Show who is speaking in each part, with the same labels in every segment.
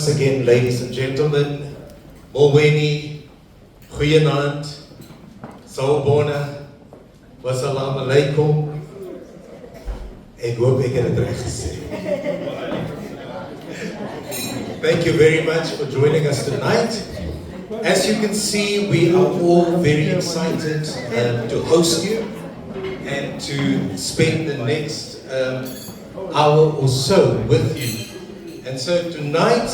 Speaker 1: Once again, ladies and gentlemen, Moweni, Goeienaand, Sawubona, Wassalamu alaikum. Ek hoop ek het dit reg gesê. Thank you very much for joining us tonight. As you can see, we are all very excited to host you and to spend the next hour or so with you. And so tonight,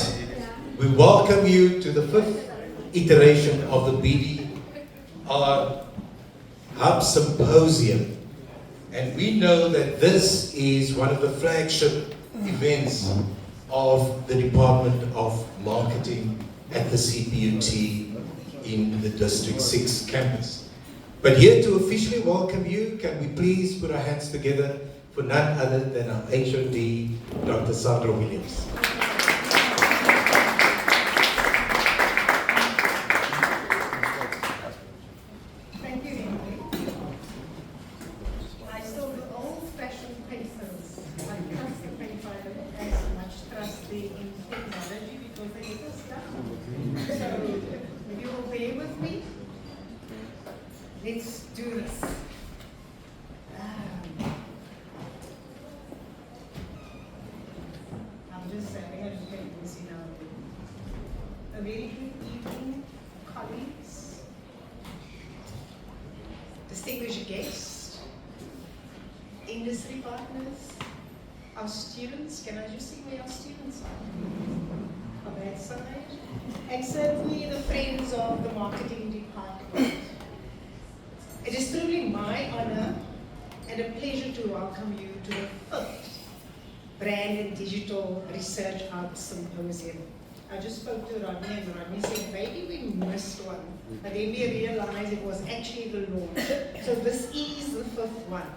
Speaker 1: we welcome you to the 5th iteration of the BDR Hub Symposium. And we know that this is one of the flagship events of the Department of Marketing at the CPUT in the District 6 campus. But here to officially welcome you, can we please put our hands together for none other than our HOD, Dr. Sandra Williams.
Speaker 2: Thank you, Henry. I saw the old-fashioned papers. I trust the paper as much trust in technology because they get us done. So, if you will bear with me, let's do this. I'm just having a look at this in our a very good evening, colleagues, distinguished guests, industry partners, our students. Can I just see where our students are? On that side. And certainly the friends of the marketing department. It is truly my honor and a pleasure to welcome you to the 5th Brand and Digital Research Hub Symposium. I just spoke to Rodney and Rodney said, maybe we missed one. But then we realized it was actually the launch. So this is the 5th one.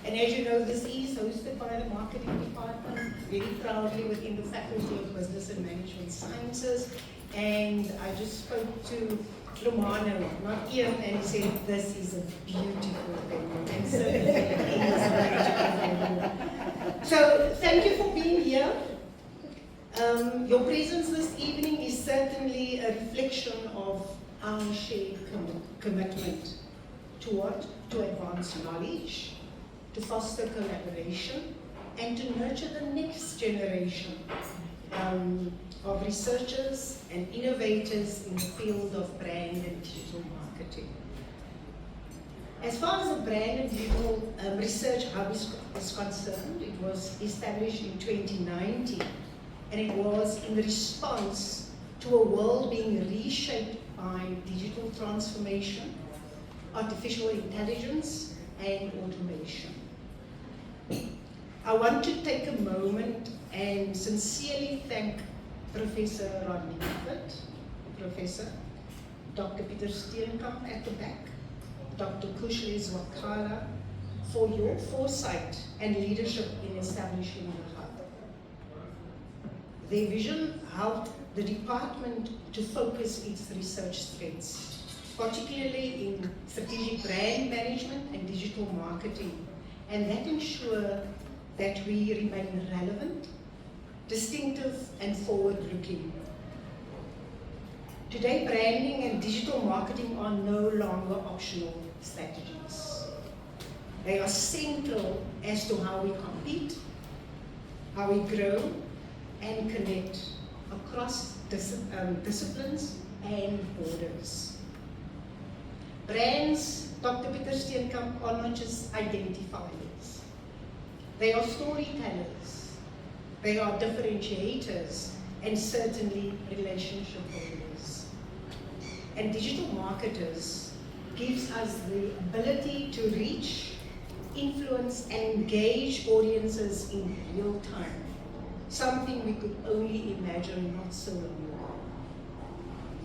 Speaker 2: And as you know, this is hosted by the Marketing Department, very proudly within the Faculty of Business and Management Sciences. And I just spoke to Romano, not Ian, and he said, this is a beautiful venue. And certainly it is a beautiful venue. So thank you for being here. Your presence this evening is certainly a reflection of our shared commitment to what? To advance knowledge, to foster collaboration, and to nurture the next generation of researchers and innovators in the field of brand and digital marketing. As far as the Brand and Digital Research Hub is concerned, it was established in 2019, and it was in response to a world being reshaped by digital transformation, artificial intelligence, and automation. I want to take a moment and sincerely thank Professor Rodney Buffett, Professor Dr. Pieter Steenkamp at the back, Dr. Kushles Wakala, for your foresight and leadership in establishing the hub. Their vision helped the department to focus its research strengths, particularly in strategic brand management and digital marketing, and that ensure that we remain relevant, distinctive, and forward-looking. Today, branding and digital marketing are no longer optional strategies. They are central as to how we compete, how we grow, and connect across disciplines and borders. Brands, Dr. Pieter Steenkamp, are not just identifiers. They are storytellers, they are differentiators, and certainly relationship builders. And digital marketers gives us the ability to reach, influence, and engage audiences in real time, something we could only imagine not so long ago.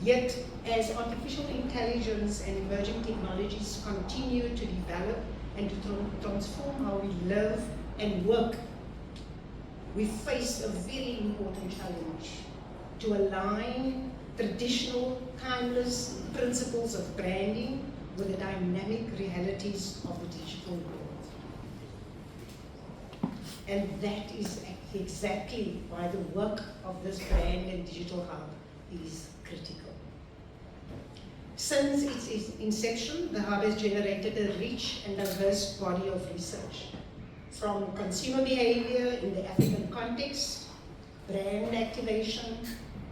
Speaker 2: Yet, as artificial intelligence and emerging technologies continue to develop and to transform how we live and work, we face a very important challenge to align traditional, timeless principles of branding with the dynamic realities of the digital world. And that is exactly why the work of this brand and digital hub is critical. Since its inception, the hub has generated a rich and diverse body of research, from consumer behavior in the African context, brand activation,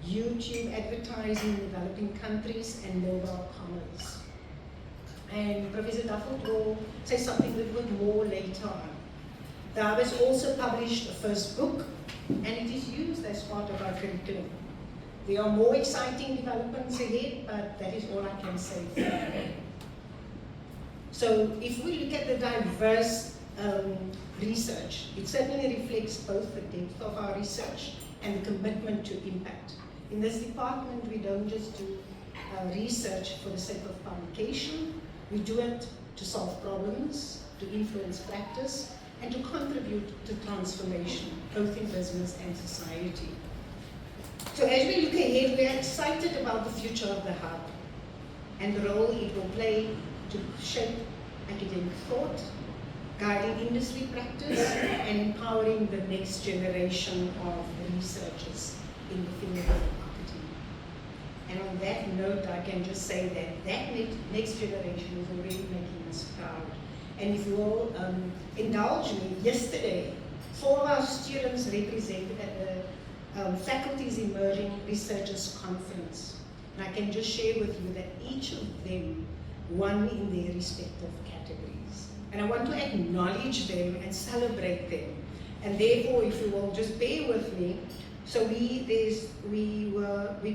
Speaker 2: YouTube advertising in developing countries, and mobile commerce. And Professor Dufford will say something a little bit more later on. The hub has also published a first book, and it is used as part of our curriculum. There are more exciting developments ahead, but that is all I can say for now. So if we look at the diverse research, it certainly reflects both the depth of our research and the commitment to impact. In this department, we don't just do research for the sake of publication. We do it to solve problems, to influence practice, and to contribute to transformation, both in business and society. So as we look ahead, we are excited about the future of the hub and the role it will play to shape academic thought, guiding industry practice, and empowering the next generation of researchers in the field of marketing. And on that note, I can just say that next generation is already making us proud. And if you all indulge me, yesterday, 4 of our students represented at the Faculty's Emerging Researchers Conference. And I can just share with you that each of them won in their respective categories. And I want to acknowledge them and celebrate them. And therefore, if you will just bear with me, so we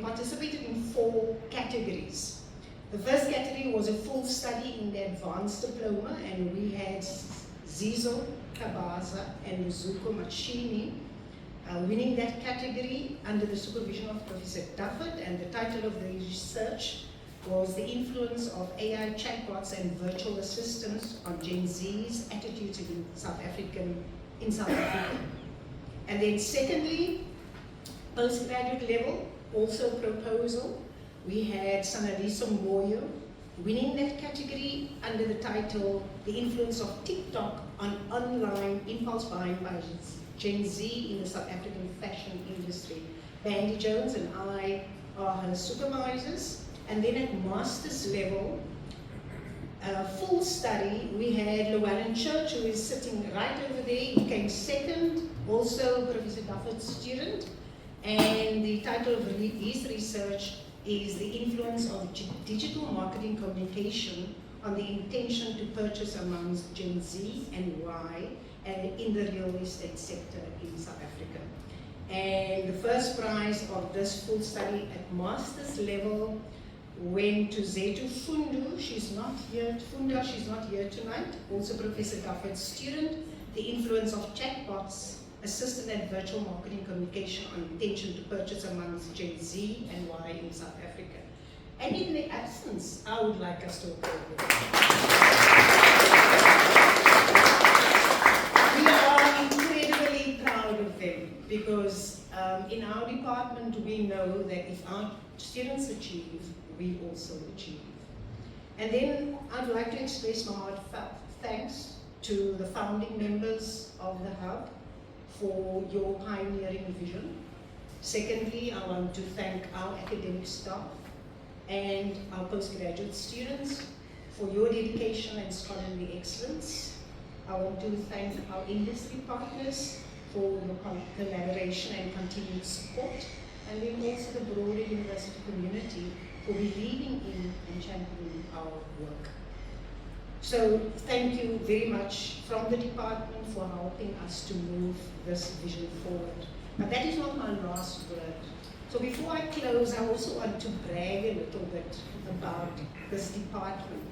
Speaker 2: participated in 4 categories. The first category was a full study in the advanced diploma, and we had Zizo Kabaza and Zuko Machini winning that category under the supervision of Professor Dufford, and the title of the research was The Influence of AI Chatbots and Virtual Assistants on Gen Z's Attitudes in South Africa. And then secondly, postgraduate level, also proposal, we had Sanaliso Moyo winning that category under the title The Influence of TikTok on Online Impulse Buying by Gen Z in the South African fashion industry. Bandy Jones and I are her supervisors. And then at master's level, full study, we had Llewellyn Church, who is sitting right over there. He came second, also Professor Dufford's student. And the title of his research is The Influence of Digital Marketing Communication on the Intention to Purchase Amongst Gen Z and why, and in the real estate sector in South Africa. And the first prize of this full study at master's level went to Zetu Fundu. She's not here. Funda, she's not here tonight. Also Professor Dufford's student. The Influence of Chatbots, Assisted and Virtual Marketing Communication on Intention to Purchase Amongst Gen Z and why in South Africa. And in their absence, I would like us to applaud them. We are incredibly proud of them because in our department we know that if our students achieve, we also achieve. And then I'd like to express my heartfelt thanks to the founding members of the Hub for your pioneering vision. Secondly, I want to thank our academic staff and our postgraduate students for your dedication and scholarly excellence. I want to thank our industry partners for your collaboration and continued support, and then also the broader university community for believing in and championing our work. So thank you very much from the department for helping us to move this vision forward. But that is not my last word. So before I close, I also want to brag a little bit about this department.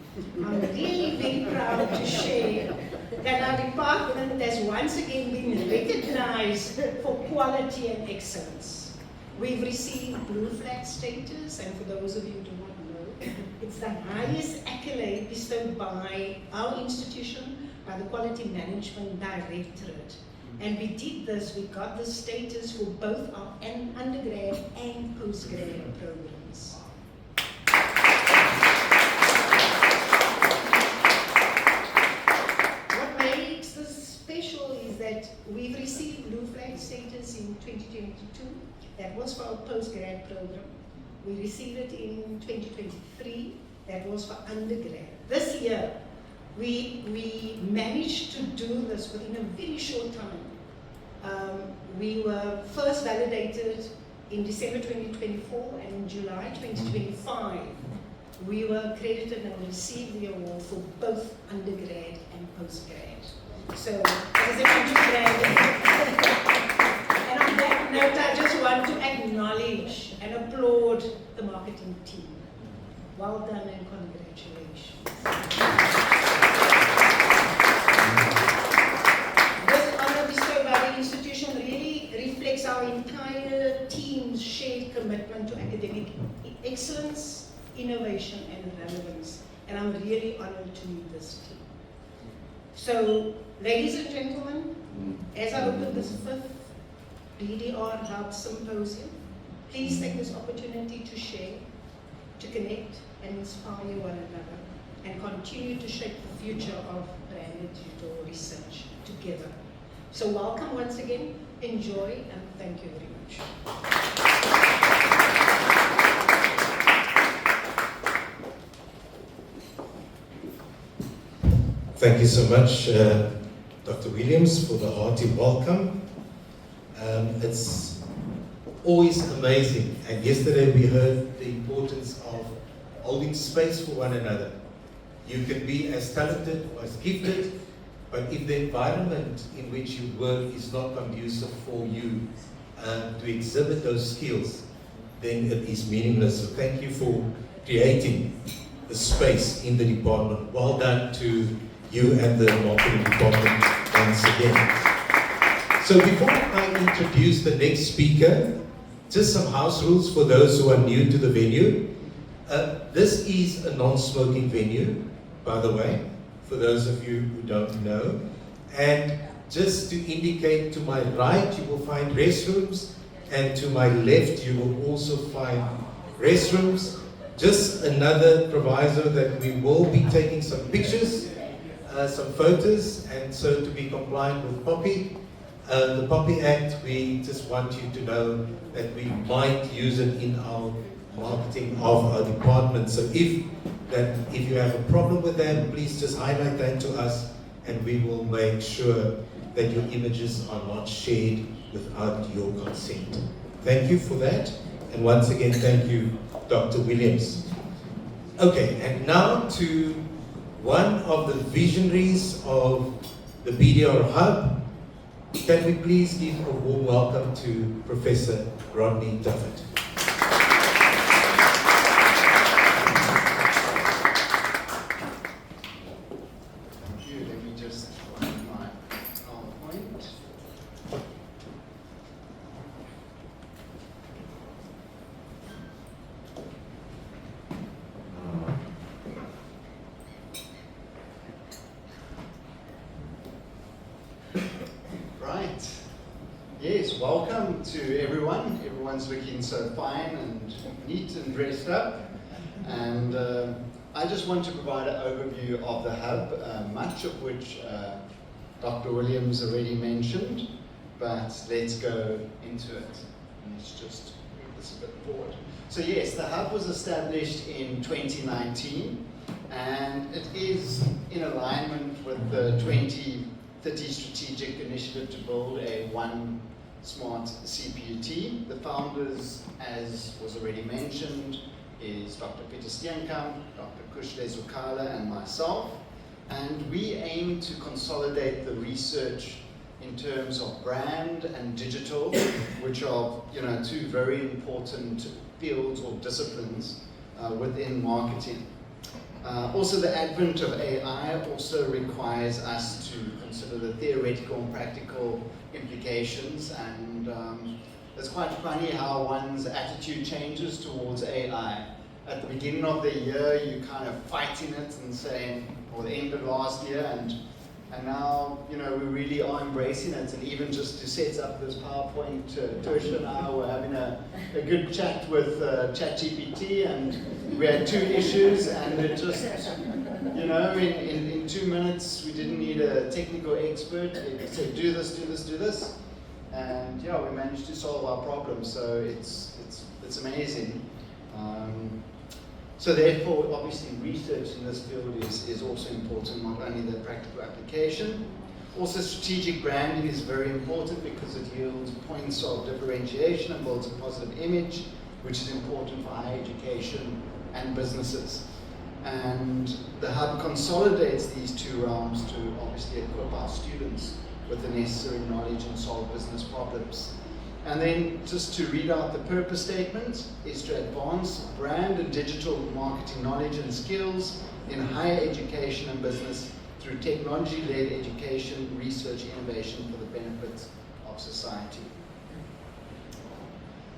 Speaker 2: I'm really very proud to share that our department has once again been recognized for quality and excellence. We've received Blue Flag status, and for those of you who do not know, it's the highest accolade bestowed by our institution, by the Quality Management Directorate. And we did this, we got the status for both our undergrad and postgrad programs. What makes this special is that we've received Blue Flag status 2022. That was for our postgrad program. We received it in 2023. That was for undergrad. This year, we managed to do this within a very short time. We were first validated in December 2024, and in July 2025, we were accredited and received the award for both undergrad and postgrad. So, as an undergrad, and on that note, I just want to acknowledge and applaud the marketing team. Well done and congratulations. This honor bestowed by the institution really reflects our entire team's shared commitment to academic excellence, innovation, and relevance. And I'm really honored to lead this team. So, ladies and gentlemen, as I open this 5th BDR Hub Symposium, please take this opportunity to share, to connect, and inspire one another, and continue to shape the future of branded digital research together. So welcome once again, enjoy, and thank you very much.
Speaker 1: Thank you so much, Dr. Williams, for the hearty welcome. It's always amazing, and yesterday we heard the importance of holding space for one another. You can be as talented or as gifted, but if the environment in which you work is not conducive for you to exhibit those skills, then it is meaningless. So thank you for creating the space in the department. Well done to you and the marketing department once again. So before I introduce the next speaker, just some house rules for those who are new to the venue. This is a non-smoking venue, by the way, for those of you who don't know. And just to indicate, to my right you will find restrooms, and to my left you will also find restrooms. Just another proviso that we will be taking some pictures, some photos, and so to be compliant with POPI, the POPI Act, we just want you to know that we might use it in our marketing of our department. So if you have a problem with that, please just highlight that to us, and we will make sure that your images are not shared without your consent. Thank you for that, and once again, thank you, Dr. Williams. Okay, and now to one of the visionaries of the BDR Hub. Can we please give a warm welcome to Professor Rodney Duffett.
Speaker 3: Thank you. Let me just find my PowerPoint. Right. Yes, welcome to everyone. Everyone's looking so fine and neat and dressed up. And I just want to provide an overview of the hub, much of which Dr. Williams already mentioned, but let's go into it. Let's just move this a bit forward. So yes, the hub was established in 2019, and it is in alignment with the 2030 strategic initiative to build a one smart CPUT. The founders, as was already mentioned, is Dr. Peter Steenkamp, Dr. Kushle Zukala, and myself. And we aim to consolidate the research in terms of brand and digital, which are, two very important fields or disciplines within marketing. Also, the advent of AI also requires us to consider the theoretical and practical implications, and it's quite funny how one's attitude changes towards AI. At the beginning of the year, you kind of fighting it and saying, or the end of last year, and now, we really are embracing it. And even just to set up this PowerPoint, Tertia and I were having a good chat with ChatGPT, and we had 2 issues, and it just, in 2 minutes, we didn't need a technical expert. It said, do this, do this, do this. And yeah, we managed to solve our problem, so it's amazing. So therefore, obviously, research in this field is also important, not only the practical application. Also, strategic branding is very important because it yields points of differentiation and builds a positive image, which is important for higher education and businesses. And the Hub consolidates these two realms to obviously equip our students with the necessary knowledge and solve business problems. And then just to read out the purpose statement is to advance brand and digital marketing knowledge and skills in higher education and business through technology-led education, research, innovation for the benefit of society.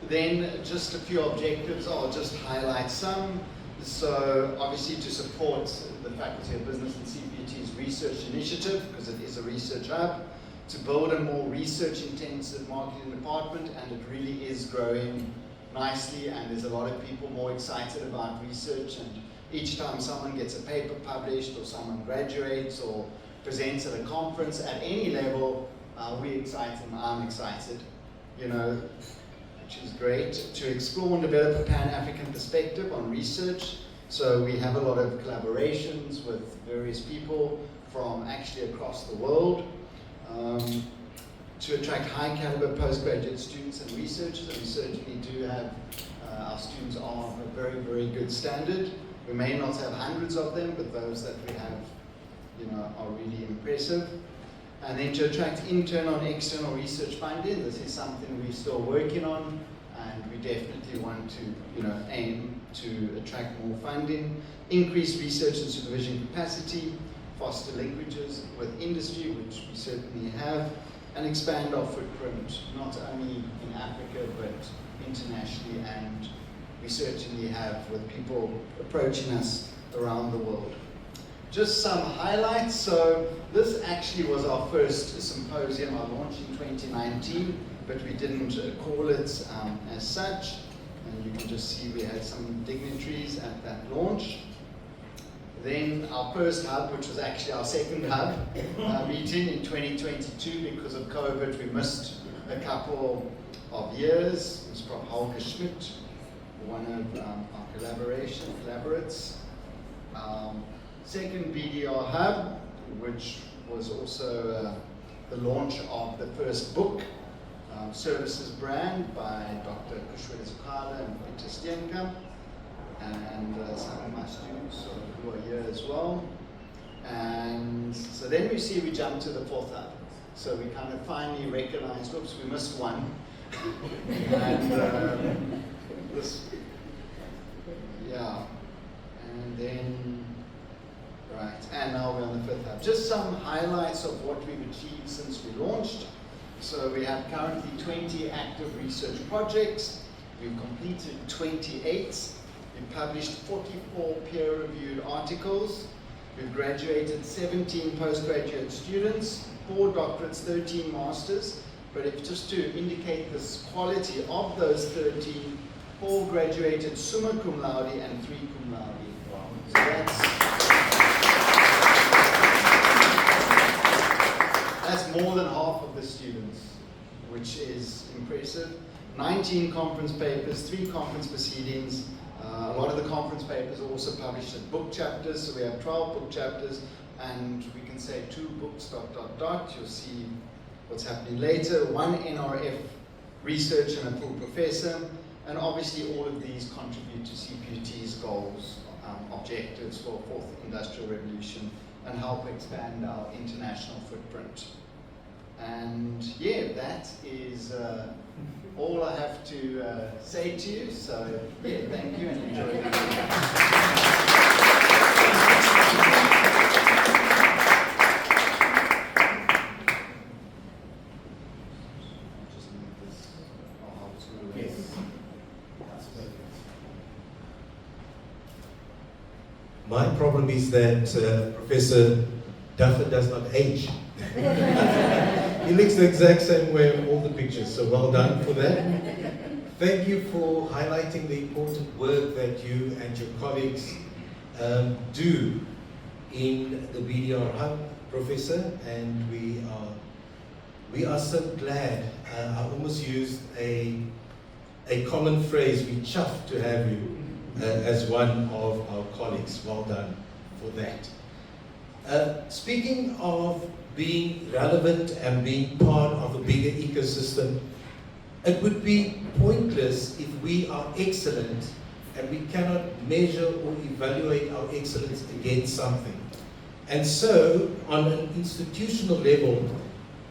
Speaker 3: Then just a few objectives, I'll just highlight some. So obviously to support the Faculty of Business and CPUT's research initiative, because it is a research hub, to build a more research-intensive marketing department, and it really is growing nicely, and there's a lot of people more excited about research, and each time someone gets a paper published or someone graduates or presents at a conference at any level, we're excited and I'm excited, you know, which is great. To explore and develop a Pan-African perspective on research. So we have a lot of collaborations with various people from actually across the world. To attract high caliber postgraduate students and researchers, and we certainly do have, our students are of a very, very good standard. We may not have hundreds of them, but those that we have, you know, are really impressive. And then to attract internal and external research funding, this is something we're still working on, and we definitely want to, you know, aim to attract more funding, increase research and supervision capacity, foster linkages with industry, which we certainly have, and expand our footprint, not only in Africa, but internationally, and we certainly have with people approaching us around the world. Just some highlights. So this actually was our first symposium. I launched in 2019, but we didn't call it as such. And you can just see we had some dignitaries at that launch. Then our first hub, which was actually our second hub meeting in 2022, because of COVID, we missed a couple of years. It was from Holger Schmidt, one of our collaborates. Second BDR Hub, which was also the launch of the first book, Services Brand, by Dr. Kushwela Zukala and Peter Stienka, and some of my students who are here as well. And so then we see we jump to the fourth hub. So we kind of finally recognized, oops, we missed one. And this, yeah, and then, right, and now we're on the fifth hub. Just some highlights of what we've achieved since we launched. So we have currently 20 active research projects. We've completed 28. We've published 44 peer-reviewed articles. We've graduated 17 postgraduate students, 4 doctorates, 13 masters. But if just to indicate this quality of those 13, 4 graduated summa cum laude and 3 cum laude. So that's more than half of the students, which is impressive. 19 conference papers, 3 conference proceedings. A lot of the conference papers are also published as book chapters, so we have 12 book chapters, and we can say 2 books, ... You'll see what's happening later. 1 NRF research and a full professor, and obviously all of these contribute to CPUT's goals, objectives for 4th Industrial Revolution, and help expand our international footprint. And yeah, that is all I have to say to you. So yeah, thank you and enjoy the meeting.
Speaker 1: My problem is that Professor Duffer does not age. He looks the exact same way in all the pictures, so well done for that. Thank you for highlighting the important work that you and your colleagues do in the BDR Hub, Professor, and we are we are so glad. I almost used a common phrase, we chuffed to have you as one of our colleagues. Well done for that. Speaking of being relevant and being part of a bigger ecosystem, it would be pointless if we are excellent and we cannot measure or evaluate our excellence against something. And so, on an institutional level,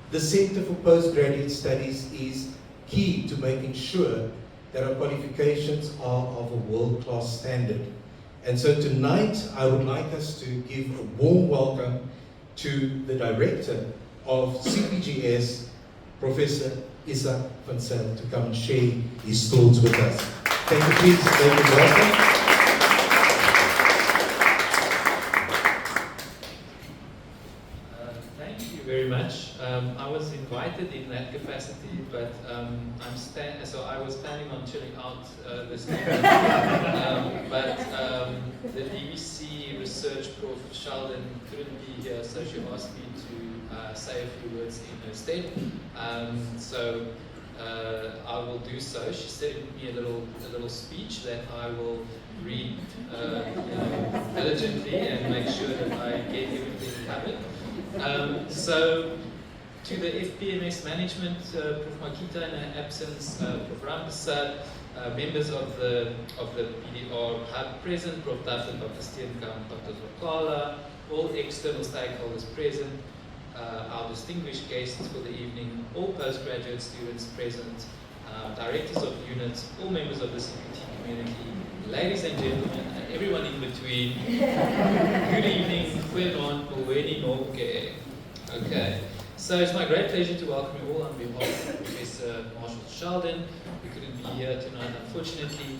Speaker 1: the Center for Postgraduate Studies is key to making sure that our qualifications are of a world-class standard. And so tonight, I would like us to give a warm welcome to the Director of CPGS, Professor Isaac van Zyl, to come and share his thoughts with us. Thank you, please. Thank you, welcome.
Speaker 4: Thank you very much. I was invited in that capacity, but so I was planning on chilling out this evening. But the DVC research prof Sheldon couldn't be here, so she asked me to say a few words in her stead. So I will do so. She sent me a little speech that I will read diligently and make sure that I get everything covered. So, to the FPMS management, Prof. Makita in her absence, Prof. Rampersad, members of the BDR Hub present, Prof. Duffin, Dr. Steenkamp, Dr. Zokala, all external stakeholders present, our distinguished guests for the evening, all postgraduate students present, directors of units, all members of the CPUT community, ladies and gentlemen, and everyone in between. Good evening, goeienaand, goeie noche. Okay, so it's my great pleasure to welcome you all on behalf of Professor Marshall Sheldon, who couldn't be here tonight, unfortunately.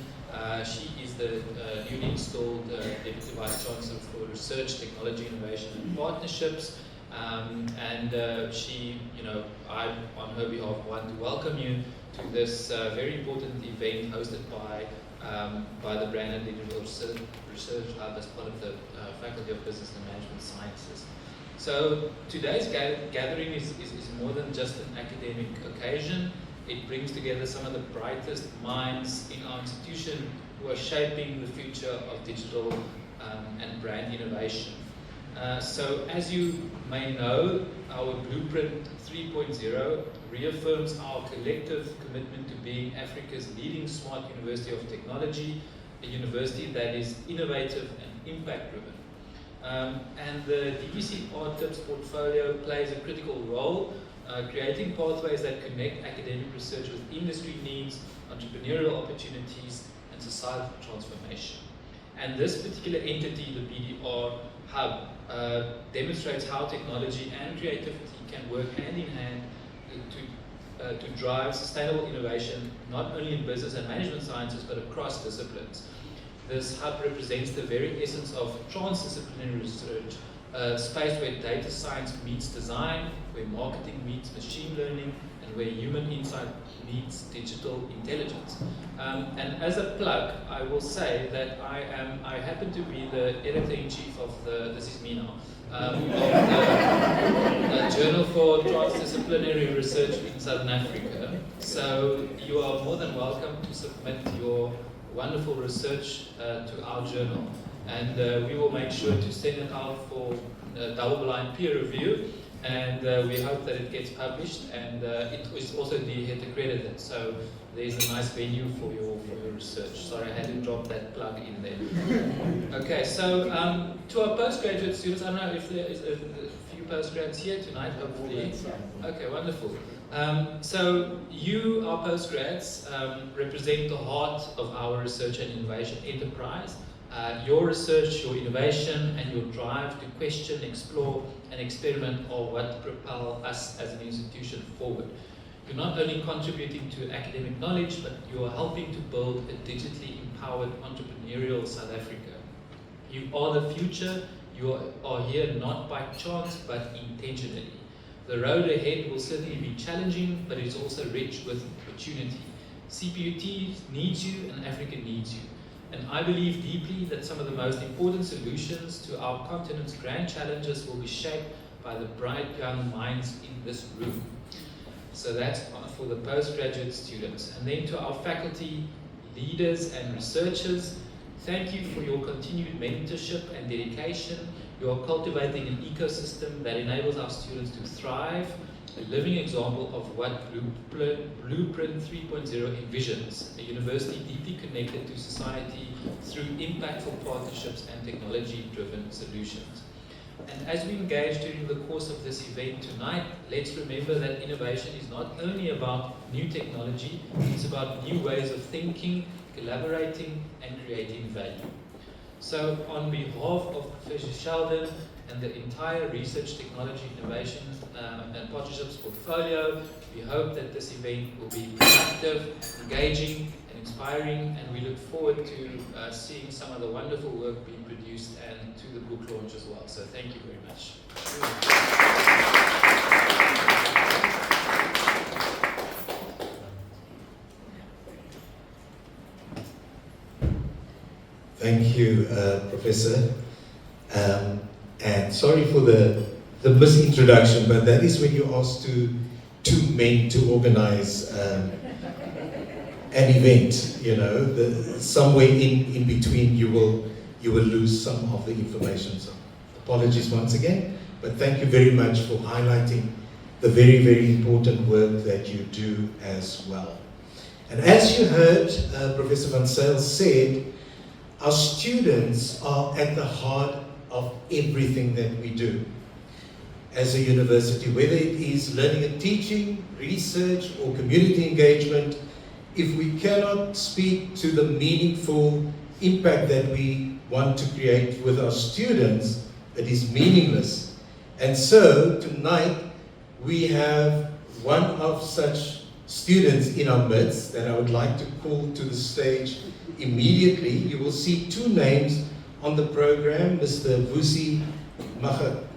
Speaker 4: She is the newly installed Deputy Vice Chancellor for Research, Technology, Innovation and Partnerships. She, I, on her behalf, want to welcome you to this very important event hosted by the Brandon Digital Research Hub as part of the Faculty of Business and Management Sciences. So today's gathering is more than just an academic occasion. It brings together some of the brightest minds in our institution who are shaping the future of digital and brand innovation. So as you may know, our Blueprint 3.0 reaffirms our collective commitment to being Africa's leading smart university of technology, a university that is innovative and impact-driven. And the DVC R-Tips portfolio plays a critical role, creating pathways that connect academic research with industry needs, entrepreneurial opportunities, and societal transformation. And this particular entity, the BDR Hub, demonstrates how technology and creativity can work hand in hand to drive sustainable innovation, not only in business and management sciences, but across disciplines. This hub represents the very essence of transdisciplinary research, a space where data science meets design, where marketing meets machine learning, and where human insight meets digital intelligence. And as a plug, I will say that I happen to be the editor-in-chief of this is me now, of the Journal for Transdisciplinary Research in Southern Africa. So you are more than welcome to submit your wonderful research to our journal. And we will make sure to send it out for double-blind peer review. And we hope that it gets published, and it is also DHET accredited, so there's a nice venue for your research. Sorry, I had to drop that plug in there. Okay, so to our postgraduate students, I don't know if there is a few postgrads here tonight, hopefully. Okay, wonderful. So you, our postgrads, represent the heart of our research and innovation enterprise. Your research, your innovation, and your drive to question, explore, and experiment are what propel us as an institution forward. You're not only contributing to academic knowledge, but you are helping to build a digitally empowered entrepreneurial South Africa. You are the future. You are here not by chance, but intentionally. The road ahead will certainly be challenging, but it's also rich with opportunity. CPUT needs you, and Africa needs you. And I believe deeply that some of the most important solutions to our continent's grand challenges will be shaped by the bright young minds in this room. So that's for the postgraduate students. And then to our faculty, leaders and researchers, thank you for your continued mentorship and dedication. You are cultivating an ecosystem that enables our students to thrive, a living example of what Blueprint 3.0 envisions, a university deeply connected to society through impactful partnerships and technology-driven solutions. And as we engage during the course of this event tonight, let's remember that innovation is not only about new technology, it's about new ways of thinking, collaborating, and creating value. So on behalf of Professor Sheldon and the entire Research, Technology, Innovation and Partnerships portfolio, we hope that this event will be productive, engaging, and inspiring, and we look forward to seeing some of the wonderful work being produced and to the book launch as well. So thank you very much.
Speaker 1: Thank you, Professor. And sorry for the misintroduction, but that is when you ask two men to organize an event. Somewhere in between you will lose some of the information. So apologies once again, but thank you very much for highlighting the very, very important work that you do as well. And as you heard Professor Van Zyl said, our students are at the heart of everything that we do as a university, whether it is learning and teaching, research, or community engagement. If we cannot speak to the meaningful impact that we want to create with our students, it is meaningless. And so tonight we have one of such students in our midst that I would like to call to the stage immediately. You will see two names on the program, Mr. Vusi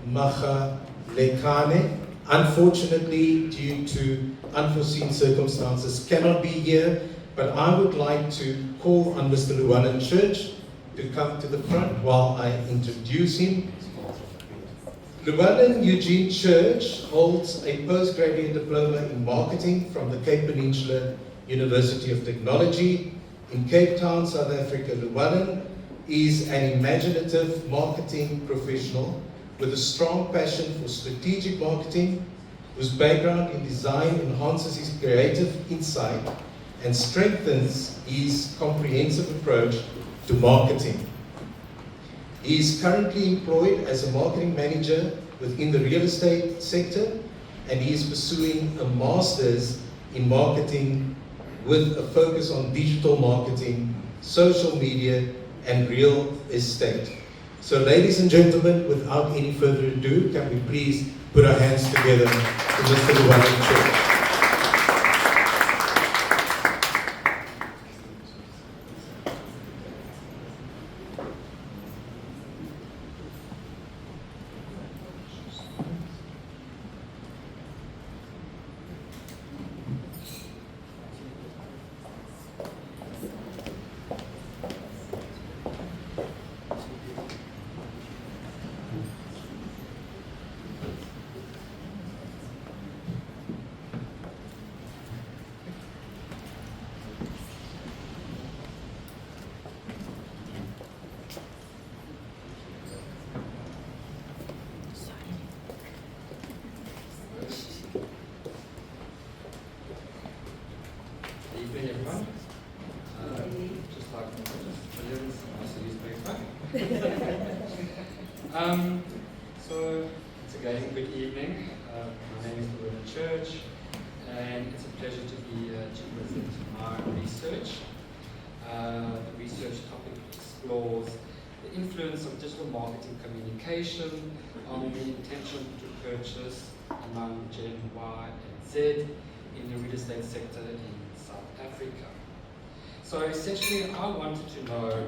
Speaker 1: Magalekane, unfortunately due to unforeseen circumstances cannot be here, but I would like to call on Mr. Llewellyn Church to come to the front while I introduce him. Llewellyn Eugene Church holds a postgraduate diploma in marketing from the Cape Peninsula University of Technology in Cape Town, South Africa. Llewellyn is an imaginative marketing professional with a strong passion for strategic marketing, whose background in design enhances his creative insight and strengthens his comprehensive approach to marketing. He is currently employed as a marketing manager within the real estate sector, and he is pursuing a master's in marketing with a focus on digital marketing, social media, and real estate. So ladies and gentlemen, without any further ado, can we please put our hands together to Mr. Llewellyn Church.
Speaker 5: So, it's again, good evening. My name is Llewellyn Church, and it's a pleasure to be to present my research. The research topic explores the influence of digital marketing communication on the intention to purchase among Gen Y and Z in the real estate sector in South Africa. So essentially, I wanted to know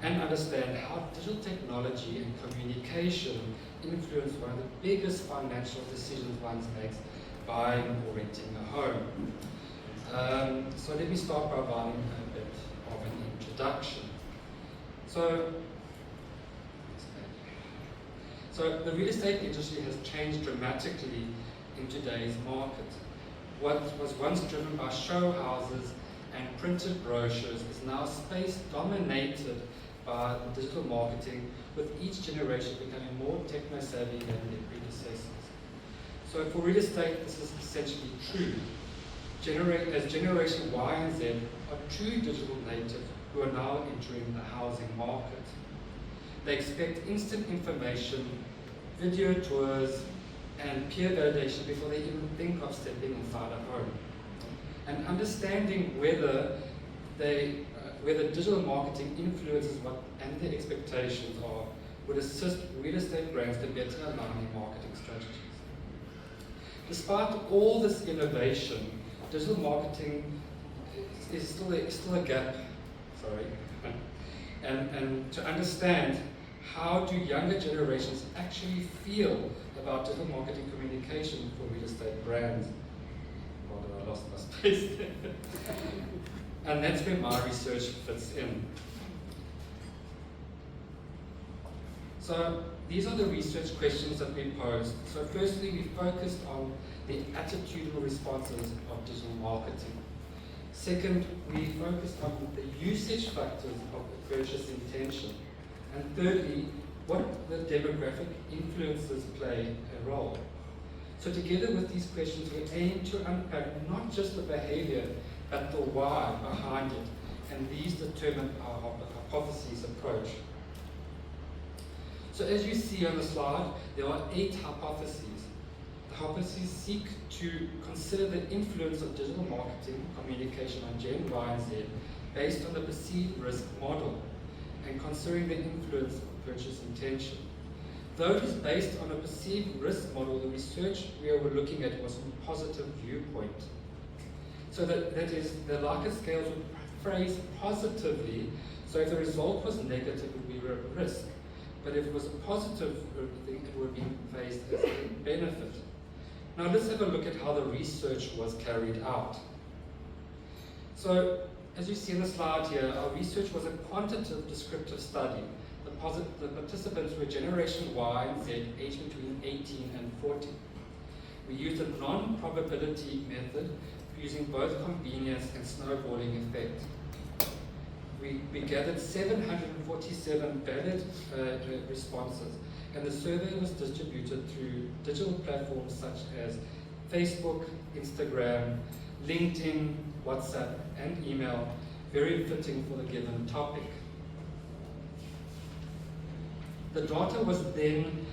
Speaker 5: and understand how digital technology and communication influence one of the biggest financial decisions one makes, buying or renting a home. So let me start by providing a bit of an introduction. So the real estate industry has changed dramatically in today's market. what was once driven by show houses and printed brochures is now a space dominated by digital marketing, with each generation becoming more techno-savvy than their predecessors. So for real estate, this is essentially true. As Generation Y and Z are true digital natives who are now entering the housing market. They expect instant information, video tours, and peer validation before they even think of stepping inside a home. And understanding whether digital marketing influences what and their expectations are would assist real estate brands to better align their marketing strategies. Despite all this innovation, digital marketing is still a gap. And to understand how do younger generations actually feel about digital marketing communication for real estate brands. Pardon, I lost my space there. And that's where my research fits in. So these are the research questions that we posed. So firstly, we focused on the attitudinal responses of digital marketing. Second, we focused on the usage factors of the purchase intention. And thirdly, what the demographic influences play a role. So together with these questions, we aim to unpack not just the behavior, but the why behind it. And these determine our hypothesis approach. So as you see on the slide, there are 8 hypotheses. The hypotheses seek to consider the influence of digital marketing communication on Gen Y and Z based on the perceived risk model and considering the influence of purchase intention. Though it is based on a perceived risk model, the research we were looking at was from a positive viewpoint. So that is, the Likert scales would phrase positively, so if the result was negative, it would be a risk. But if it was a positive thing, it would be phrased as a benefit. Now let's have a look at how the research was carried out. So, as you see in the slide here, our research was a quantitative descriptive study. The participants were Generation Y and Z, aged between 18 and 40. We used a non-probability method using both convenience and snowballing effect. We gathered 747 valid responses, and the survey was distributed through digital platforms such as Facebook, Instagram, LinkedIn, WhatsApp, and email, very fitting for the given topic. The data was then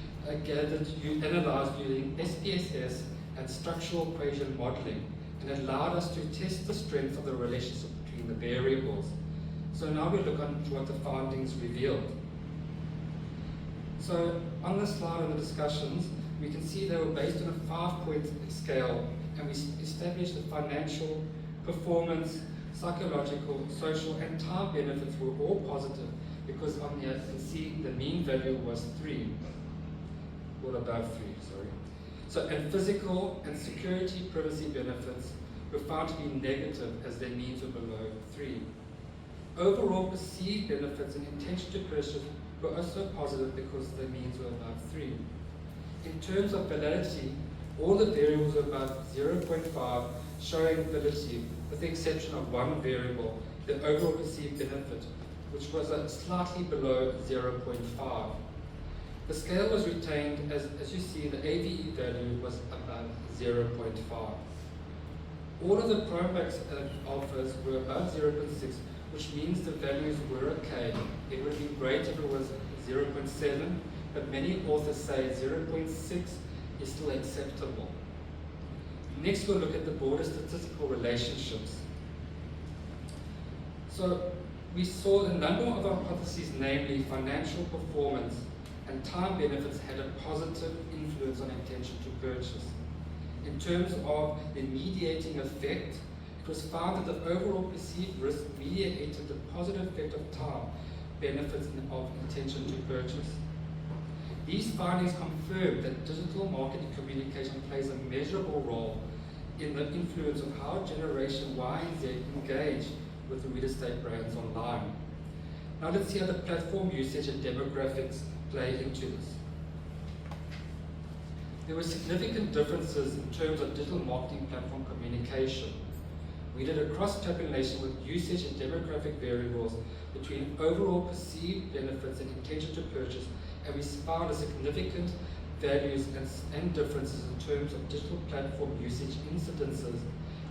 Speaker 5: gathered, analyzed using SPSS and structural equation modeling, and allowed us to test the strength of the relationship between the variables. So now we look on what the findings revealed. So on the slide in the discussions, we can see they were based on a 5-point scale, and we established that financial, performance, psychological, social, and time benefits were all positive, because on the, you can see the mean value was 3, or above 3, sorry. So, and physical and security privacy benefits were found to be negative as their means were below 3. Overall perceived benefits and intention to purchase were also positive because their means were above 3. In terms of validity, all the variables were above 0.5, showing validity, with the exception of one variable, the overall perceived benefit, which was slightly below 0.5. The scale was retained, as you see, the AVE value was above 0.5. All of the Promax alphas were above 0.6, which means the values were okay. It would have been great if it was 0.7, but many authors say 0.6 is still acceptable. Next, we'll look at the broader statistical relationships. So we saw a number of hypotheses, namely financial performance and time benefits, had a positive influence on intention to purchase. In terms of the mediating effect, it was found that the overall perceived risk mediated the positive effect of time benefits of intention to purchase. These findings confirm that digital marketing communication plays a measurable role in the influence of how Generation Y and Z engage with the real estate brands online. Now let's see how the platform usage and demographics play into this. There were significant differences in terms of digital marketing platform communication. We did a cross-tabulation with usage and demographic variables between overall perceived benefits and intention to purchase, and we found a significant values and differences in terms of digital platform usage incidences,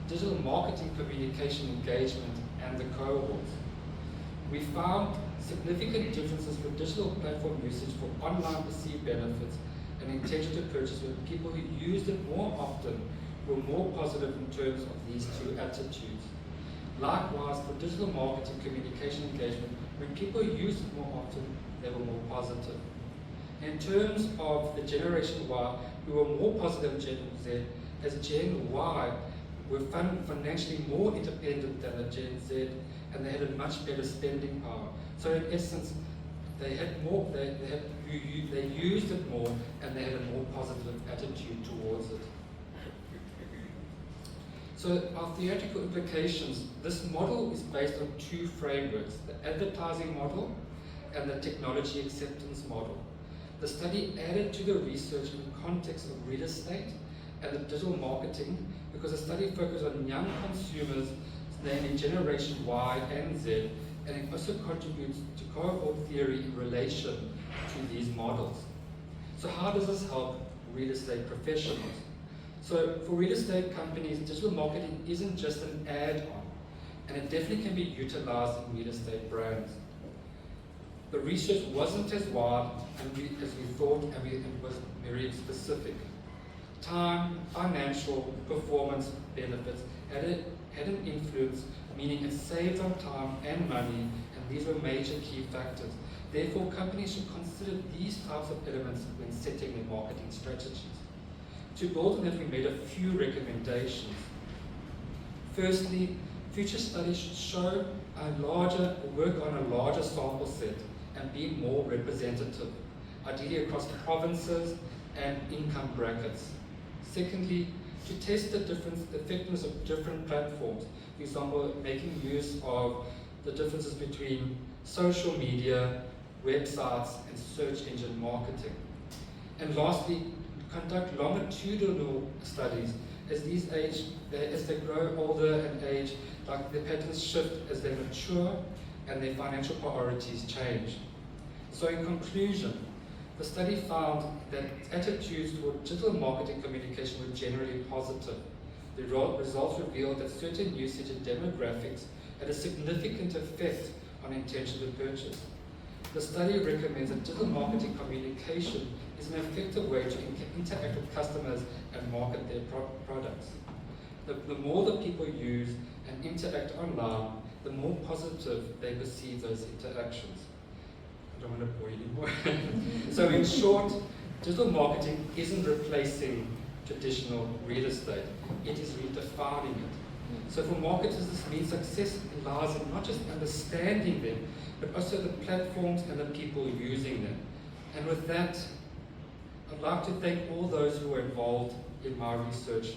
Speaker 5: digital marketing communication engagement, and the cohorts. We found significant differences for digital platform usage for online perceived benefits and intention to purchase, where people who used it more often were more positive in terms of these two attitudes. Likewise, for digital marketing communication engagement, when people used it more often, they were more positive. In terms of the Generation Y, we were more positive Gen Z, as Gen Y were financially more independent than the Gen Z, and they had a much better spending power. So in essence, they had more, they used it more, and they had a more positive attitude towards it. So our theoretical implications, this model is based on two frameworks, the advertising model and the technology acceptance model. The study added to the research in the context of real estate and the digital marketing because the study focused on young consumers, namely Generation Y and Z, and it also contributes to cohort theory in relation to these models. So how does this help real estate professionals? So for real estate companies, digital marketing isn't just an add-on, and it definitely can be utilized in real estate brands. The research wasn't as wide as we thought, and it was very specific. Time, financial, performance benefits had an influence, meaning it saved on time and money, and these were major key factors. Therefore, companies should consider these types of elements when setting their marketing strategies. To build on that, we made a few recommendations. Firstly, future studies should show work on a larger sample set and be more representative, ideally across provinces and income brackets. Secondly, to test the effectiveness of different platforms, for example, making use of the differences between social media, websites, and search engine marketing. And lastly, conduct longitudinal studies as they grow older and age, like their patterns shift as they mature and their financial priorities change. So in conclusion, the study found that attitudes toward digital marketing communication were generally positive. The results revealed that certain usage and demographics had a significant effect on intention to purchase. The study recommends that digital marketing communication is an effective way to interact with customers and market their products. The more that people use and interact online, the more positive they perceive those interactions. I don't want to bore you anymore. So in short, digital marketing isn't replacing traditional real estate, it is redefining it. So for marketers, this means success lies in not just understanding them, but also the platforms and the people using them. And with that, I'd like to thank all those who were involved in my research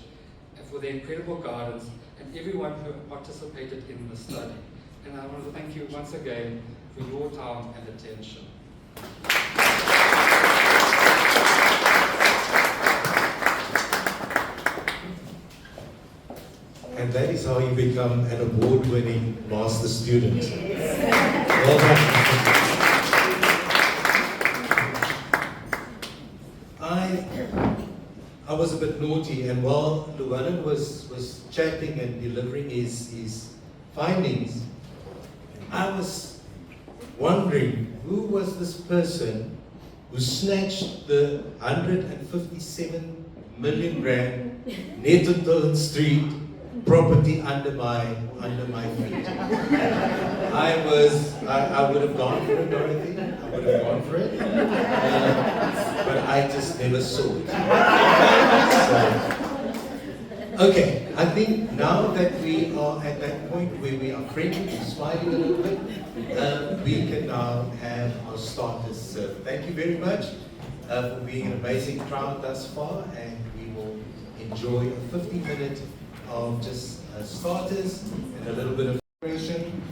Speaker 5: and for their incredible guidance, and everyone who participated in the study. And I want to thank you once again for your time and attention.
Speaker 1: And that is how you become an award-winning master student. Well done. I was a bit naughty, and while Llewellyn was chatting and delivering his findings, I was wondering who was this person who snatched the 157 million rand Netterton Street property under my feet. I would have gone for it, Dorothy. I would have gone for it, but I just never saw it. So, okay, I think now that we are at that point where we are friendly, smiling a little bit, we can now have our starters served. Thank you very much for being an amazing crowd thus far, and we will enjoy a 50-minute of just starters and a little bit of preparation.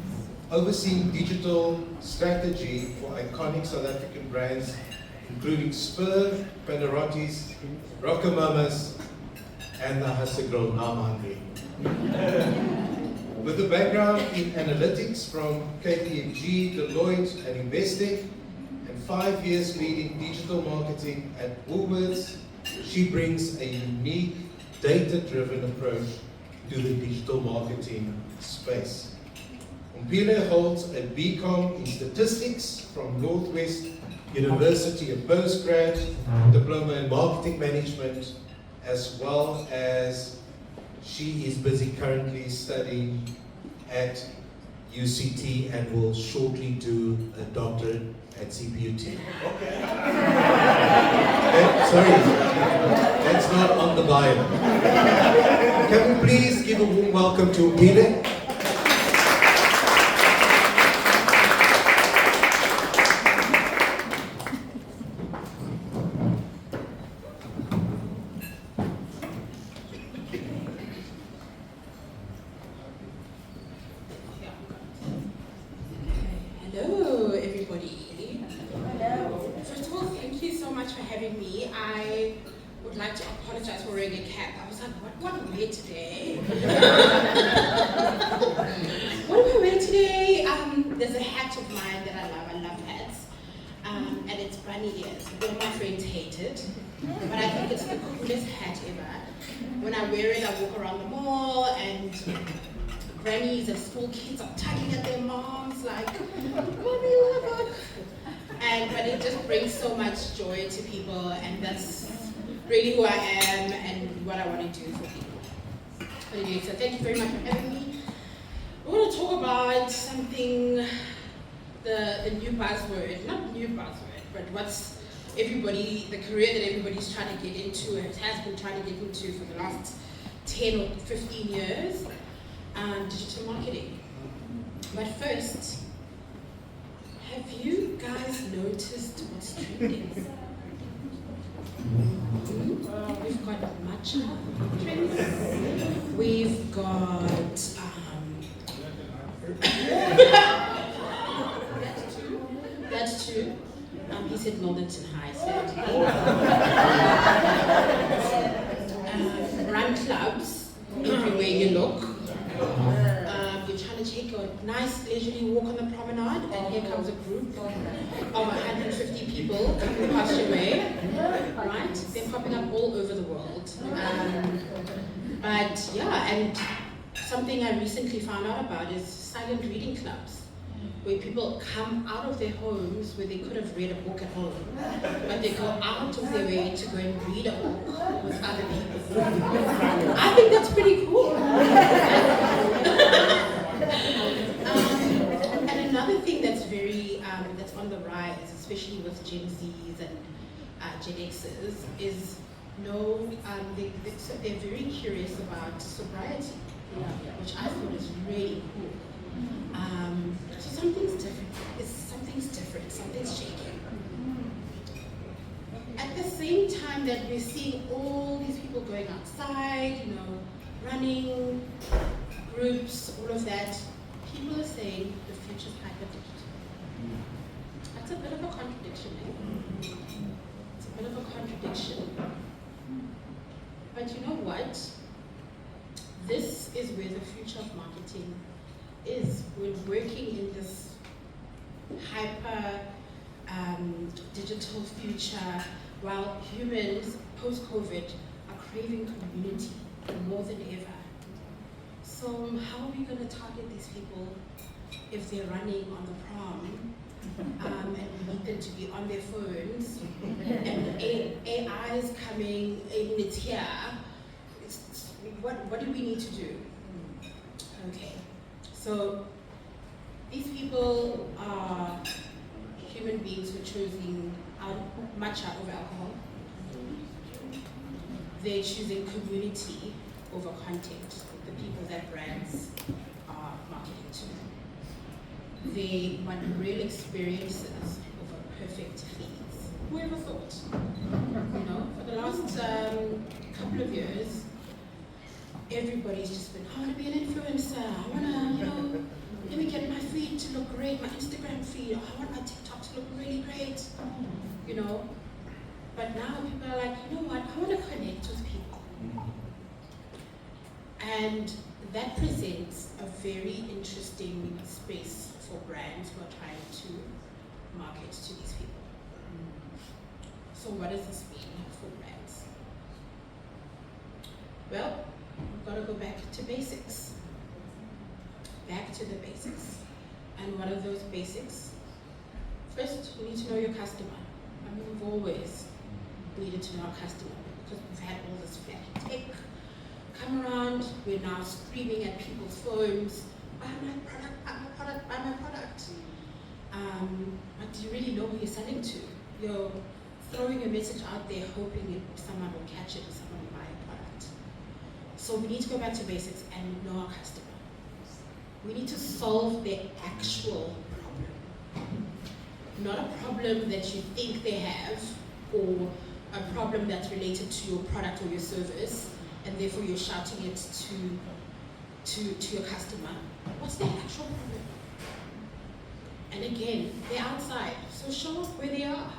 Speaker 1: Overseeing digital strategy for iconic South African brands including Spur, Panarottis, Rocamamas, and the Hustle Girl Now Hungry. With a background in analytics from KPMG, Deloitte, and Investec, and 5 years leading digital marketing at Woolworths, she brings a unique, data-driven approach to the digital marketing space. Mpile holds a BCom in statistics from Northwest University, a postgrad diploma in marketing management, as well as she is busy currently studying at UCT and will shortly do a doctorate at CPUT. Okay. Sorry, that's not on the bio. Can we please give a warm welcome to Mpile?
Speaker 6: Hello, everybody. Hello. First of all, thank you so much for having me. I would like to apologize for wearing a cap. I was like, what am I wearing today? What am I wearing today? There's a hat of mine that I love. I love hats. And it's bunny ears. All my friends hate it. But I think it's the coolest hat ever. When I wear it, I walk around the mall and grannies and school kids are tugging at their moms like, Mommy, look. But it just brings so much joy to people, and that's really who I am and what I want to do for people. Anyway, so thank you very much for having me. I want to talk about something, the new buzzword, not new buzzword, but what's the career that everybody's trying to get into and has been trying to get into for the last 10 or 15 years. Digital marketing. But first, have you guys noticed what's trending? We've got matcha trends. We've got that's true. He said Northampton High said. Run clubs everywhere you look. You're trying to take a nice leisurely walk on the promenade, and here comes a group of 150 people coming past your way, right? They're popping up all over the world. But yeah, and something I recently found out about is silent reading clubs, where people come out of their homes where they could have read a book at home, but they go out of their way to go and read a book with other people. I think that's pretty cool. And another thing that's that's on the rise, especially with Gen Zs and Gen Xers, is they're very curious about sobriety, which I thought is really cool. So something's different, something's shaking. At the same time that we're seeing all these people going outside, running, groups, all of that, people are saying the future's hyper-digital. That's a bit of a contradiction, eh? It's a bit of a contradiction. But you know what? This is where the future of marketing is. We're working in this hyper digital future, while humans post-COVID are craving community more than ever. So how are we going to target these people if they're running on the prom and we need them to be on their phones and AI is coming and it's here? What do we need to do? Okay. So these people are human beings who are choosing matcha over alcohol. They're choosing community over content, the people that brands are marketing to. They want real experiences over perfect feeds. Who ever thought? For the last couple of years, everybody's just been, I want to be an influencer. I want to, let me get my feed to look great, my Instagram feed. I want my TikTok to look really great. you know. But now people are like, you know what, I want to connect with people. And that presents a very interesting space for brands who are trying to market to these people. So what does this mean for brands? Well, we've got to go back to basics. Back to the basics. And what are those basics? First, you need to know your customer. I mean, we've always needed to know our customer because we've had all this flashy tech come around. We're now screaming at people's phones, buy my product, buy my product, buy my product. But do you really know who you're selling to? You're throwing a message out there hoping someone will catch it or someone will buy a product. So we need to go back to basics and know our customer. We need to solve their actual problem. Not a problem that you think they have, or a problem that's related to your product or your service, and therefore you're shouting it to your customer. What's their actual problem? And again, they're outside, so show up where they are.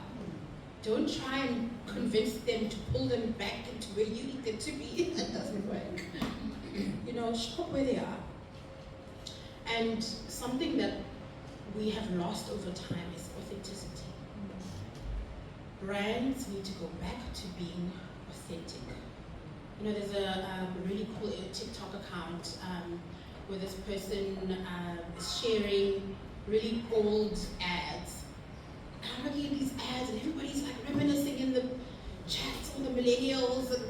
Speaker 6: Don't try and convince them to pull them back into where you need them to be. That doesn't work. You know, show up where they are. And something that we have lost over time is authenticity. Brands need to go back to being authentic. You know, there's a really cool TikTok account where this person is sharing really old ads. And I'm looking at these ads and everybody's like reminiscing in the chats, all the millennials, and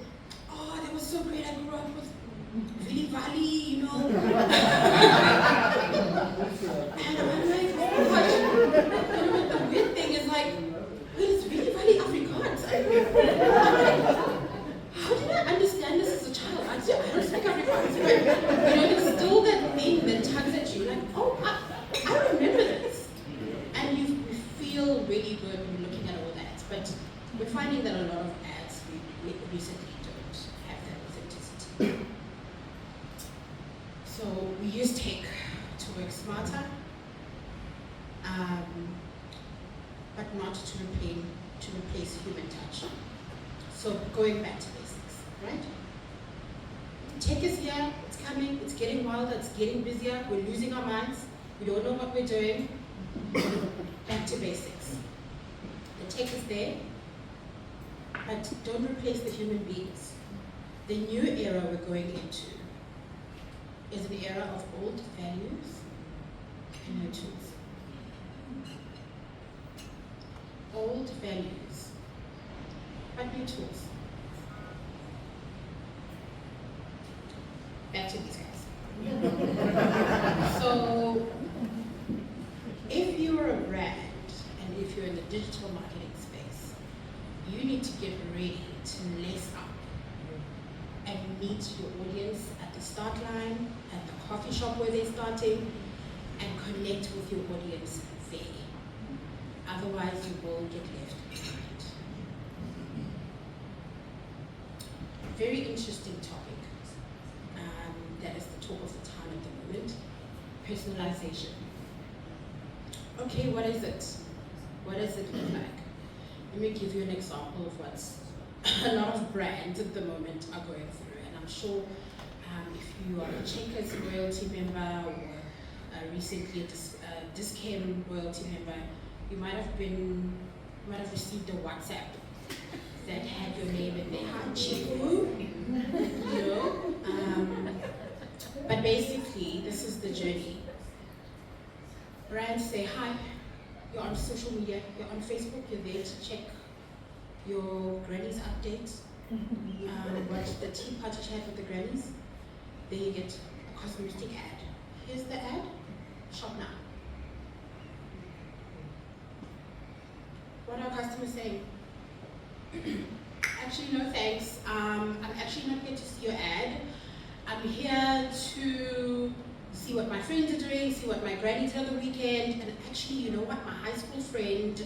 Speaker 6: oh, that was so great, I grew up with Vili Valley, you know. And I'm like, oh gosh. You know, the weird thing is like, wait, it's Vili Valley Afrikaans. How did I understand this as a child? I don't speak Afrikaans, but you know, there's still that thing that tugs at you, like, oh, I remember this. And you feel really good when you're looking at all that. But we're finding that a lot of ads we recently don't have that authenticity. So we use tech to work smarter, but not to replace human touch. So going back to basics, right? Tech is here, it's coming, it's getting wilder, it's getting busier, we're losing our minds, we don't know what we're doing. Back to basics. The tech is there, but don't replace the human beings. The new era we're going into is an era of old values and new tools. Old values, but new tools. Back to these guys. So, if you're a brand, and if you're in the digital marketing space, you need to get ready to lace up and meet your audience at the start line, at the coffee shop where they're starting, and connect with your audience there. Otherwise, you will get left behind. Very interesting topic. That is the talk of the town at the moment. Personalization. Okay, what is it? What does it look like? Let me give you an example of what a lot of brands at the moment are going through. And I'm sure if you are a Checkers royalty member or recently a Discam royalty member, you might have received a WhatsApp that had your name in there. Hi, Chiku. You know? But basically, this is the journey. Brands say, hi, you're on social media, you're on Facebook, you're there to check your granny's updates, watch the tea party chat with the grannies. Then you get a cosmetic ad. Here's the ad, shop now. What are customers saying? Actually, no thanks. I'm actually not here to see your ad. I'm here to see what my friends are doing, see what my granny did on the weekend, and actually, you know what, my high school friend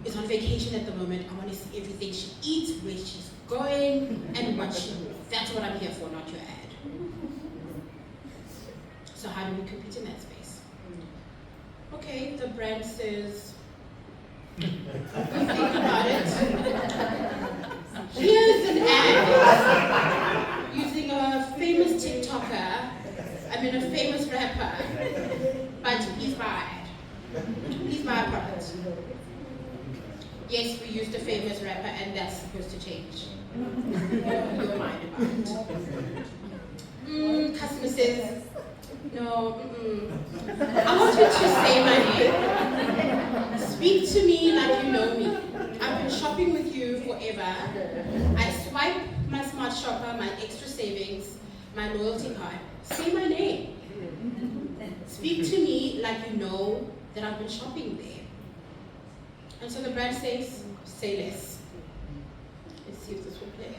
Speaker 6: is on vacation at the moment. I want to see everything she eats, where she's going, and what she wore. That's what I'm here for, not your ad. So how do we compete in that space? Okay, the brand says, Think about it. Here's an ad using a famous TikToker, a famous rapper, but please buy it. Please buy a product. Yes, we used a famous rapper and that's supposed to change your mind about it. Customer says, no, I want you to say my name. Speak to me like you know me. I've been shopping with you forever. I swipe my smart shopper, my extra savings, my loyalty card. Say my name. Speak to me like you know that I've been shopping there. And so the brand says, say less. Let's see if this will play.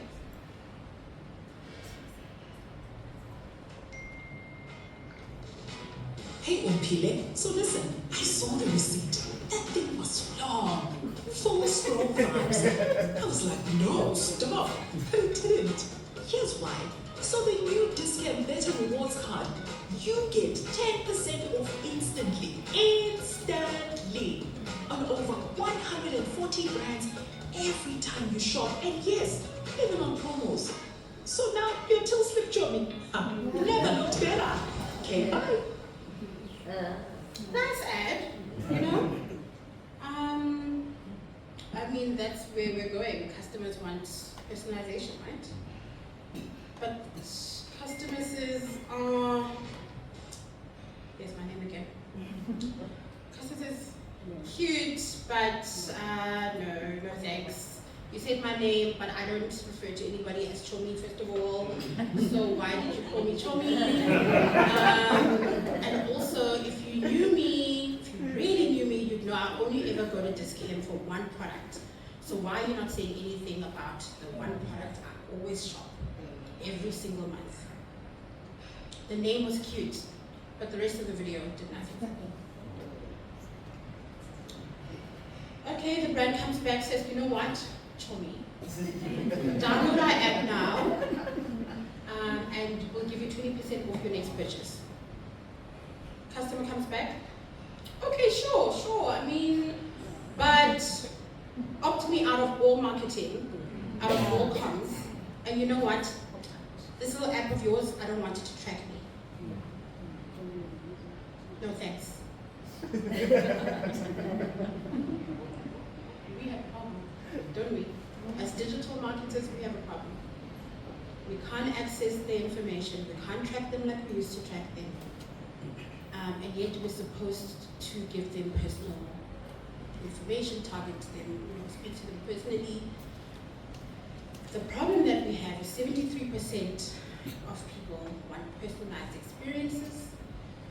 Speaker 7: Hey, Ompile, so listen, I saw the receipt. That thing was long, full scroll vibes. I was like, no, stop. I didn't. Here's why. So the new Discount Better Rewards card, you get 10% off instantly, on over 140 brands every time you shop. And yes, even on promos. So now your till slip chummy. Never looked better. Okay, bye.
Speaker 6: Nice ad, you know? I mean, that's where we're going. Customers want personalization, right? But customers is, here's my name again. Customers is cute, but no thanks. You said my name, but I don't refer to anybody as Chomi, first of all. So why did you call me Chomi? And also, if you knew me, if you really knew me, you'd know I only ever go to Discount for one product. So why are you not saying anything about the one product I always shop every single month? The name was cute, but the rest of the video did nothing. Okay, the brand comes back, says, you know what? Chomi. Download our app now, and we'll give you 20% off your next purchase. Customer comes back. Okay, sure. I mean, but opt me out of all marketing, out of all comms, and you know what? This little app of yours, I don't want it to track me. No thanks. We have a problem, don't we? As digital marketers, we have a problem. We can't access their information. We can't track them like we used to track them. And yet we're supposed to give them personal information, target them, speak to them personally. The problem that we have is 73% of people want personalized experiences,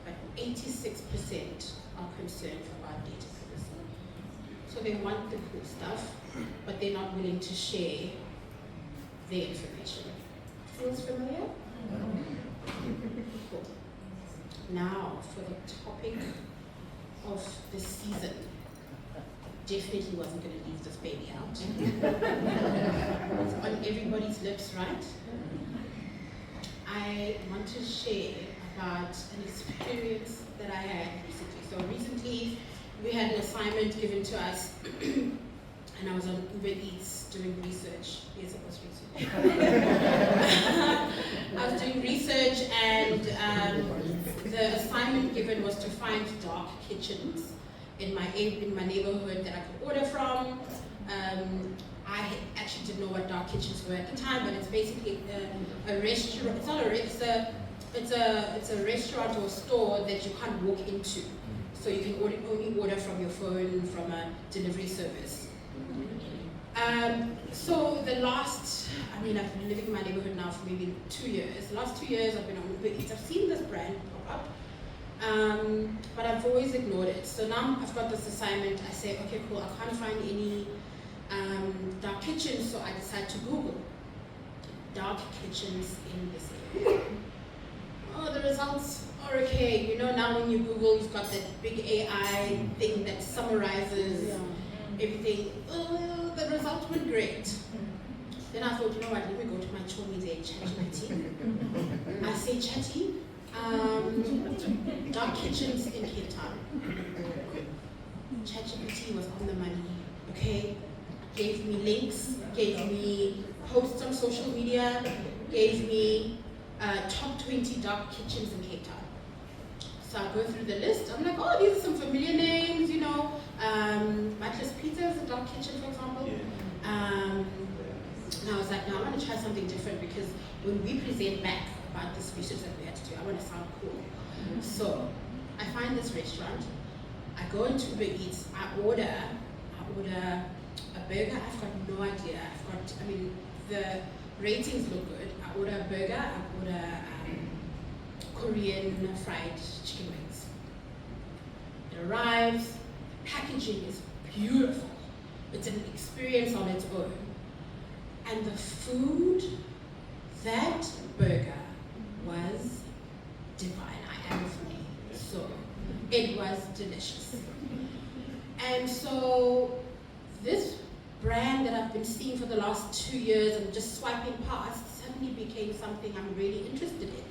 Speaker 6: but 86% are concerned about data privacy. So they want the cool stuff, but they're not willing to share their information. Feels familiar? Cool. Now, for the topic of the season. Definitely wasn't going to leave this baby out. It's on everybody's lips, right? I want to share about an experience that I had recently. So recently, we had an assignment given to us, and I was on Uber Eats doing research. Yes, it was research. I was doing research, and the assignment given was to find dark kitchens in my neighborhood that I could order from. I actually didn't know what dark kitchens were at the time, but it's basically a restaurant. It's not it's a restaurant or store that you can't walk into. So you can only order from your phone from a delivery service. So the last, I've been living in my neighborhood now for maybe 2 years. The last 2 years I've been on Uber Eats. I've seen this brand pop up, but I've always ignored it. So now I've got this assignment. I say, okay, cool, I can't find any dark kitchens, so I decide to Google dark kitchens in this area. Oh, the results are okay. You know, now when you Google, you've got that big AI thing that summarizes everything. The results were great. Then I thought, you know what, let me go to my Chomi there, ChatGPT. I say, Chatty, dark kitchens in Cape Town. ChatGPT was on the money. okay? Gave me links, gave me posts on social media, gave me top 20 dark kitchens in Cape Town. So I go through the list. I'm like, oh, these are some familiar names, you know. Butler's Pizza is a dark kitchen, for example. And I was like, no, I want to try something different because when we present back about this research that we had to do, I want to sound cool. So I find this restaurant. I go into Uber Eats. I order a burger. I've got no idea. The ratings look good. I order a burger. I order Korean fried chicken wings. It arrives. The packaging is beautiful. It's an experience on its own. And the food, that burger was divine. I am for me. So it was delicious. And so this brand that I've been seeing for the last 2 years and just swiping past suddenly became something I'm really interested in.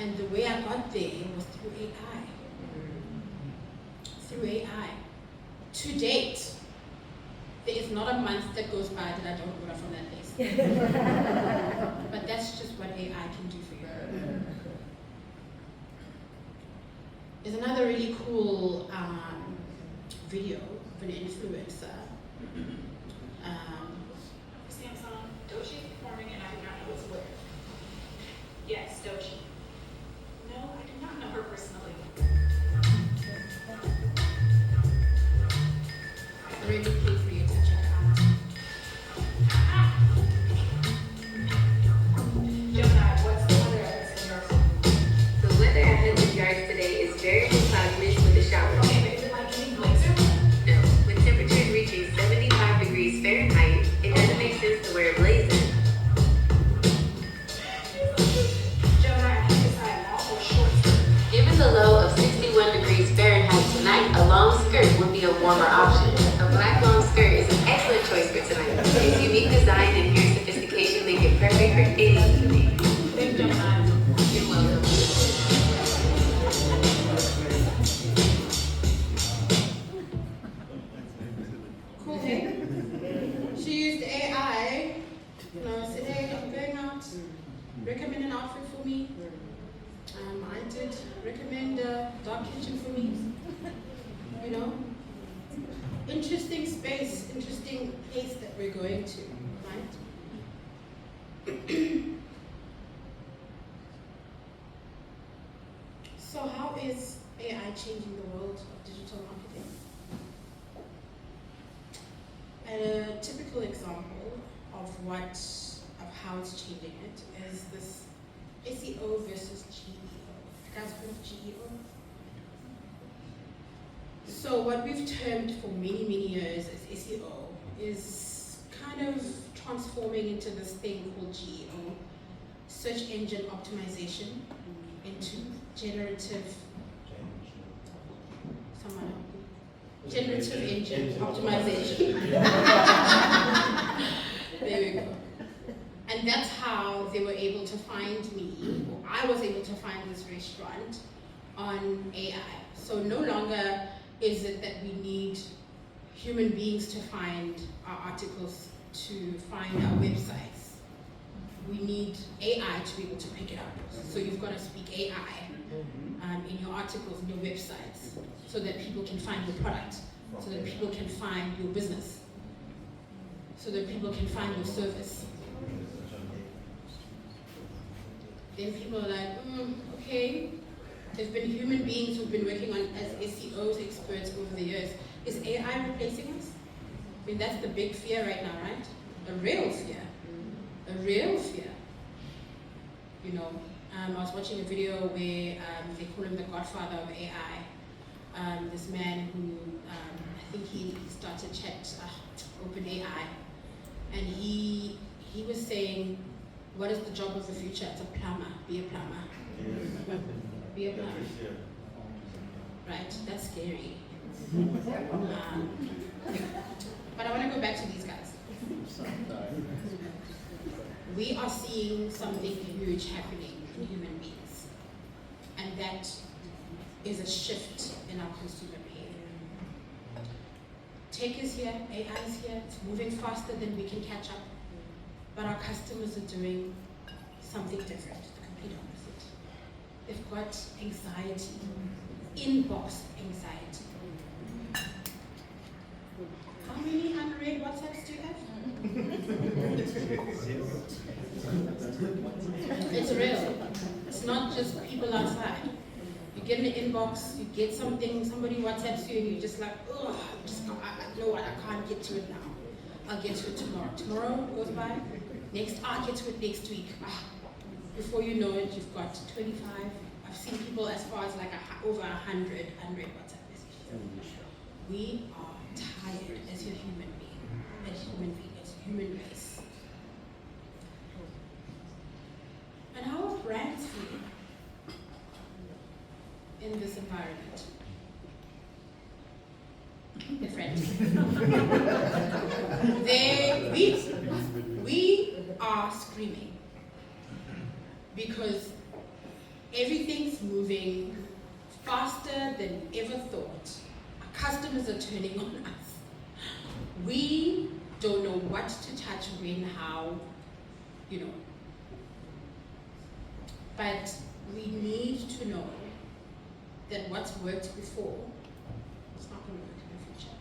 Speaker 6: And the way I got there was through AI. Through AI. To date, there is not a month that goes by that I don't order from that place. But that's just what AI can do for you. There's another really cool video of an influencer.
Speaker 8: Samsung, Dochi is performing and I do not know what's where. Yes, Dochi. No, I do not know her personally.
Speaker 6: Really cool for you to check out.
Speaker 8: Jonah, what's the weather at in yours?
Speaker 9: The weather at Hudson Yards today is very cloudy mixed with a shower.
Speaker 8: Okay, but is it like any blazer?
Speaker 9: No, with temperatures reaching 75 degrees Fahrenheit, it doesn't make sense to wear a blazer.
Speaker 8: Jonah, I have to decide long or short skirt.
Speaker 9: Given the low of 61 degrees Fahrenheit tonight, a long skirt would be a warmer option. A black long skirt is an excellent choice for tonight. Its unique design and hair sophistication make it perfect for any evening.
Speaker 8: Thanks, Jonah.
Speaker 9: You're welcome.
Speaker 6: Cool, hey? She used AI. You know, said, hey, I'm going out. Recommend an outfit for me. I did recommend a dark kitchen for me. You know? Interesting space, interesting place that we're going to, right? So how is AI changing the world of digital marketing? A typical example of how it's changing it is this SEO versus GEO. You guys heard of GEO? So what we've termed for many, many years as SEO is kind of transforming into this thing called GEO, search engine optimization, into generative engine optimization. There we go. And that's how they were able to find me, or I was able to find this restaurant on AI. So no longer is it that we need human beings to find our articles, to find our websites. We need AI to be able to pick it up. So you've got to speak AI in your articles, in your websites, so that people can find your product, so that people can find your business, so that people can find your service. Then people are like, okay, there's been human beings who've been working on as SEOs experts over the years. Is AI replacing us? I mean, that's the big fear right now, right? A real fear. A real fear. You know, I was watching a video where they call him the godfather of AI. This man who, I think he started OpenAI, and he was saying, what is the job of the future? It's a plumber. Be a plumber. Be a plumber. Right? That's scary. But I want to go back to these guys. We are seeing something huge happening in human beings. And that is a shift in our consumer behavior. Tech is here, AI is here, it's moving faster than we can catch up. But our customers are doing something different, the complete opposite. They've got anxiety, inbox anxiety. How many unread WhatsApps do you have? It's real. It's not just people outside. You get in the inbox, you get something, somebody WhatsApps you, and you're just like, oh, you know what, I can't get to it now. I'll get to it tomorrow. Tomorrow goes by, I'll get to it next week. Before you know it, you've got 25. I've seen people as far as like over 100 unread WhatsApp messages. We are tired as a human being, as a human race. And how are brands feeling in this environment? They're friends. We are screaming because everything's moving faster than ever thought. Our customers are turning on us. We don't know what to touch, when, how, But we need to know that what's worked before is not going to work in the future.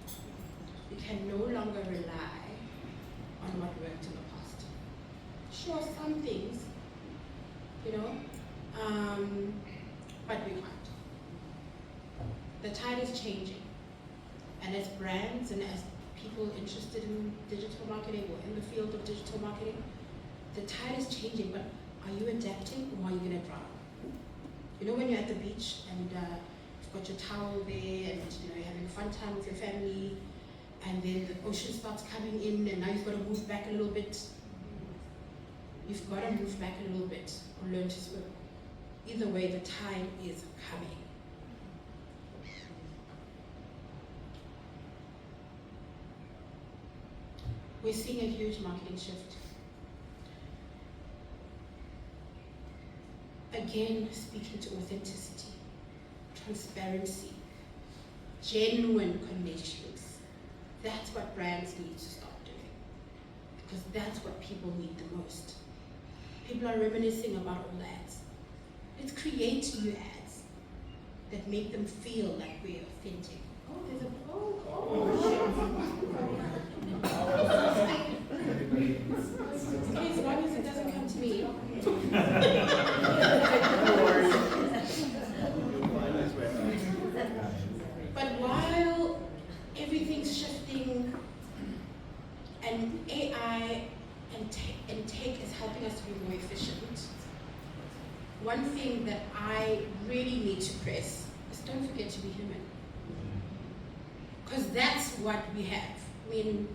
Speaker 6: We can no longer rely on what worked in the past. Sure, some things, but we can't. The tide is changing, and as brands and as people interested in digital marketing or in the field of digital marketing, the tide is changing, but are you adapting or are you going to drown? When you're at the beach and you've got your towel there and you're having a fun time with your family, and then the ocean starts coming in and now you've got to move back a little bit. You've got to move back a little bit or learn to swim. Either way, the tide is coming. We're seeing a huge marketing shift. Again, speaking to authenticity, transparency, genuine connections. That's what brands need to start doing, because that's what people need the most. People are reminiscing about old ads. Let's create new ads that make them feel like we're authentic. Oh, there's a okay, as long as it doesn't come to me. But while everything's shifting and AI and tech is helping us to be more efficient, one thing that I really need to press is don't forget to be human. Because that's what we have. I mean,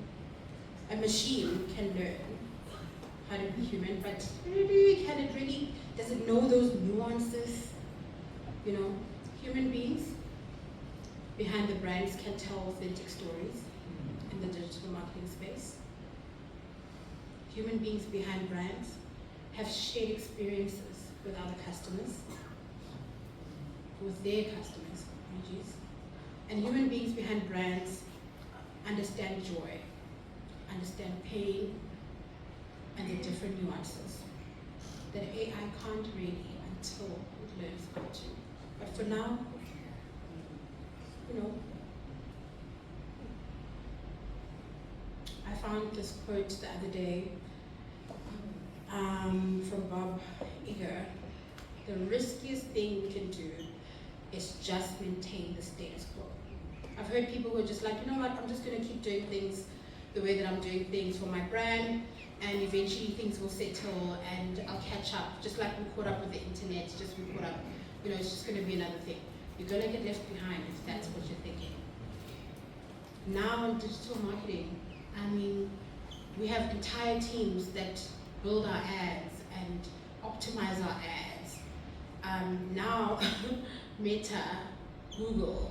Speaker 6: a machine can learn how to be human, but does it know those nuances? Human beings behind the brands can tell authentic stories in the digital marketing space. Human beings behind brands have shared experiences with other customers, with their customers, and human beings behind brands understand joy, understand pain, and the different nuances that AI can't really until it learns how to. But for now, I found this quote the other day from Bob Iger. The riskiest thing we can do is just maintain the status quo. I've heard people who are just like, you know what, I'm just going to keep doing things the way that I'm doing things for my brand, and eventually things will settle and I'll catch up, just like we caught up with the internet, it's just going to be another thing. You're going to get left behind if that's what you're thinking. Now in digital marketing, we have entire teams that build our ads and optimize our ads. Now, Meta, Google,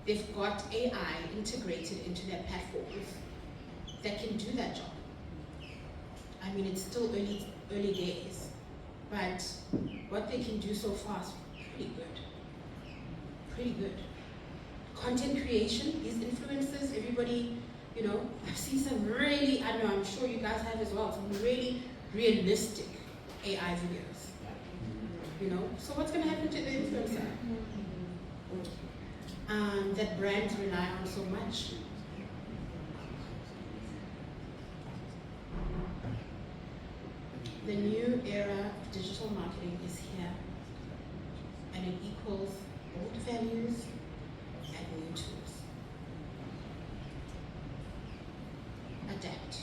Speaker 6: they've got AI integrated into their platforms that can do that job. It's still early days, but what they can do so far is pretty good. content creation, these influencers, everybody, you know, I've seen some really, I know, I'm sure you guys have as well, some really realistic AI videos. You know, so what's going to happen to the influencer? That brands rely on so much. The new era of digital marketing is here, and it equals old values and new tools. Adapt.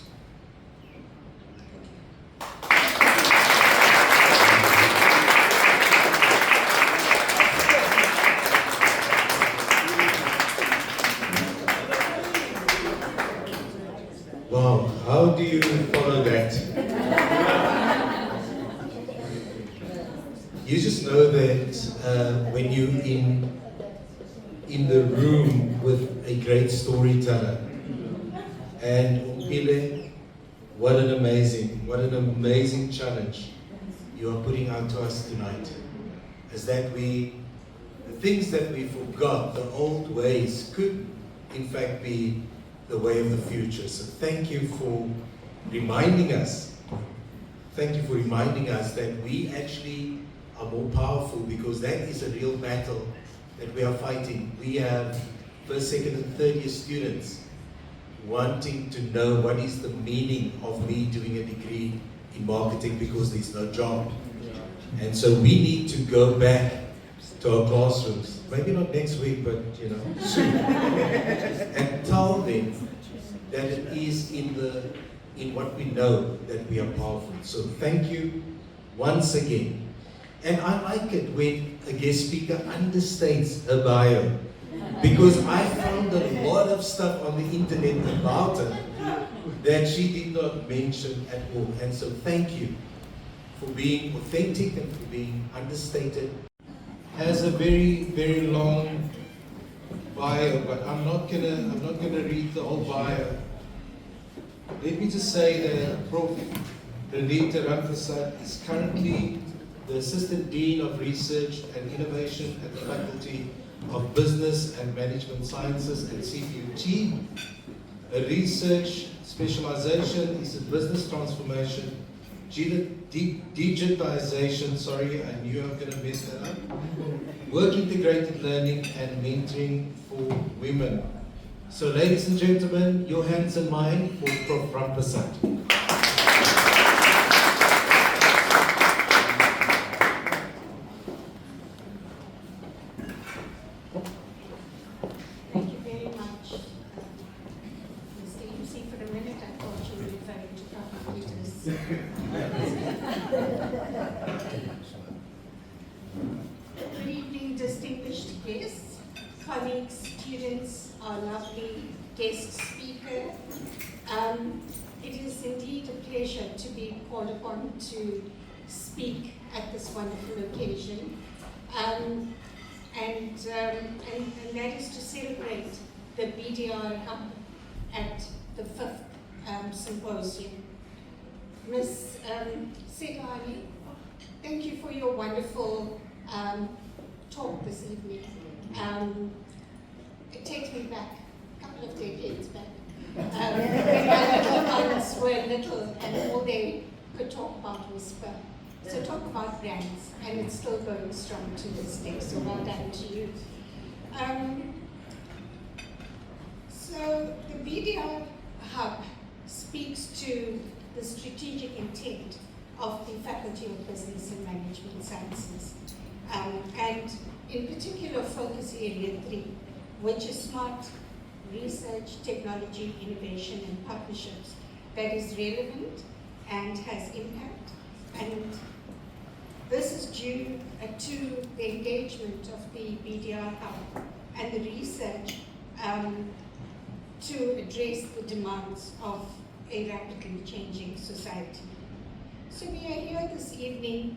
Speaker 1: Wow, how do you follow that? You just know that when you're in the room with a great storyteller, and Umpile, what an amazing challenge you are putting out to us tonight. Is that the things that we forgot, the old ways, could in fact be the way of the future. So thank you for reminding us. Thank you for reminding us that we actually are more powerful, because that is a real battle that we are fighting. We have first, second, and third year students wanting to know what is the meaning of me doing a degree in marketing because there's no job. And so we need to go back to our classrooms, maybe not next week, but you know, soon, and tell them that it is in what we know that we are powerful. So thank you once again. And I like it when a guest speaker understates her bio, because I found a lot of stuff on the internet about her that she did not mention at all. And so thank you for being authentic and for being understated. Has a very long bio, but I'm not gonna read the whole bio. Let me just say that Prof. Renita Ramprasad is currently the Assistant Dean of Research and Innovation at the Faculty of Business and Management Sciences at CPUT. Her research specialization is in business transformation, digitization, sorry, I knew I was going to mess that up, work integrated learning, and mentoring for women. So ladies and gentlemen, your hands and mine for Prof. Ramprasad.
Speaker 2: Thank you very much. Mr. MC, for a minute I thought you were referring to computers. Good evening, distinguished guests, colleagues, students, our lovely guest speaker. It is indeed a pleasure to be called upon to speak at this wonderful occasion. And that is to celebrate the BDR Hub at the 5th Symposium. Ms. Segani, thank you for your wonderful talk this evening. It takes me back a couple of decades back, when my little ones were little and all they could talk about was sperm. So talk about brands, and it's still going strong to this day, so well done to you. So the BDR Hub speaks to the strategic intent of the Faculty of Business and Management Sciences, and in particular focus area 3, which is smart research, technology, innovation, and partnerships that is relevant and has impact. And this is due to the engagement of the BDR Hub and the research to address the demands of a rapidly changing society. So we are here this evening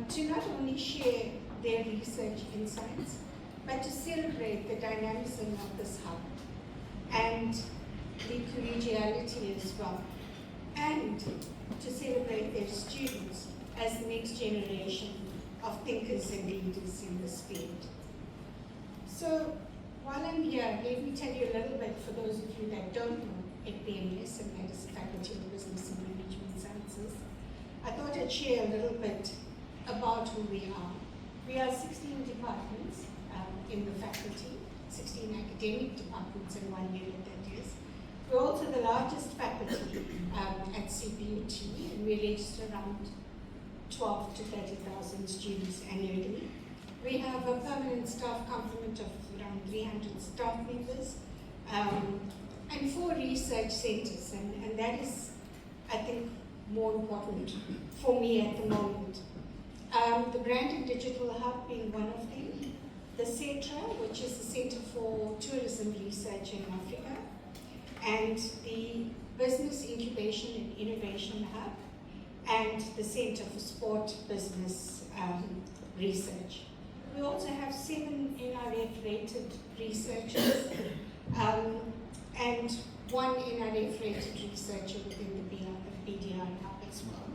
Speaker 2: to not only share their research insights, but to celebrate the dynamism of this hub and the collegiality as well, and to celebrate their students as the next generation of thinkers and leaders in this field. So
Speaker 10: while I'm here, let me tell you a little bit for those of you that don't know FBMS, and that is the Faculty of Business and Management Sciences. I thought I'd share a little bit about who we are. We are 16 departments in the faculty, 16 academic departments in one unit, that is. We're also the largest faculty at CPUT, and we register around 12 to 30,000 students annually. We have a permanent staff complement of around 300 staff members and 4 research centers, and that is, I think, more important for me at the moment. The Brand Digital Hub being one of them, the CETRA, which is the Center for Tourism Research in Africa, and the Business Incubation and Innovation Hub, and the Center for Sport Business Research. We also have 7 NRF-rated researchers and 1 NRF-rated researcher within the BDR Hub as well.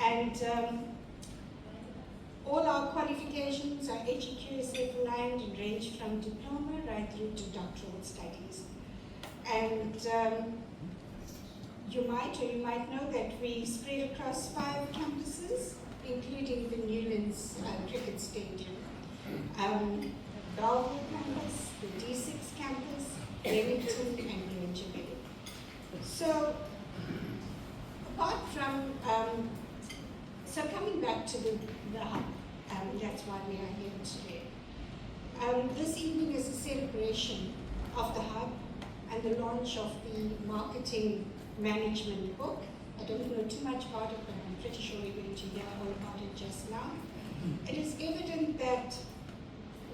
Speaker 10: And all our qualifications are HEQSF aligned and range from diploma right through to doctoral studies. And you might know that we spread across 5 campuses, including the Newlands Cricket Stadium, Bellevue campus, the D6 campus, Wellington, and Granger Bay. So, apart from, so coming back to the hub, that's why we are here today. This evening is a celebration of the hub and the launch of the marketing management book. I don't know too much about it, but I'm pretty sure you're going to hear all about it just now. It is evident that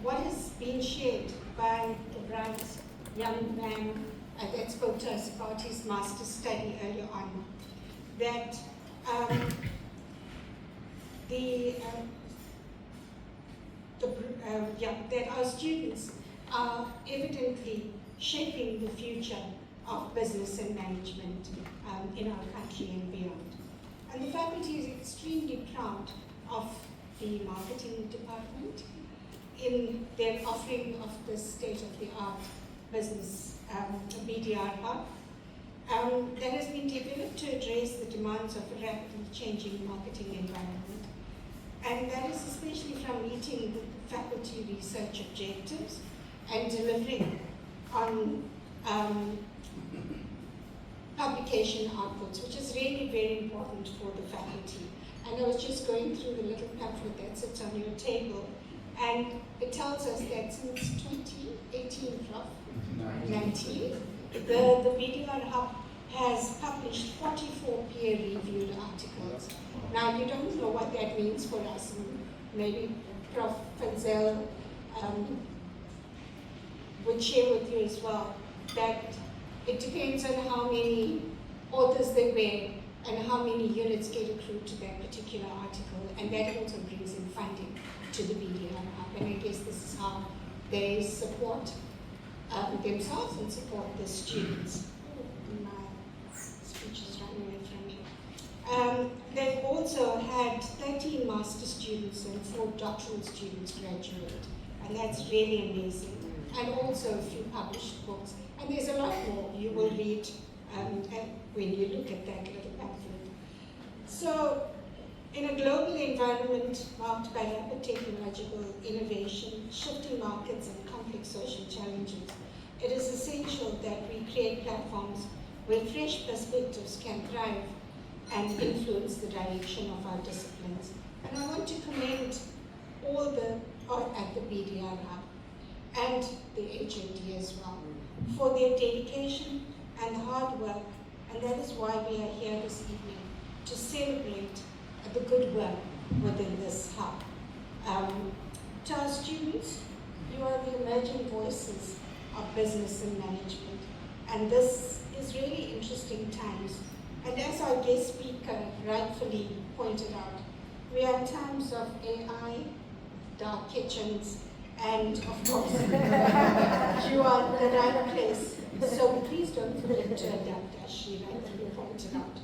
Speaker 10: what has been shared by the bright young man that spoke to us about his master's study earlier on, that that our students are evidently shaping the future of business and management in our country and beyond. And the faculty is extremely proud of the marketing department in their offering of the state-of-the-art business BDR Hub that has been developed to address the demands of a rapidly changing marketing environment. And that is especially from meeting the faculty research objectives and delivering on publication outputs, which is really very important for the faculty. And I was just going through the little pamphlet that sits on your table, and it tells us that since 2018, Prof. 19, the BDR Hub has published 44 peer-reviewed articles. Now, you don't know what that means for us, and maybe Prof. Fanzel would share with you as well, that it depends on how many authors there were and how many units get accrued to that particular article, and that also brings in funding to the BDR Hub. And I guess this is how they support themselves and support the students. My speech is running away from me. They've also had 13 master students and 4 doctoral students graduate, and that's really amazing. And also a few published books. And there's a lot more you will read when you look at that little pamphlet. So, in a global environment marked by rapid technological innovation, shifting markets, and complex social challenges, it is essential that we create platforms where fresh perspectives can thrive and influence the direction of our disciplines. And I want to commend all at the BDR Hub and the HAD as well for their dedication and hard work, and that is why we are here this evening, to celebrate the good work within this hub. To our students, you are the emerging voices of business and management, and this is really interesting times. And as our guest speaker rightfully pointed out, we are in times of AI, dark kitchens, and of course, you are in the right place. So please don't forget to adapt, as she rightfully pointed out.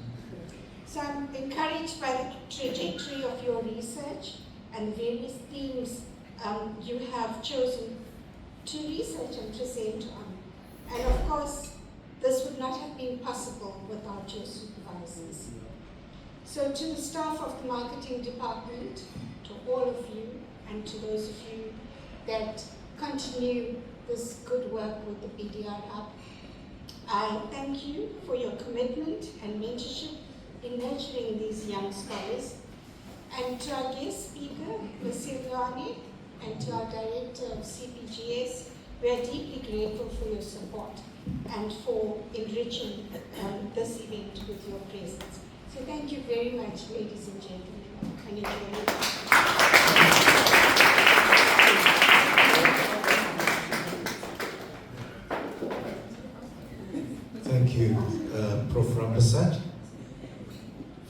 Speaker 10: So I'm encouraged by the trajectory of your research and the various themes you have chosen to research and present on. And of course, this would not have been possible without your supervisors. So to the staff of the marketing department, to all of you, and to those of you that continue this good work with the BDR Hub, I thank you for your commitment and mentorship in nurturing these young scholars. And to our guest speaker, Ms. Silvani, and to our Director of CPGS, we are deeply grateful for your support and for enriching this event with your presence. So thank you very much, ladies and gentlemen, and enjoy.
Speaker 1: Thank you, Prof. Rampersad,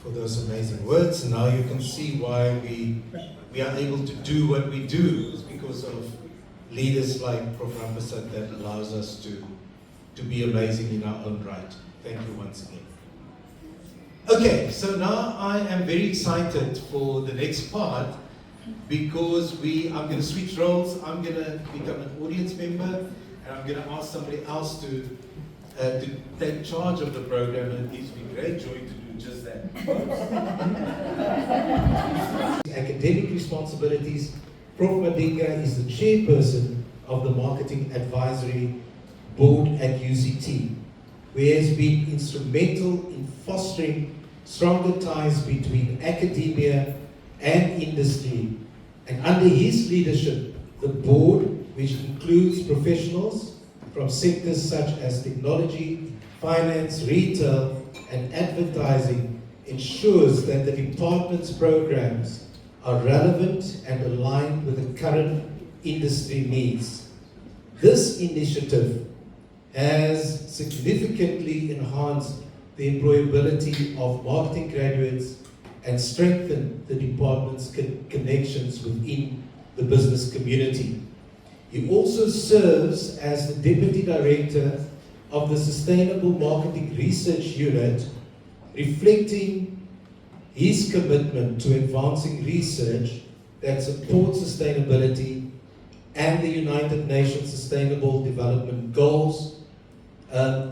Speaker 1: for those amazing words. Now you can see why we are able to do what we do. It's because of leaders like Prof. Rampersad that allows us to be amazing in our own right. Thank you once again. Okay, so now I am very excited for the next part because I'm going to switch roles. I'm going to become an audience member and I'm going to ask somebody else to take charge of the program, and it gives me great joy to do just that. Academic responsibilities. Prof. Madinga is the chairperson of the Marketing Advisory Board at UCT, where he has been instrumental in fostering stronger ties between academia and industry. And under his leadership, the board, which includes professionals from sectors such as technology, finance, retail, and advertising, ensures that the department's programs are relevant and aligned with the current industry needs. This initiative has significantly enhanced the employability of marketing graduates and strengthened the department's connections within the business community. He also serves as the Deputy Director of the Sustainable Marketing Research Unit, reflecting his commitment to advancing research that supports sustainability and the United Nations Sustainable Development Goals.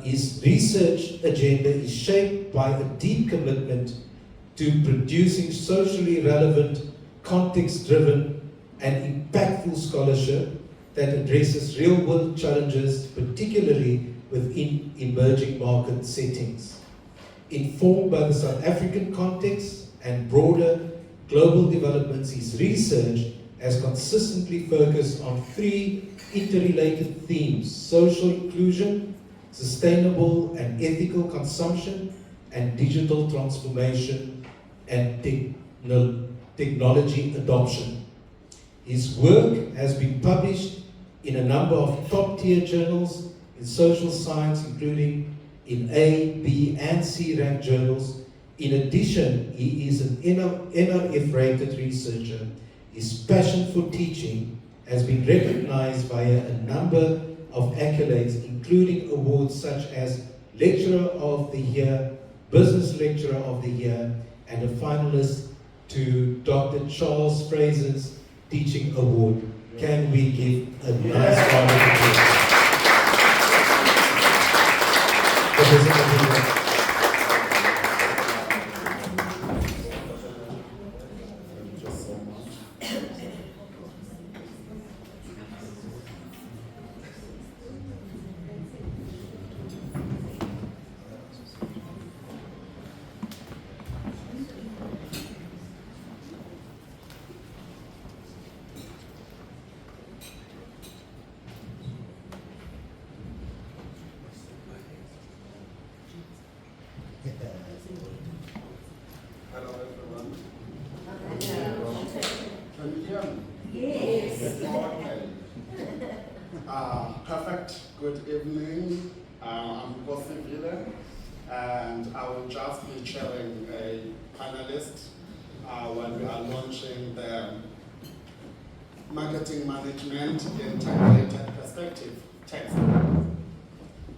Speaker 1: His research agenda is shaped by a deep commitment to producing socially relevant, context-driven, and impactful scholarship that addresses real-world challenges, particularly within emerging market settings. Informed by the South African context and broader global developments, his research has consistently focused on three interrelated themes: social inclusion, sustainable and ethical consumption, and digital transformation and technology adoption. His work has been published in a number of top-tier journals in social science, including in A, B, and C rank journals. In addition, he is an NRF-rated researcher. His passion for teaching has been recognized via a number of accolades, including awards such as Lecturer of the Year, Business Lecturer of the Year, and a finalist to Dr. Charles Fraser's Teaching Award. Can we give a nice round of applause? Professor Madinga.
Speaker 11: Hello everyone. Can you hear me? Yes. Okay. Perfect. Good evening. I'm Kosi Vile, and I will just be chairing a panelist when we are launching the Marketing Management in Targeted Perspective text.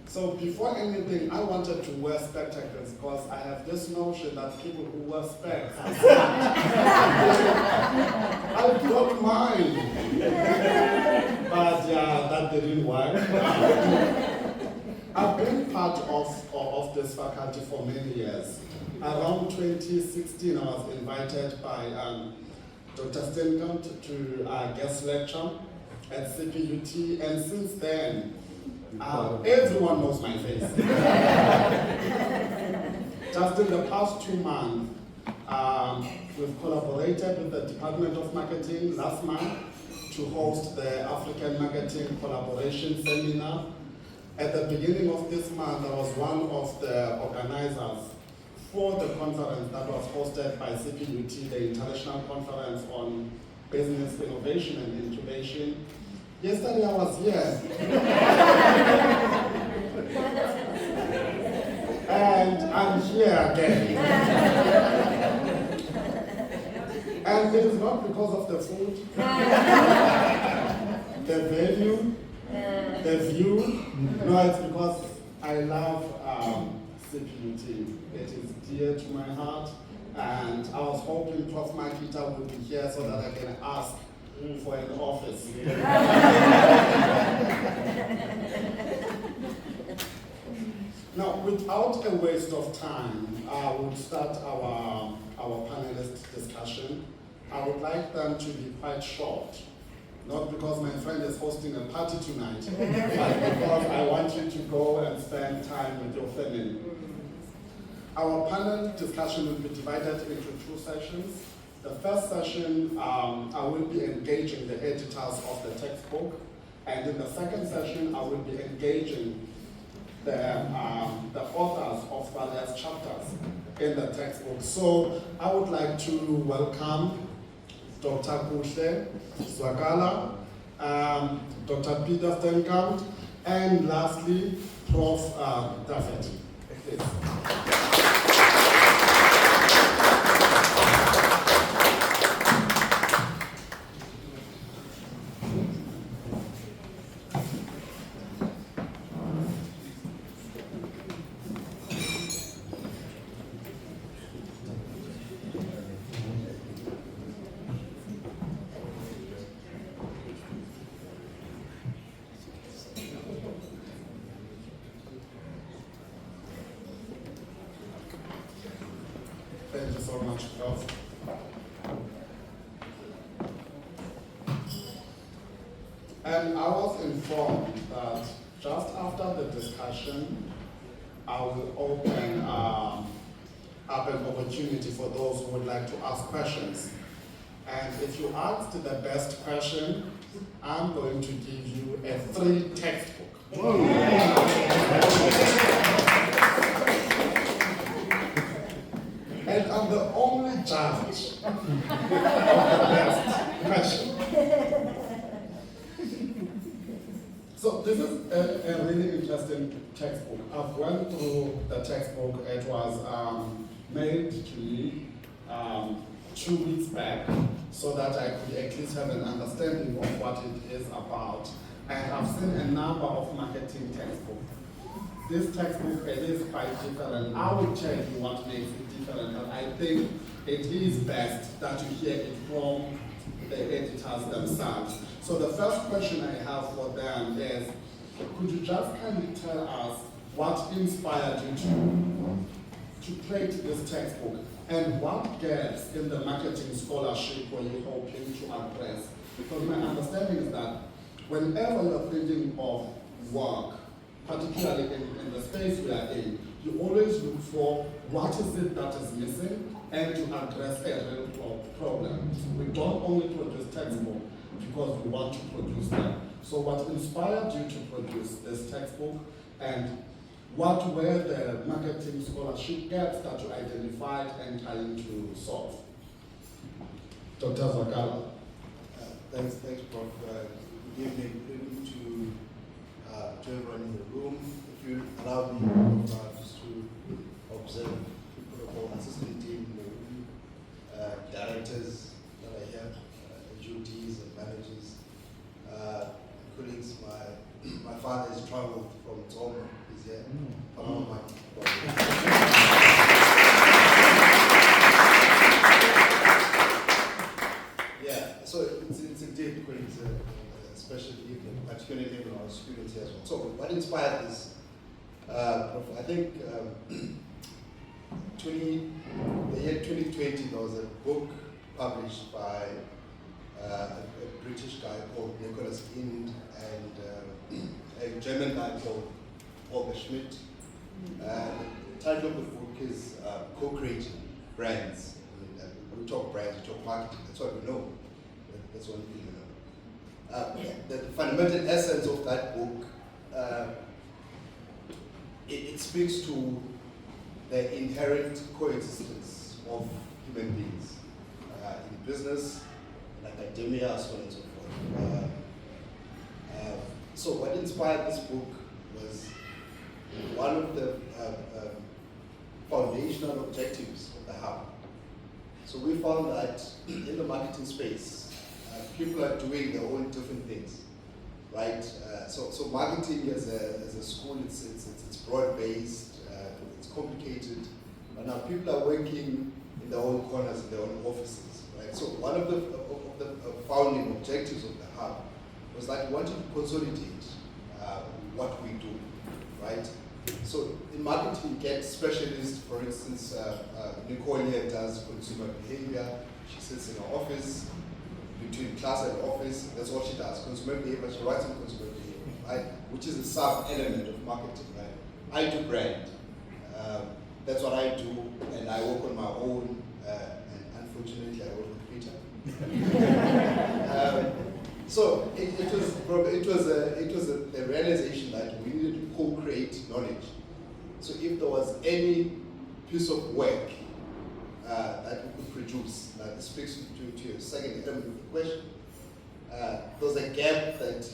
Speaker 11: So before anything, I wanted to wear spectacles because I have this notion that people who wear specs are smart. I broke mine. But yeah, that didn't work. I've been part of this faculty for many years. Around 2016, I was invited by Dr. Steenkamp to a guest lecture at CPUT, and since then, everyone knows my face. Just in the past 2 months, we've collaborated with the Department of Marketing last month to host the African Marketing Collaboration Seminar. At the beginning of this month, I was one of the organizers for the conference that was hosted by CPUT, the International Conference on Business Innovation and Incubation. Yesterday I was here. And I'm here again. And it is not because of the food, the venue, the view. No, it's because I love CPUT. It is dear to my heart, and I was hoping Prof. Makita would be here so that I can ask for an office. Now, without a waste of time, I would start our panelist discussion. I would like them to be quite short. Not because my friend is hosting a party tonight, but because I want you to go and spend time with your family. Our panel discussion will be divided into 2 sessions. The first session, I will be engaging the editors of the textbook, and in the second session, I will be engaging the authors of various chapters in the textbook. So I would like to welcome Dr. Kuhle Zwakala, Dr. Peter Steenkamp, and lastly, Prof. David. Please. Thank you so much, Prof. And I was informed that just after the discussion, I will open up an opportunity for those who would like to ask questions. And if you asked the best question, I'm going to give you a free textbook. And I'm the only judge of the best question. So this is a really interesting textbook. I've went through the textbook. It was made to me 2 weeks back so that I could at least have an understanding of what it is about. And I've seen a number of marketing textbooks. This textbook, it is quite different. I will tell you what makes it different, but I think it is best that you hear it from the editors themselves. So the first question I have for them is, could you just kindly tell us what inspired you to create this textbook, and what gaps in the marketing scholarship were you hoping to address? Because my understanding is that whenever you're thinking of work, particularly in the space we are in, you always look for what is it that is missing and to address a real problem. We don't only produce textbooks because we want to produce them. So what inspired you to produce this textbook, and what were the marketing scholarship gaps that you identified and trying to solve? Dr. Zwakala.
Speaker 12: Thanks, Prof. Good evening to everyone in the room. If you allow me just to observe people of our assistant team in the room, directors that are here, duties and managers, colleagues. My father has traveled from Tonga. He's here. Yeah, so it's indeed quite a special evening. what inspired this? I think the year 2020, there was a book published by a British guy called Nicholas Ind and a German guy called Holger Schmidt. The title of the book is Co-Creating Brands. We talk brands, we talk marketing, that's what we know. That's one thing we know. The fundamental essence of that book, it speaks to the inherent coexistence of human beings in business, in academia, so on and so forth. So what inspired this book was one of the foundational objectives of the Hub. So we found that in the marketing space, people are doing their own different things, right? So marketing as a school, it's broad-based, it's complicated, but now people are working in their own corners, in their own offices, right? So one of the founding objectives of the Hub was that we wanted to consolidate what we do, right? So in marketing, you get specialists. For instance, Nicole here does consumer behavior. She sits in her office, between class and office. That's all she does, consumer behavior. She writes on consumer behavior, right? Which is a sub-element of marketing, right? I do brand. That's what I do, and I work on my own. And unfortunately, I work with Peter. So it was a realization that we needed to co-create knowledge. So if there was any piece of work that we could produce, that speaks to your second element of the question, there's a gap that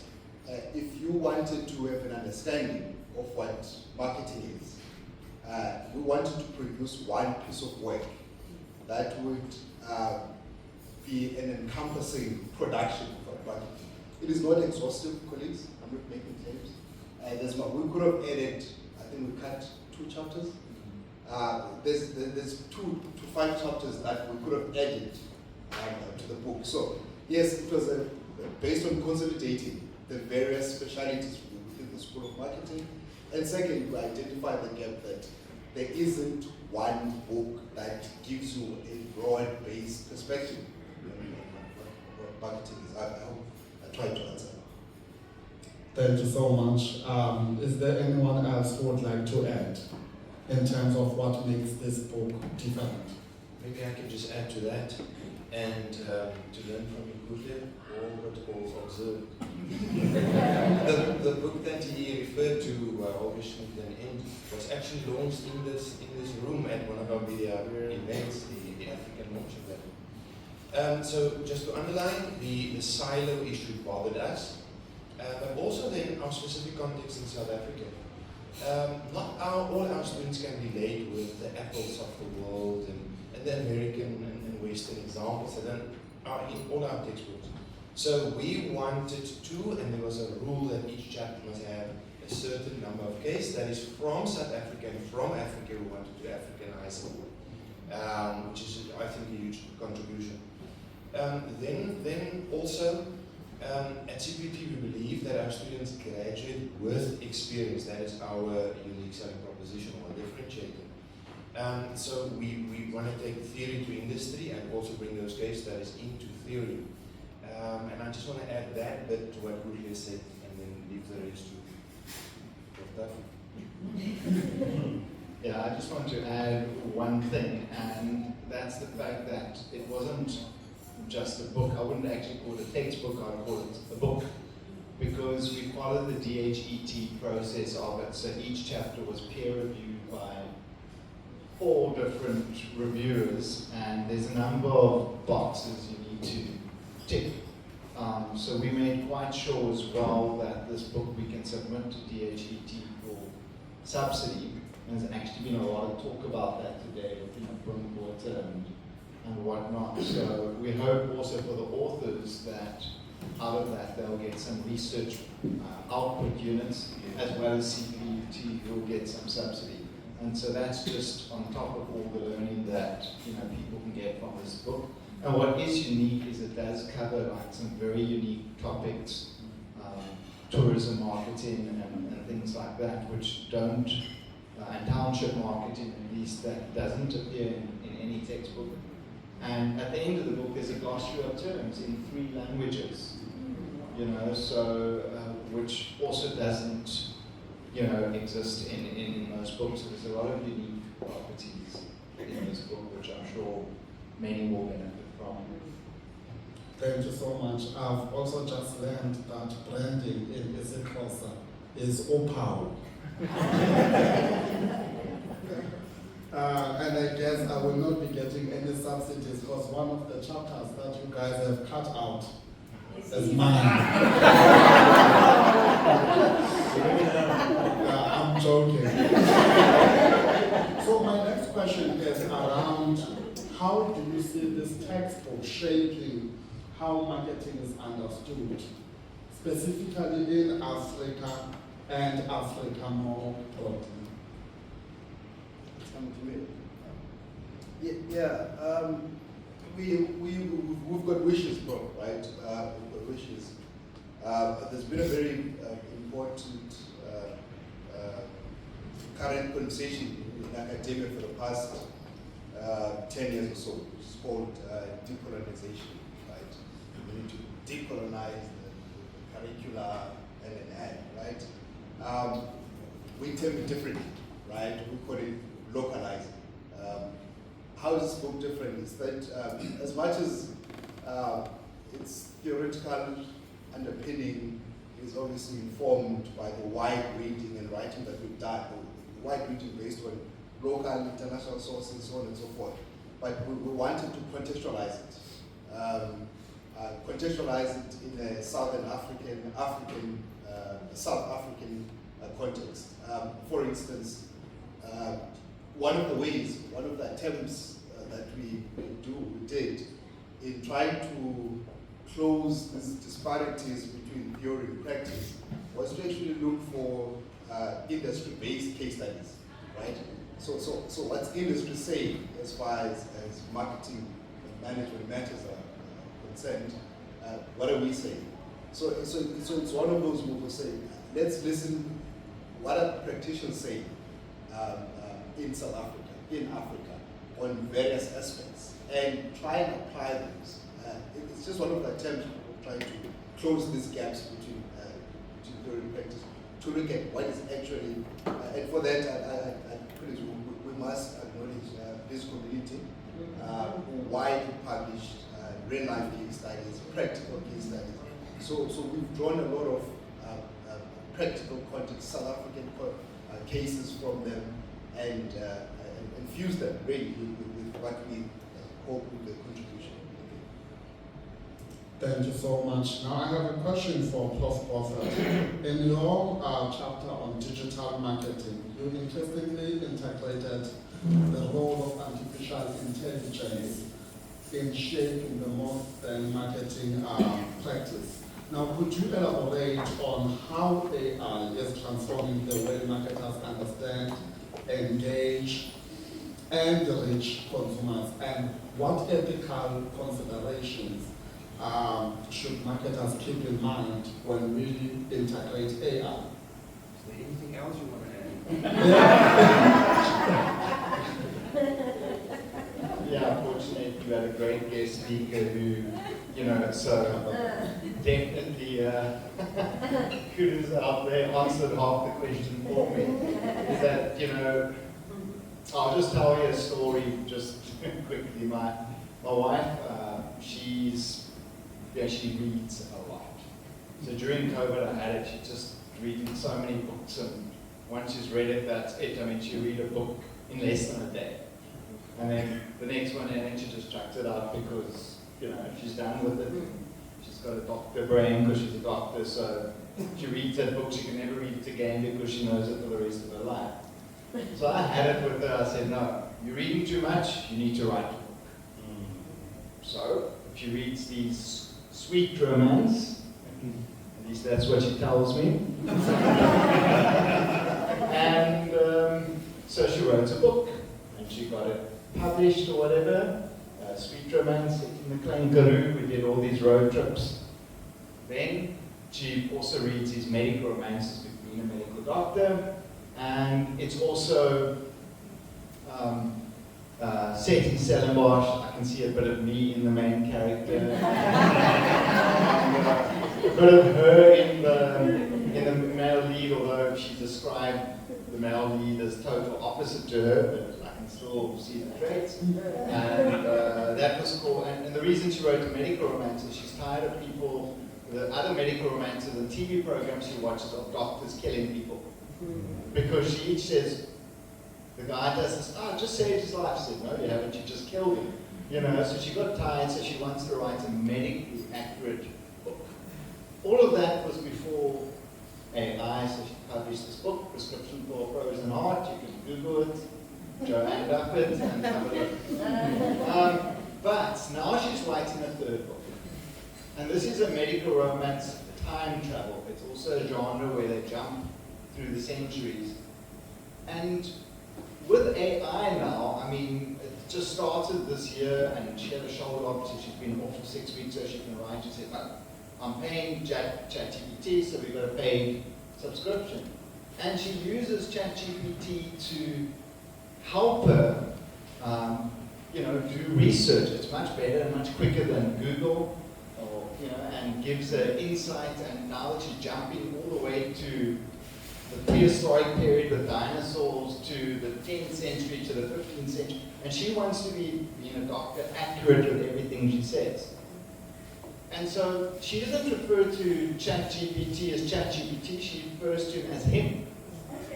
Speaker 12: if you wanted to have an understanding of what marketing is, we wanted to produce one piece of work that would be an encompassing production for marketing. It is not exhaustive, colleagues. I'm not making claims. We could have added, I think we cut 2 chapters. There's 2 to 5 chapters that we could have added to the book. So yes, it was based on consolidating the various specialities within the School of Marketing. And second, we identified the gap that there isn't one book that gives you a broad-based perspective what marketing is. I hope I tried to answer.
Speaker 11: Thank you so much. Is there anyone else who would like to add in terms of what makes this book different?
Speaker 1: Maybe I can just add to that and to learn from you, Gudle, all what all observed. the book that he referred to, Holger Schmidt and Ind, was actually launched in this room at one of our BDR events, the African launch of that. So just to underline, the silo issue bothered us, but also then our specific context in South Africa. Not all our students can relate with the Apples of the world and the American and Western examples that are in all our textbooks. So we wanted to, and there was a rule that each chapter must have a certain number of case that is from South Africa and from Africa. We wanted to Africanize it, which is, I think, a huge contribution. Then also, at CPUT we believe that our students graduate with experience. That is our unique selling proposition or differentiator. So we want to take theory to industry and also bring those case studies into theory. And I just want to add that bit to what Gudle said and then leave the rest to.
Speaker 3: Yeah, I just want to add one thing, and that's the fact that it wasn't just a book. I wouldn't actually call it a textbook, I would call it a book, because we followed the DHET process of it. So each chapter was peer reviewed by 4 different reviewers, and there's a number of boxes you need to tick. So we made quite sure as well that this book we can submit to DHET for subsidy. There's actually been a lot of talk about that today with Brinkwater and whatnot. So we hope also for the authors that out of that they'll get some research output units, as well as CPUT will get some subsidy. And so that's just on top of all the learning that people can get from this book. And what is unique is it does cover like some very unique topics
Speaker 13: tourism marketing and things like that, which don't, and township marketing at least, that doesn't appear in any textbook. And at the end of the book, there's a glossary of terms in 3 languages, you know, so, which also doesn't, you know, exist in most books. So there's a lot of unique properties in this book, which I'm sure many will benefit from.
Speaker 11: Thank you so much. I've also just learned that branding in isiXhosa is Opal. And I guess I will not be getting any subsidies because one of the chapters that you guys have cut out is mine. I'm joking. So my next question is around how do you see this textbook shaping how marketing is understood, specifically in Africa and Africa more broadly?
Speaker 12: We've got wishes, bro, right? We've got wishes. There's been a very important current conversation in academia for the past 10 years or so, which is called decolonization, right? We need to decolonize the curricula and right? We term it differently, right? We call it localizing. How is this book different? Is that as much as its theoretical underpinning is obviously informed by the wide reading and writing that we've done, the wide reading based on local, international sources, so on and so forth. But we wanted to contextualize it. Contextualize it in a South African context. For instance, one of the attempts that we did in trying to close these disparities between theory and practice was to actually look for industry-based case studies, right? So what's industry saying as far as marketing and management matters are concerned? What are we saying? So it's one of those where we say, let's listen. What are practitioners saying in South Africa, in Africa, on various aspects, and try and apply those. It's just one of the attempts of trying to close these gaps between theory and practice, to look at what is actually, and for that, we must acknowledge this community who widely published real-life case studies, practical case studies. So we've drawn a lot of practical context, South African cases from them, and infuse them really with what we hope with the contribution.
Speaker 11: Thank you so much. Now I have a question for Prof. Prophet. In your chapter on digital marketing, you interestingly integrated the role of artificial intelligence in shaping the modern marketing practice. Now, could you elaborate on how AI is transforming the way marketers understand, engage, and reach consumers, and what ethical considerations should marketers keep in mind when we integrate AI?
Speaker 14: Is there anything else you want to add?
Speaker 13: Yeah, fortunately, you had a great guest speaker who, so definitely kudos out there, answered half the question for me. Is that, I'll just tell you a story just quickly. My wife, she reads a lot. So during COVID, I had it, she just reading so many books, and once she's read it, that's it. I mean, she read a book in less than a day. And then the next one, and then she just chucked it out because, she's done with it. She's got a doctor brain because she's a doctor, so she reads that book, she can never read it again because she knows it for the rest of her life. So I had it with her, I said, no, you're reading too much, you need to write a book. So she reads these sweet romance, at least that's what she tells me. And so she wrote a book, and she got it published or whatever. Sweet romance in the Klein Karoo, we did all these road trips. Then Jeep also reads his medical romances with being a medical doctor, and it's also set in Stellenbosch. I can see a bit of me in the main character, and, a bit of her in the male lead, although she described the male lead as total opposite to her, but I can still see the traits. And that was cool. And the reason she wrote a medical romance is she's tired of people, the other medical romances and TV programs she watches of doctors killing people. Because she each says, the guy does this, just saved his life. She said, no, you haven't, you just killed him. You know, so she got tired, so she wants to write a medically accurate book. All of that was before AI, so she published this book, Prescription for Frozen Heart. You can Google it, Joanne Duffett, and have a look. But now she's writing a third book. And this is a medical romance time travel. It's also a genre where they jump through the centuries. And with AI now, I mean, it just started this year, and she had a shoulder op, so she's been off for 6 weeks so she can write. She said, I'm paying ChatGPT, so we've got a paid subscription. And she uses ChatGPT to help her, do research. It's much better and much quicker than Google, and gives her insight. And now that she's jumping all the way to the prehistoric period with dinosaurs, to the 10th century, to the 15th century, and she wants to be, being a doctor, accurate with everything she says. And so she doesn't refer to ChatGPT as ChatGPT, she refers to him as him.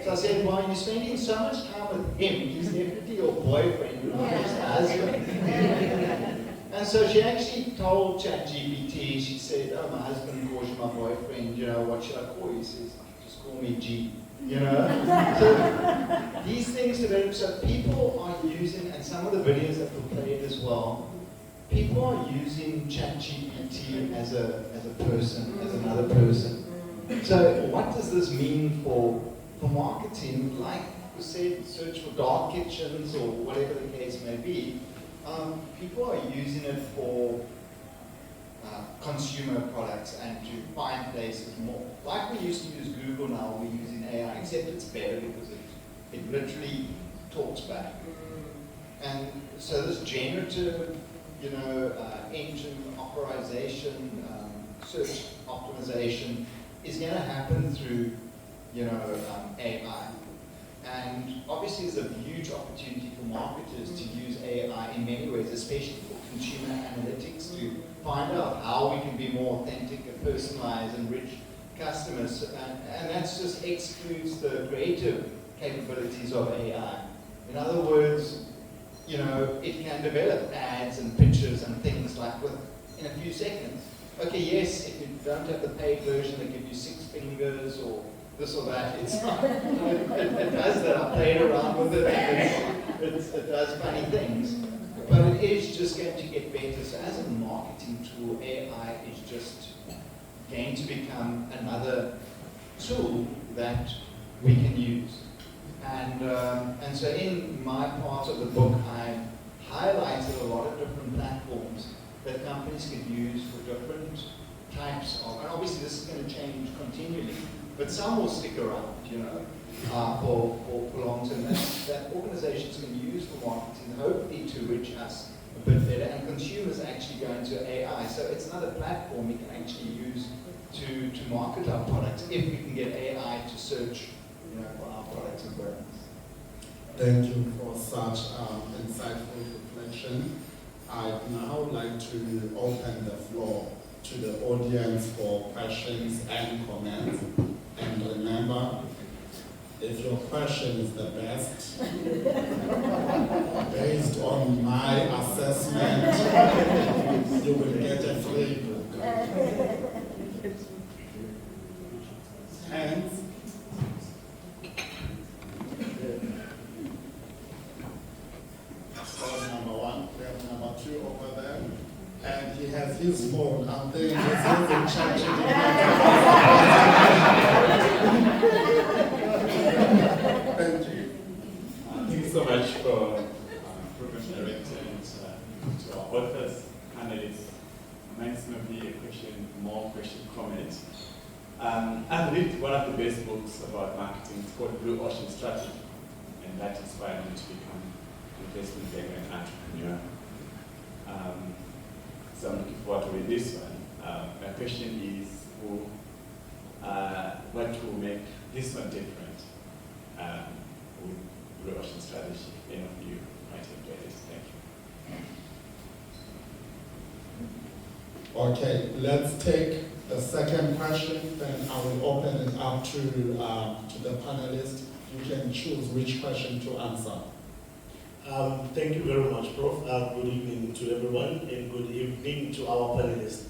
Speaker 13: So I said, well, you're spending so much time with him, he's definitely your boyfriend, not his husband. And so she actually told ChatGPT, she said, oh, my husband calls you my boyfriend, what should I call you? He says, just call me G, So these things develop, so people are using, and some of the videos that were played as well, people are using ChatGPT as a person, as another person. So what does this mean for marketing? Like we said, search for dark kitchens or whatever the case may be. People are using it for consumer products and to find places more. Like we used to use Google, now we're using AI, except it's better because it literally talks back. And so this generative, engine authorization, search optimization is going to happen through, AI. And obviously there's a huge opportunity for marketers to use AI in many ways, especially for consumer analytics, to find out how we can be more authentic and personalized and reach customers. And that just excludes the creative capabilities of AI. In other words, it can develop ads and pictures and things like in a few seconds. Okay, yes, if you don't have the paid version, they give you 6 fingers or this or that. It's not, it does that. I played around with it. It does funny things. But it is just going to get better. So as a marketing tool, AI is just going to become another tool that we can use. And so in my part of the book, I highlighted a lot of different platforms that companies can use for different types of, and obviously this is going to change continually, but some will stick around, for long term. That organizations can use for marketing, hopefully to reach us a bit better, and consumers actually go into AI. So it's another platform we can actually use to market our products if we can get AI to search for our products and brands.
Speaker 11: Thank you for such insightful reflection. I'd now like to open the floor to the audience for questions and comments. And remember, if your question is the best, based on my assessment, you will get a free book. Hands. Number 1, we have number 2 over there. And he has his phone. I'm thinking he's using ChatGPT. Thank you.
Speaker 15: Thank you so much for Program Director and to our authors, panelists. Mine's going to be a question, comment. I've read one of the best books about marketing. It's called Blue Ocean Strategy, and that inspired me to become an investment banker and entrepreneur. So I'm looking forward to read this one. My question is, what will make this one different with Blue Ocean Strategy? Any of you might enjoy this. Thank you.
Speaker 11: Okay, let's take the second question, then I will open it up to the panelists. You can choose which question to answer.
Speaker 16: Thank you very much, Prof. Good evening to everyone, and good evening to our panelists.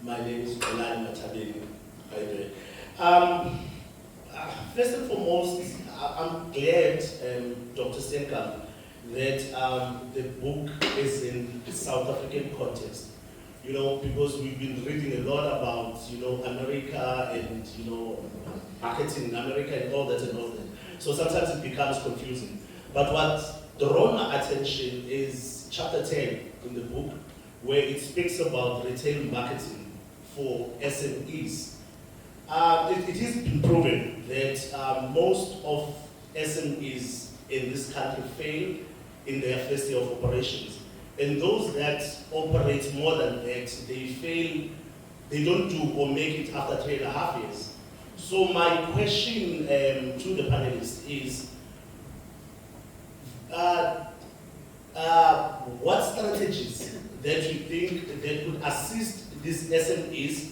Speaker 16: My name is Olani Matabini, by the way. First and foremost, I'm glad, Dr. Stenkamp, that the book is in the South African context. You know, because we've been reading a lot about, you know, America and, you know, marketing in America and all that and all that. So sometimes it becomes confusing. But what drawn my attention is chapter 10 in the book, where it speaks about retail marketing for SMEs. It has been proven that most of SMEs in this country fail in their first year of operations. And those that operate more than that, they fail, they don't do or make it after 3.5 years. So my question to the panelists is, what strategies that you think that would assist these SMEs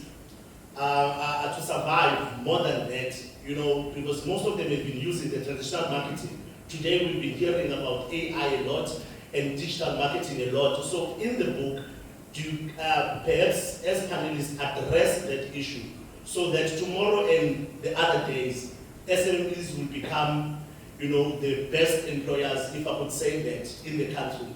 Speaker 16: to survive more than that? You know, because most of them have been using the traditional marketing. Today we've been hearing about AI a lot and digital marketing a lot. So in the book, do you perhaps as panelists address that issue so that tomorrow and the other days, SMEs will become, you know, the best employers, if I could say that, in the country?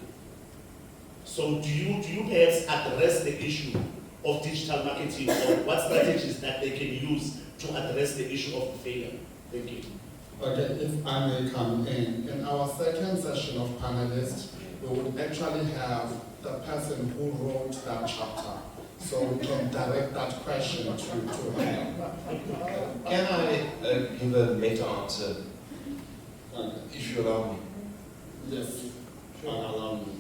Speaker 16: So do you perhaps address the issue of digital marketing, or what strategies that they can use to address the issue of failure? Thank you.
Speaker 11: Okay, if I may come in our second session of panelists, we would actually have the person who wrote that chapter, so we can direct that question to her.
Speaker 17: Can I give a meta answer, if you allow me?
Speaker 11: Yes, sure, allow me.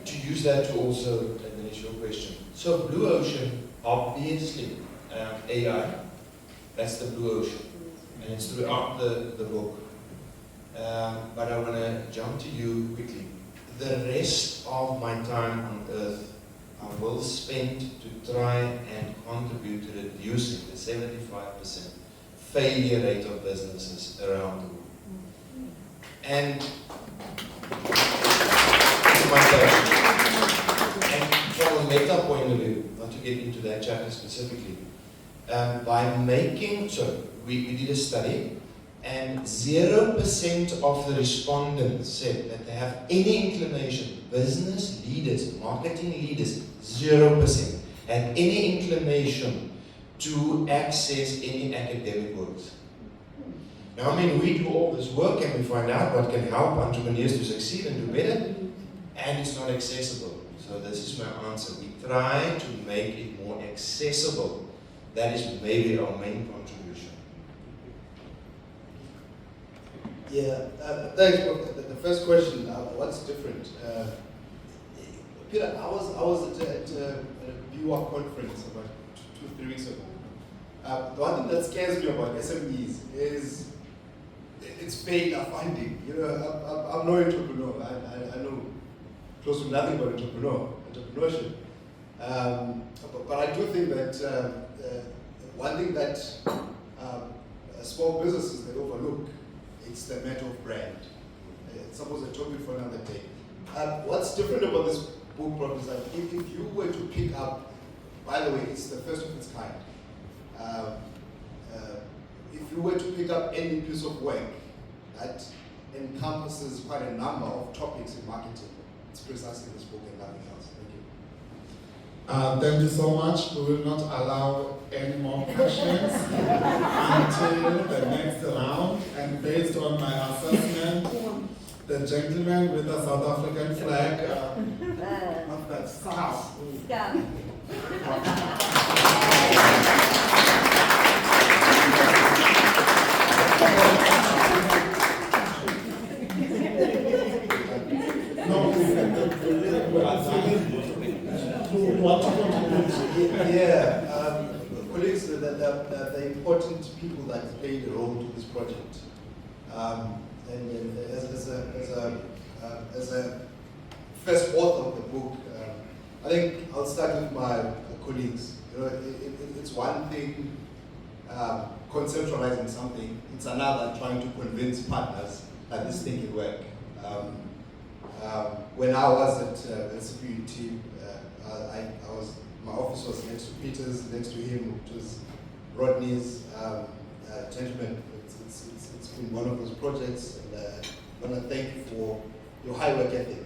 Speaker 17: To use that to also diminish your question. So Blue Ocean, obviously, AI, that's the Blue Ocean, and it's throughout the book. But I want to jump to you quickly. The rest of my time on Earth, I will spend to try and contribute to reducing the 75% failure rate of businesses around the world. And my passion. And from a meta point of view, not to get into that chapter specifically, by making, so we did a study, and 0% of the respondents said that they have any inclination, business leaders, marketing leaders, 0%, had any inclination to access any academic works. Now, I mean, we do all this work and we find out what can help entrepreneurs to succeed and do better, and it's not accessible. So this is my answer. We try to make it more accessible. That is maybe our main contribution.
Speaker 12: Yeah, thanks. The first question, what's different? Peter, I was at a BDR conference about 2-3 weeks ago. The one thing that scares me about SMEs is it's failure funding. You know, I'm no entrepreneur. I know close to nothing about entrepreneurship. But I do think that one thing that small businesses they overlook, it's the matter of brand. It's suppose a topic for another day. What's different about this book, Prof, is that if you were to pick up, by the way, it's the first of its kind. If you were to pick up any piece of work that encompasses quite a number of topics in marketing, it's precisely this book and nothing else. Thank you.
Speaker 11: Thank you so much. We will not allow any more questions until the next round. And based on my assessment, the gentleman with the South African flag, not that scarf.
Speaker 12: the important people that played a role to this project. And as a first author of the book, I think I'll start with my colleagues. You know, it's one thing conceptualizing something, it's another trying to convince partners that this thing can work. When I was at CPUT, my office was next to Peter's, next to him, which was Rodney's. Gentlemen, it's been one of those projects, and I want to thank you for your high work ethic.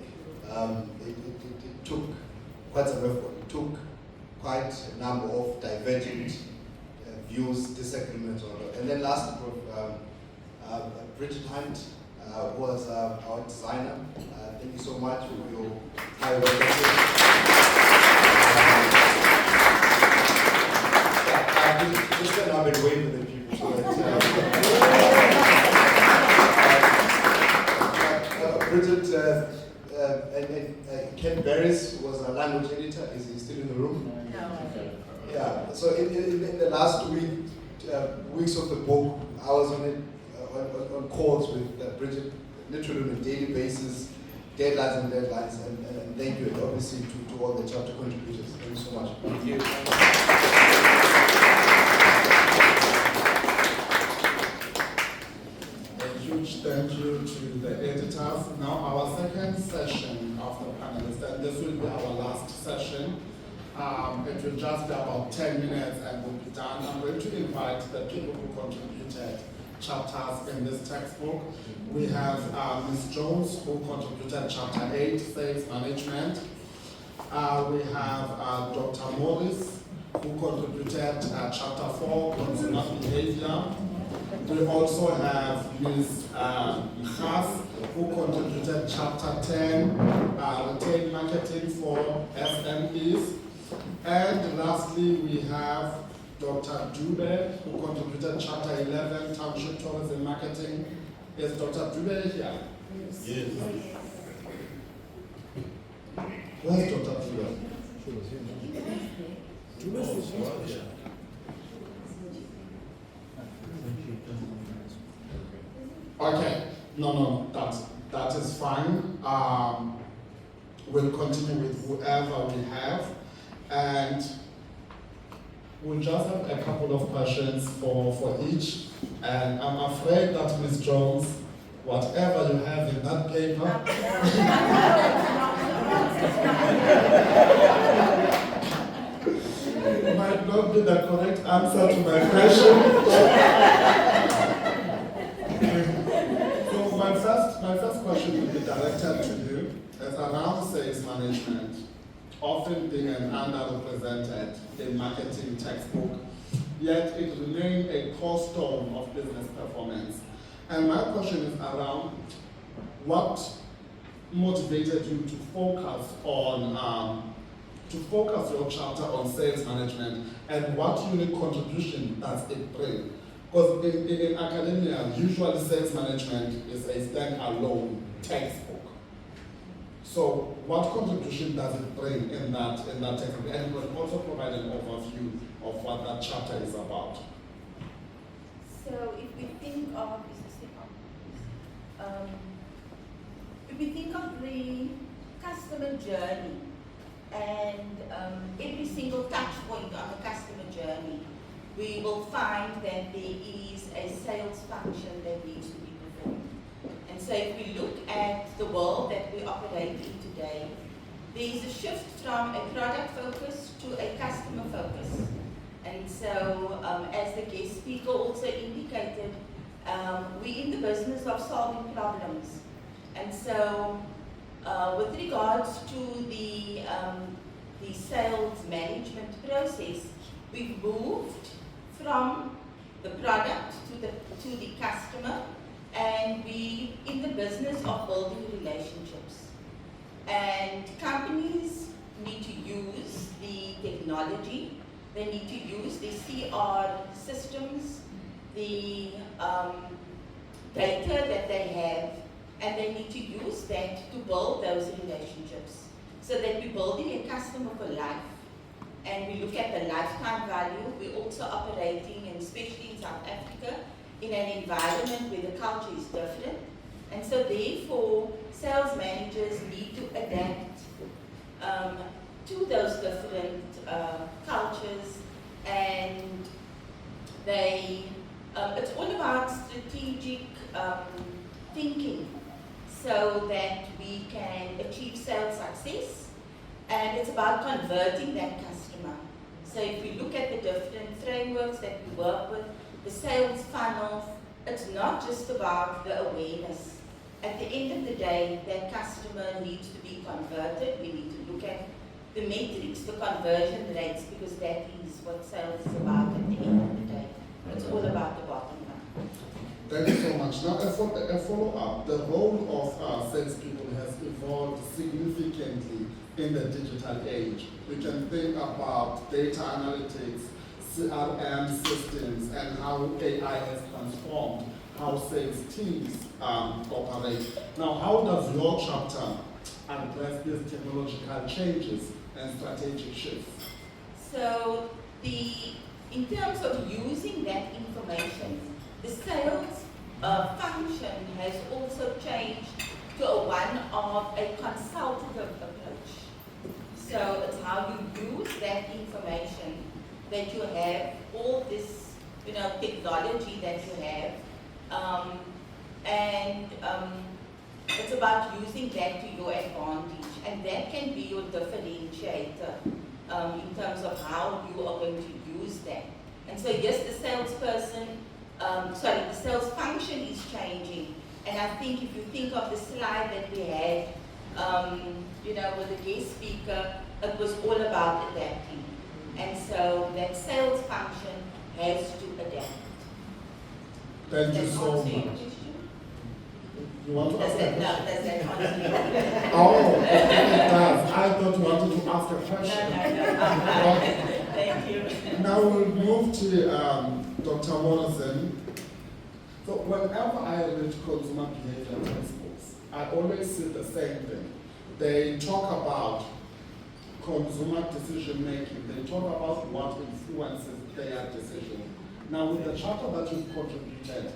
Speaker 12: It took quite some effort. It took quite a number of divergent views, disagreements on it. And then last, Bridget Hunt was our designer. Thank you so much for your high work ethic. Just that I've been waiting for the people so that Bridget and Ken Barris was a language editor. Is he still in the room? No. Yeah. So in the last weeks of the book, I was on calls with Bridget, literally on a daily basis, deadlines, and thank you, and obviously to all the chapter contributors. Thank you so much. Thank you.
Speaker 11: A huge thank you to the editors. Now our second session of the panelists, and this will be our last session. It will just be about 10 minutes and we'll be done. I'm going to invite the people who contributed chapters in this textbook. We have Ms. Jones, who contributed chapter 8, Sales Management. We have Dr. Morris, who contributed chapter 4, Consumer Behavior. We also have Ms. Khas, who contributed chapter 10, Retail Marketing for SMEs. And lastly, we have Dr. Dube, who contributed chapter 11, Township Tourism Marketing. Is Dr. Dube here?
Speaker 16: Yes.
Speaker 11: Where's Dr. Dube? Okay, no, that is fine. We'll continue with whoever we have, and we'll just have a couple of questions for each. And I'm afraid that Ms. Jones, whatever you have in that paper, might not be the correct answer to my question. So my first question will be directed to you. As around sales management, often being an underrepresented in marketing textbook, yet it remains a cornerstone of business performance. And my question is around what motivated you to focus on your chapter on sales management, and what unique contribution does it bring? Because in academia, usually sales management is a standalone textbook. So what contribution does it bring in that textbook? And you can also provide an overview of what that chapter is about.
Speaker 18: So if we think of, the customer journey and every single touch point on the customer journey, we will find that there is a sales function that needs to be performed. And so if we look at the world that we operate in today, there is a shift from a product focus to a customer focus. And so, as the guest speaker also indicated, we're in the business of solving problems. And so, with regards to the sales management process, we've moved from the product to the customer, and we in the business of building relationships. And companies need to use the technology. They need to use the CR systems, the data that they have, and they need to use that to build those relationships so that we're building a customer for life. and we look at the lifetime value, we're also operating, and especially in South Africa, in an environment where the culture is different. And so therefore, sales managers need to adapt to those different cultures, and it's all about strategic thinking so that we can achieve sales success, and it's about converting that customer. So if we look at the different frameworks that we work with, the sales funnels, it's not just about the awareness. At the end of the day, that customer needs to be converted. We need to look at the metrics, the conversion rates, because that is what sales is about at the end of the day. It's all about the bottom line.
Speaker 11: Thank you so much. Now, a follow-up. The role of salespeople has evolved significantly in the digital age. We can think about data analytics, CRM systems, and how AI has transformed how sales teams operate. Now, how does your chapter address these technological changes and strategic shifts?
Speaker 18: So, in terms of using that information, the sales function has also changed to one of a consultative approach. So it's how you use that information that you have, all this technology that you have, and it's about using that to your advantage, and that can be your differentiator in terms of how you are going to use that. And so yes, the sales function is changing, and I think if you think of the slide that we had, with the guest speaker, it was all about adapting. And so that sales function has to adapt.
Speaker 11: Thank you so much. You want to ask a question?
Speaker 18: Does that answer
Speaker 11: Oh, it does. I thought you wanted to ask a question.
Speaker 18: No.
Speaker 11: Okay.
Speaker 18: Thank you.
Speaker 11: Now we'll move to Dr. Morrison. So whenever I read consumer behavior textbooks, I always see the same thing. They talk about consumer decision making. They talk about what influences their decision. Now with the chapter that you've contributed,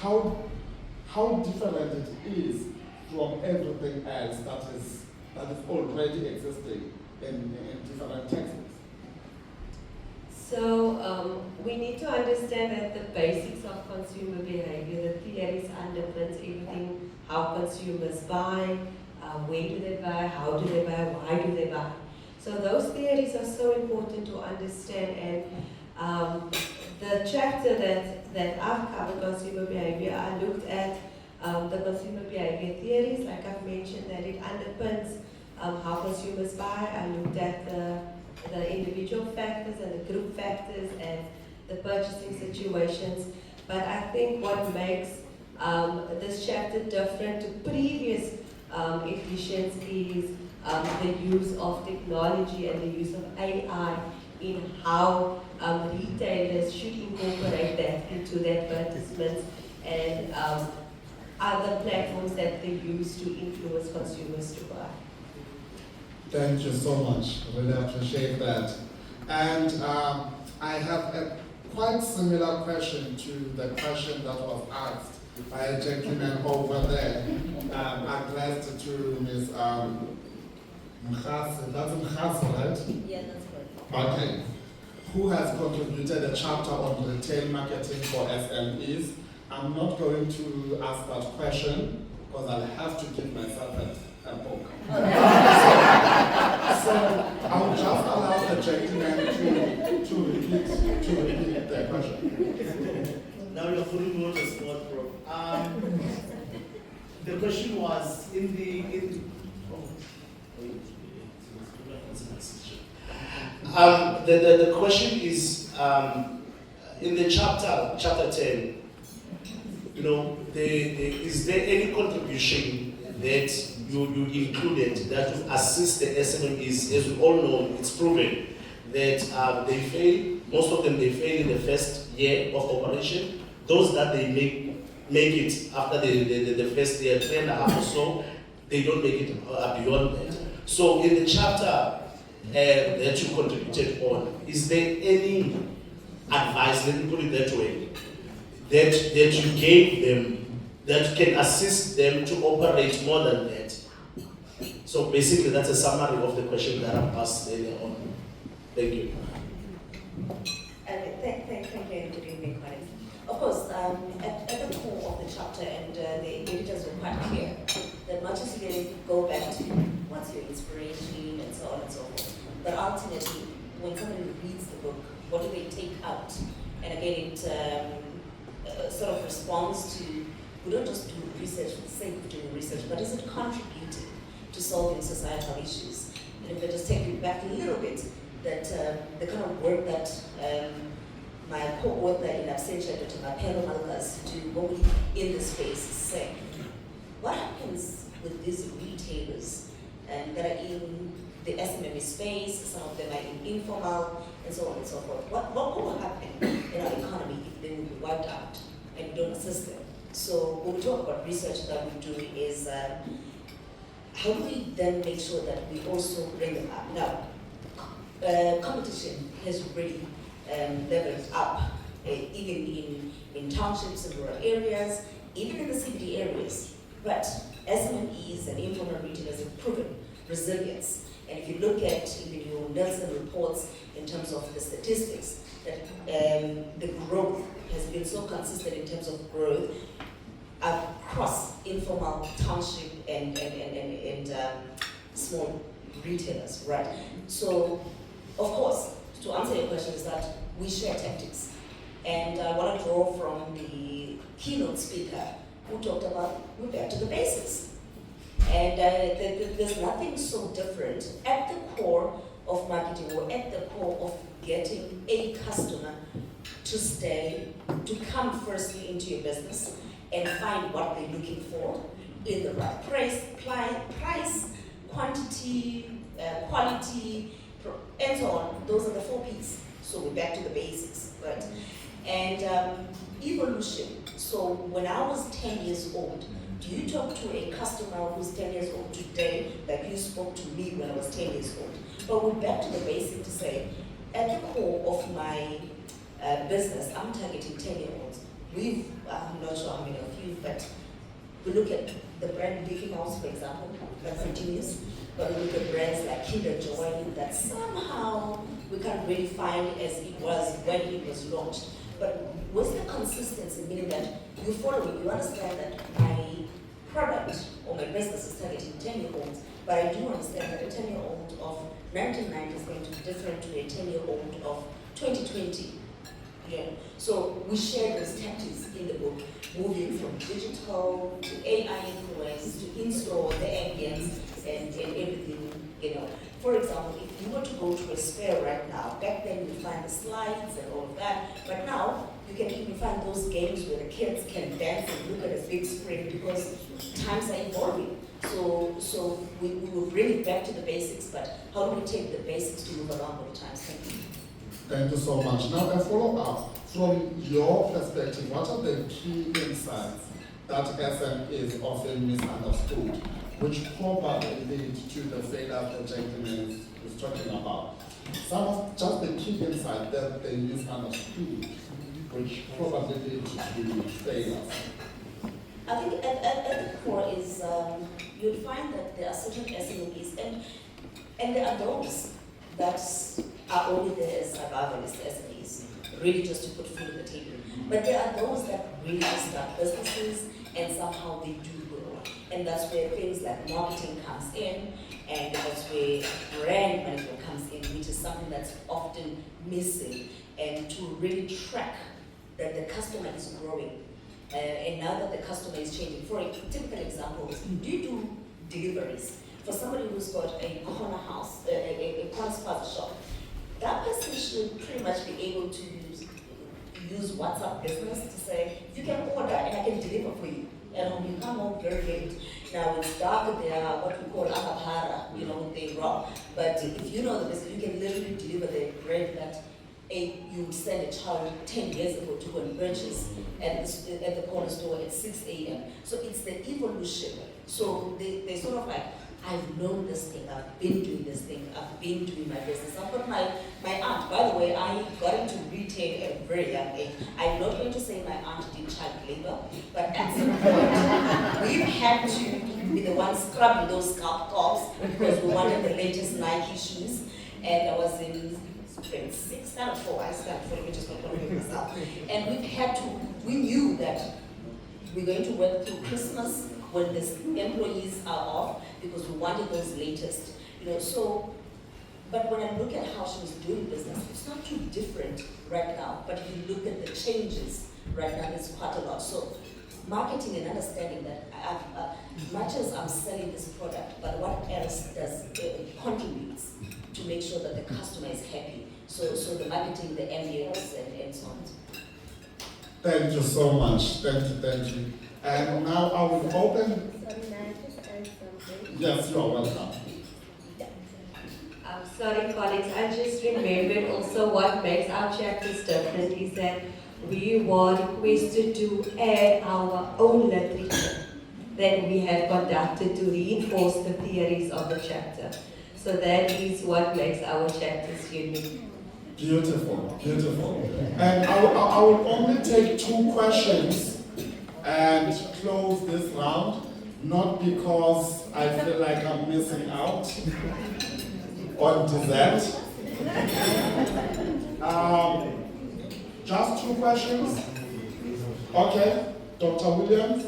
Speaker 11: how different it is from everything else that is already existing in different textbooks.
Speaker 19: So we need to understand that the basics of consumer behavior, the theories underpins everything, how consumers buy, where do they buy, how do they buy, why do they buy. So those theories are so important to understand, and the chapter that I've covered, consumer behavior, I looked at the consumer behavior theories, like I've mentioned, that it underpins how consumers buy. I looked at the individual factors and the group factors and the purchasing situations. But I think what makes this chapter different to previous editions is the use of technology and the use of AI in how retailers should incorporate that into their advertisements and other platforms that they use to influence consumers to buy.
Speaker 11: Thank you so much. I really appreciate that. And I have a quite similar question to the question that was asked by a gentleman over there, addressed to Ms. Mkhasi. That's Mkhasi, right?
Speaker 19: Yeah, that's right.
Speaker 11: Okay. Who has contributed a chapter on retail marketing for SMEs. I'm not going to ask that question because I'll have to give myself a book. So I'll just allow the gentleman to repeat the question.
Speaker 16: Now you're putting me on the spot, bro. The question was the question is in the chapter 10. Is there any contribution that you included that will assist the SMEs? As we all know, it's proven that they fail. Most of them they fail in the first year of operation. Those that they make it after the first year, 3.5 or so, they don't make it beyond that. So in the chapter, that you contributed on. Is there any advice, let me put it that way, that you gave them that can assist them to operate more than that? So basically, that's a summary of the question that I asked earlier on. Thank you.
Speaker 20: Thank you, and good evening, colleagues. Of course, at the core of the chapter, and the editors were quite clear, that much as you can go back to what's your inspiration and so on and so forth, but ultimately, when somebody reads the book, what do they take out? And again, it sort of responds to, we don't just do research for the sake of doing research, but is it contributing to solving societal issues? And if I just take you back a little bit, that the kind of work that my co-author in absentia, Dr. Mapelo Malkas, do both in the space is saying, what happens with these retailers that are in the SMME space, some of them are in informal, and so on and so forth. What will happen in our economy if they will be wiped out and we don't assist them? So when we talk about research that we do is, how do we then make sure that we also bring them up? Now, competition has really leveled up, even in townships and rural areas, even in the CBD areas. But SMEs and informal retailers have proven resilience. And if you look at even your Nelson reports in terms of the statistics, that the growth has been so consistent in terms of growth across informal township and small retailers, right? So, of course, to answer your question is that we share tactics. And I want to draw from the keynote speaker who talked about we're back to the basics. And there's nothing so different at the core of marketing or at the core of getting a customer to stay, to come firstly into your business and find what they're looking for in the right price, quantity, quality, and so on. Those are the 4 P's. So we're back to the basics, right? And evolution. So when I was 10 years old, do you talk to a customer who's 10 years old today like you spoke to me when I was 10 years old? But we're back to the basic to say, at the core of my business, I'm targeting 10-year-olds. I'm not sure how many of you, but we look at the brand Mickey Mouse, for example, that continues. But we look at brands like Kinder Joy that somehow we can't really find as it was when it was launched. But what's the consistency, meaning that you follow it, you understand that my product or my business is targeting 10-year-olds, but I do understand that a 10-year-old of 1990 is going to be different to a 10-year-old of 2020. Yeah. So we share those tactics in the book, moving from digital to AI influence to in-store, the ambience, and everything, you know. For example, if you were to go to a fair right now, back then you find the slides and all of that, but now you can even find those games where the kids can dance and look at a big screen because times are evolving. So we will bring it back to the basics, but how do we take the basics to move along with the times? Thank you.
Speaker 11: Thank you so much. Now a follow-up. From your perspective, what are the key insights that SM is often misunderstood, which probably lead to the failure the gentleman is talking about? Some of just the key insights that they misunderstood, which probably lead to failures.
Speaker 20: I think at the core is you'll find that there are certain SMEs and there are those that are only there as survivalist SMEs, really just to put food on the table. But there are those that really start businesses and somehow they do grow. And that's where things like marketing comes in, and that's where brand management comes in, which is something that's often missing, and to really track that the customer is growing. And now that the customer is changing, for a typical example, do you do deliveries? For somebody who's got a corner house, a corner spaza shop, that person should pretty much be able to use WhatsApp business to say, you can order and I can deliver for you. And you come home very late. Now it's dark, they are what we call akapara, you know, they rock. But if you know the business, you can literally deliver the bread that you would send a child 10 years ago to go and purchase at the corner store at 6 a.m. So it's the evolution. So they sort of like I've known this thing, I've been doing this thing, I've been doing my business. I've got my aunt, by the way, I got into retail at a very young age. I'm not going to say my aunt did child labor, but at some point, we've had to be the ones scrubbing those scalp tops because we wanted the latest Nike shoes. And I was in grade 6, stand 4, I stand 4, let me just compliment myself. And we knew that we're going to work through Christmas when the employees are off because we wanted those latest, so, but when I look at how she was doing business, it's not too different right now, but if you look at the changes right now, there's quite a lot. So marketing and understanding that much as I'm selling this product, but what else does contributes to make sure that the customer is happy. So the marketing, the ambience, and so on.
Speaker 11: Thank you so much. Thank you. And now I will open.
Speaker 21: Sorry, may I just add something?
Speaker 11: Yes, you are welcome.
Speaker 19: I'm sorry, colleagues. I just remembered also what makes our chapters different is that we were requested to add our own literature that we have conducted to reinforce the theories of the chapter. So that is what makes our chapters unique.
Speaker 11: Beautiful, beautiful. And I will only take 2 questions and close this round, not because I feel like I'm missing out on dessert. Just 2 questions. Okay, Dr. Williams,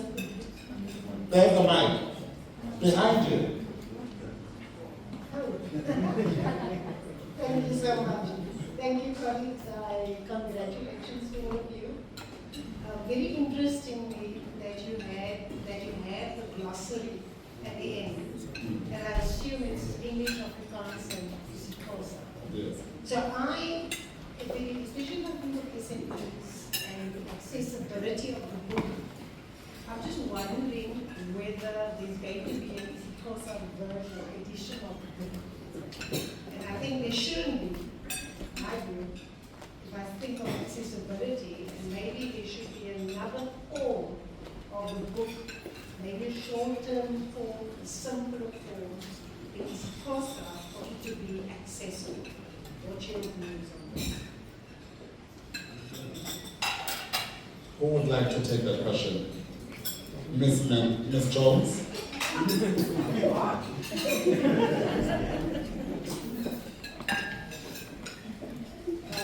Speaker 11: there's the mic. Behind you.
Speaker 2: Thank you so much. Thank you, colleagues. Congratulations to all of you. Very interestingly that you had the glossary at the end, and I assume it's English, Afrikaans, and Xhosa.
Speaker 11: Yes.
Speaker 2: So especially when we look at SMEs and the accessibility of the book, I'm just wondering whether there's going to be an Xhosa version or edition of the book. And I think there shouldn't be, my view, if I think of accessibility, and maybe there should be another form of the book, maybe a short-term form, a simpler form, in Xhosa for it to be accessible. What's your views on this?
Speaker 11: Who would like to take that question? Ms. Jones?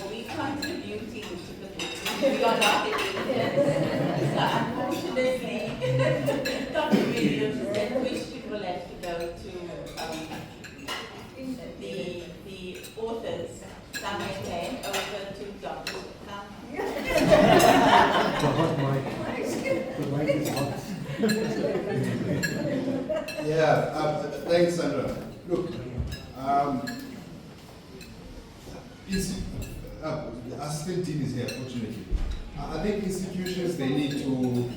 Speaker 18: We contributing to the book. We are not the agents. So unfortunately, Dr. Williams and question will have to go to the authors. Some may hand over to Dr.
Speaker 22: The hot mic. The mic is hot.
Speaker 12: Yeah, thanks, Sandra. Look, the assistant team is here, fortunately. I think institutions, they need to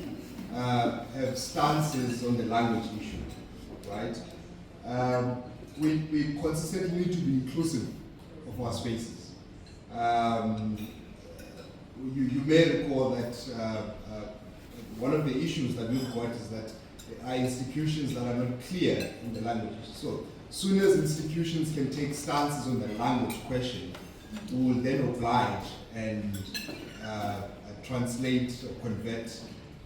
Speaker 12: have stances on the language issue, right? We consistently need to be inclusive of our spaces. You may recall that one of the issues that we've got is that there are institutions that are not clear in the language. So, soon as institutions can take stances on the language question, we will then oblige and translate or convert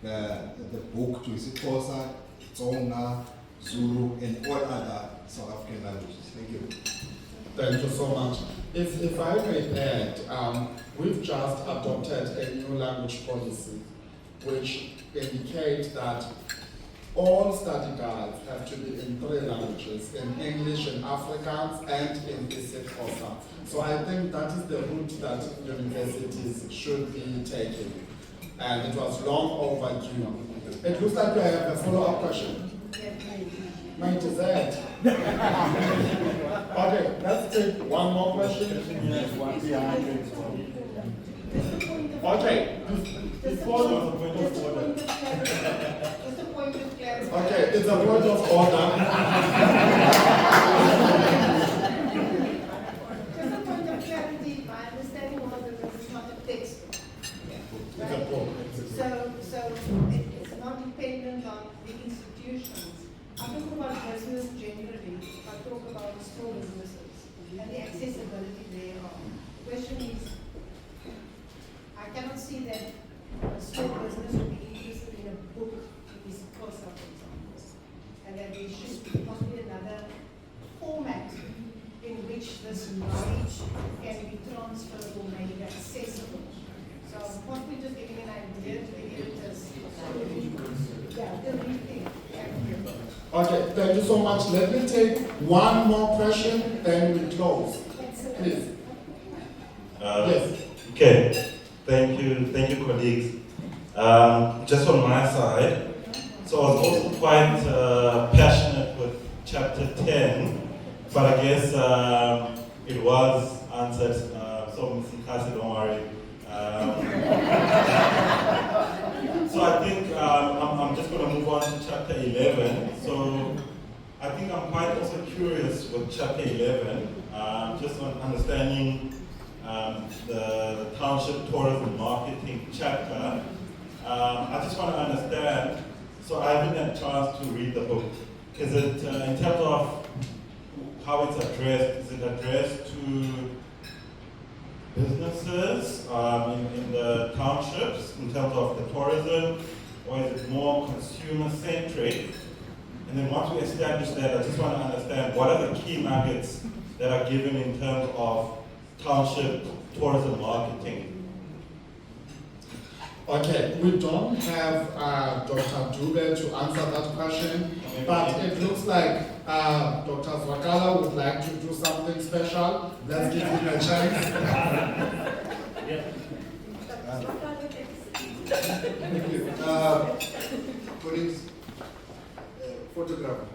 Speaker 12: the book to isiXhosa, Tsonga, Zulu, and all other South African languages. Thank you.
Speaker 11: Thank you so much. If I may add, we've just adopted a new language policy which indicates that all study guides have to be in 3 languages, in English, in Afrikaans, and in isiXhosa. So I think that is the route that universities should be taking. And it was long overdue. It looks like we have a follow-up question. My dessert. Okay, let's take one more question.
Speaker 22: Yes, one behind it.
Speaker 11: Okay, before
Speaker 2: Just a point of clarity.
Speaker 11: Okay, it's a point of order.
Speaker 2: Just a point of clarity, my understanding was that this is not a textbook.
Speaker 11: It's a book.
Speaker 2: So it's not dependent on the institutions. I'm talking about business generally. talk about small businesses and the accessibility thereof. The question is, I cannot see that a small business would be interested in a book in this course, for example, and that there should be possibly another format in which this knowledge can be transferred or made accessible. So possibly just giving an idea to the editors. Yeah, the rethink.
Speaker 11: Okay, thank you so much. Let me take one more question, then we close. Please. Yes.
Speaker 4: Okay, thank you, colleagues. Just on my side, so I was also quite passionate with chapter 10, but I guess it was answered, so Ms. Nkasi, don't worry. So I think I'm just going to move on to chapter 11. So I think I'm quite also curious with chapter 11, just on understanding the township tourism marketing chapter. I just want to understand, so I haven't had a chance to read the book. Is it, in terms of how it's addressed, is it addressed to businesses in the townships in terms of the tourism, or is it more consumer-centric? And then once we establish that, I just want to understand what are the key nuggets that are given in terms of township tourism marketing.
Speaker 11: Okay, we don't have Dr. Dube to answer that question, but it looks like Dr. Zwakala would like to do something special. Let's give him a chance.
Speaker 12: Thank you. Colleagues, photographer,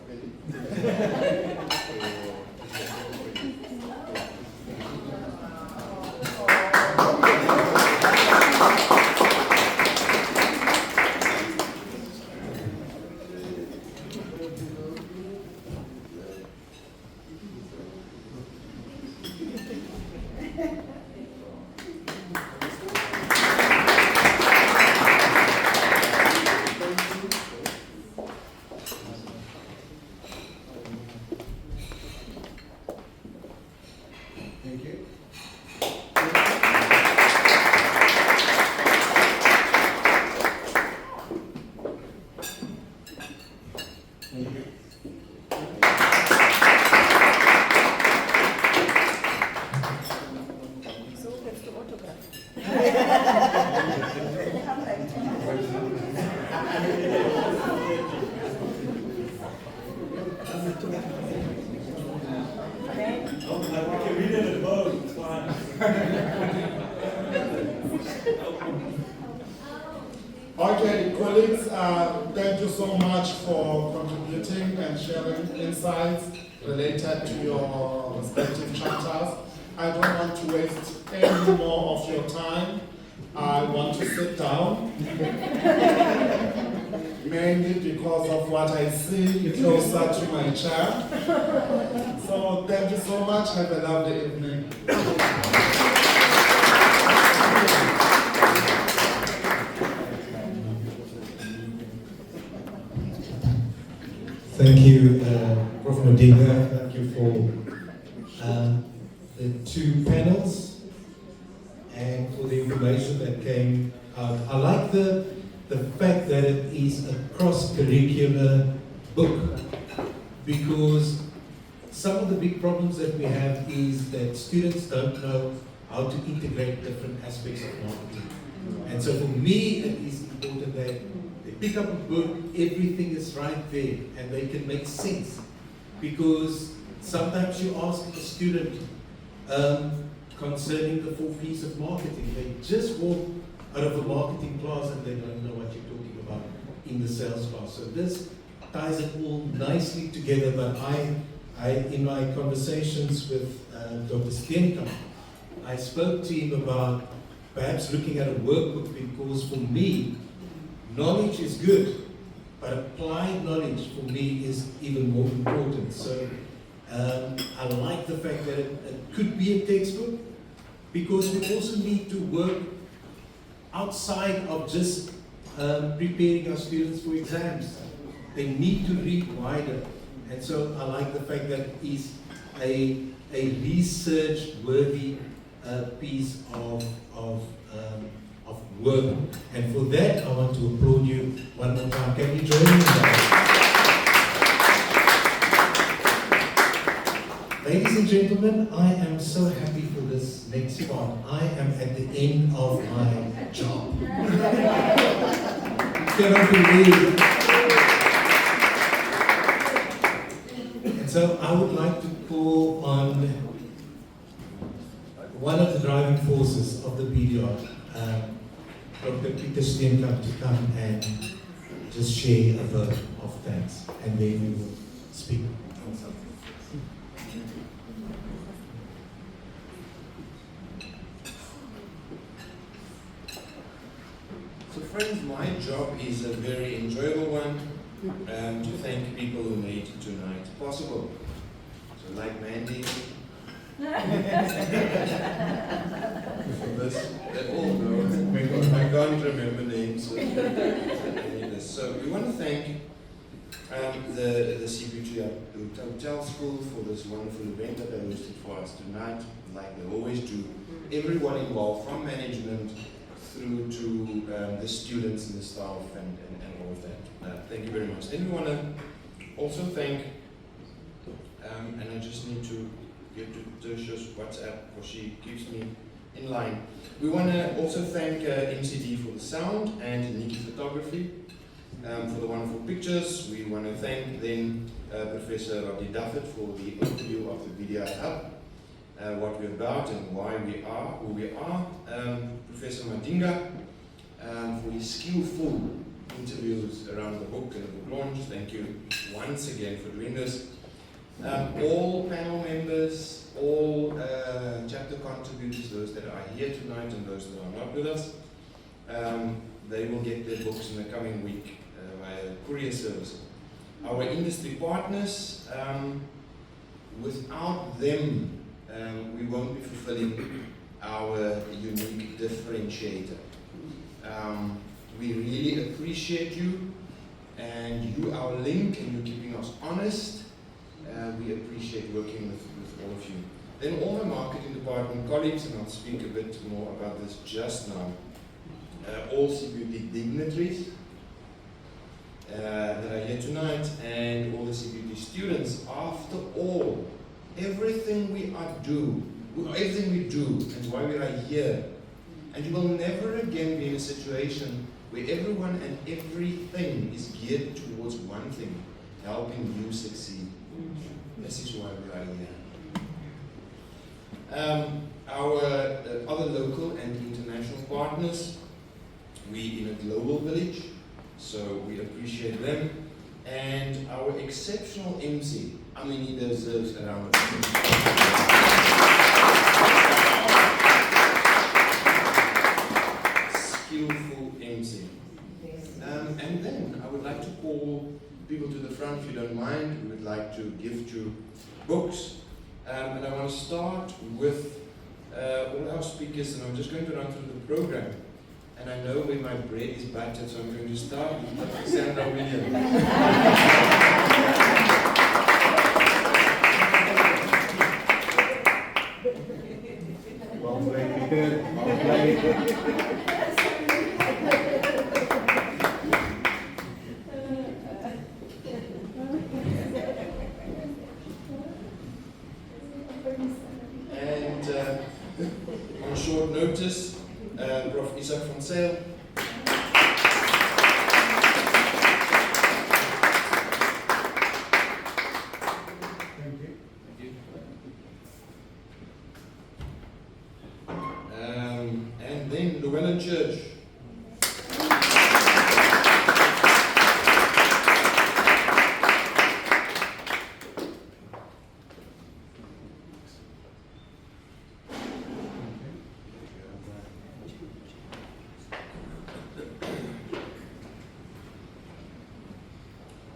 Speaker 11: Okay, colleagues, thank you so much for contributing and sharing insights related to your respective chapters. I don't want to waste any more of your time. I want to sit down, mainly because of what I see closer to my chair. So thank you so much. Have a lovely evening.
Speaker 1: Thank you, Prof. Modinga. Thank you for the two panels and for the information that came out. I like the fact that it is a cross-curricular book, because some of the big problems that we have is that students don't know how to integrate different aspects of marketing. And so for me, it is important that they pick up a book, everything is right there, and they can make sense. Because sometimes you ask a student concerning the 4 P's of marketing, they just walk out of a marketing class and they don't know what you're talking about in the sales class. So this ties it all nicely together, but I in my conversations with Dr. Steenkamp, I spoke to him about perhaps looking at a workbook, because for me, knowledge is good, but applied knowledge for me is even more important. So I like the fact that it could be a textbook, because we also need to work outside of just preparing our students for exams. They need to read wider. And so I like the fact that it's a research-worthy piece of work. And for that, I want to applaud you one more time. Can you join me now? Ladies and gentlemen, I am so happy for this next part. I am at the end of my job. Cannot believe. And so I would like to call on one of the driving forces of the BDR, Dr. Peter Steenkamp, to come and just share a vote of thanks, and then we will speak on something.
Speaker 17: So friends, my job is a very enjoyable one, to thank people who made tonight possible. So like Mandy, this, they all know. I can't remember names. So we want to thank the CPUT Hotel School for this wonderful event that they hosted for us tonight, like they always do. Everyone involved, from management through to the students and the staff and all of that. Thank you very much. Then we want to also thank, and I just need to get to Tertia's WhatsApp because she keeps me in line. We want to also thank MCD for the sound and Nikki Photography for the wonderful pictures. We want to thank then Professor Rodney Duffett for the overview of the BDR Hub, what we're about and why we are who we are. Professor Madinga for his skillful interviews around the book and the book launch. Thank you once again for doing this. All panel members, all chapter contributors, those that are here tonight and those that are not with us, they will get their books in the coming week via courier service. Our industry partners, without them, we won't be fulfilling our unique differentiator. We really appreciate you, and you our link, and you're keeping us honest. We appreciate working with all of you. Then all the marketing department colleagues, and I'll speak a bit more about this just now, all CPUT dignitaries that are here tonight, and all the CPUT students. After all, everything we do, and why we are here, and you will never again be in a situation where everyone and everything is geared towards one thing, helping you succeed. This is why we are here. Our other local and international partners, we in a global village, so we appreciate them. And our exceptional MC, I mean, he deserves a round of applause. Skillful MC. And then I would like to call people to the front, if you don't mind. We would like to gift you books. And I want to start with all our speakers, and I'm just going to run through the program. And I know where my bread is buttered, so I'm going to start with Sandra Williams.
Speaker 11: Well played, Peter. Well played.
Speaker 17: And on short notice, Prof. Isaac van Zyl.
Speaker 11: Thank you.
Speaker 17: And then Llewellyn Church.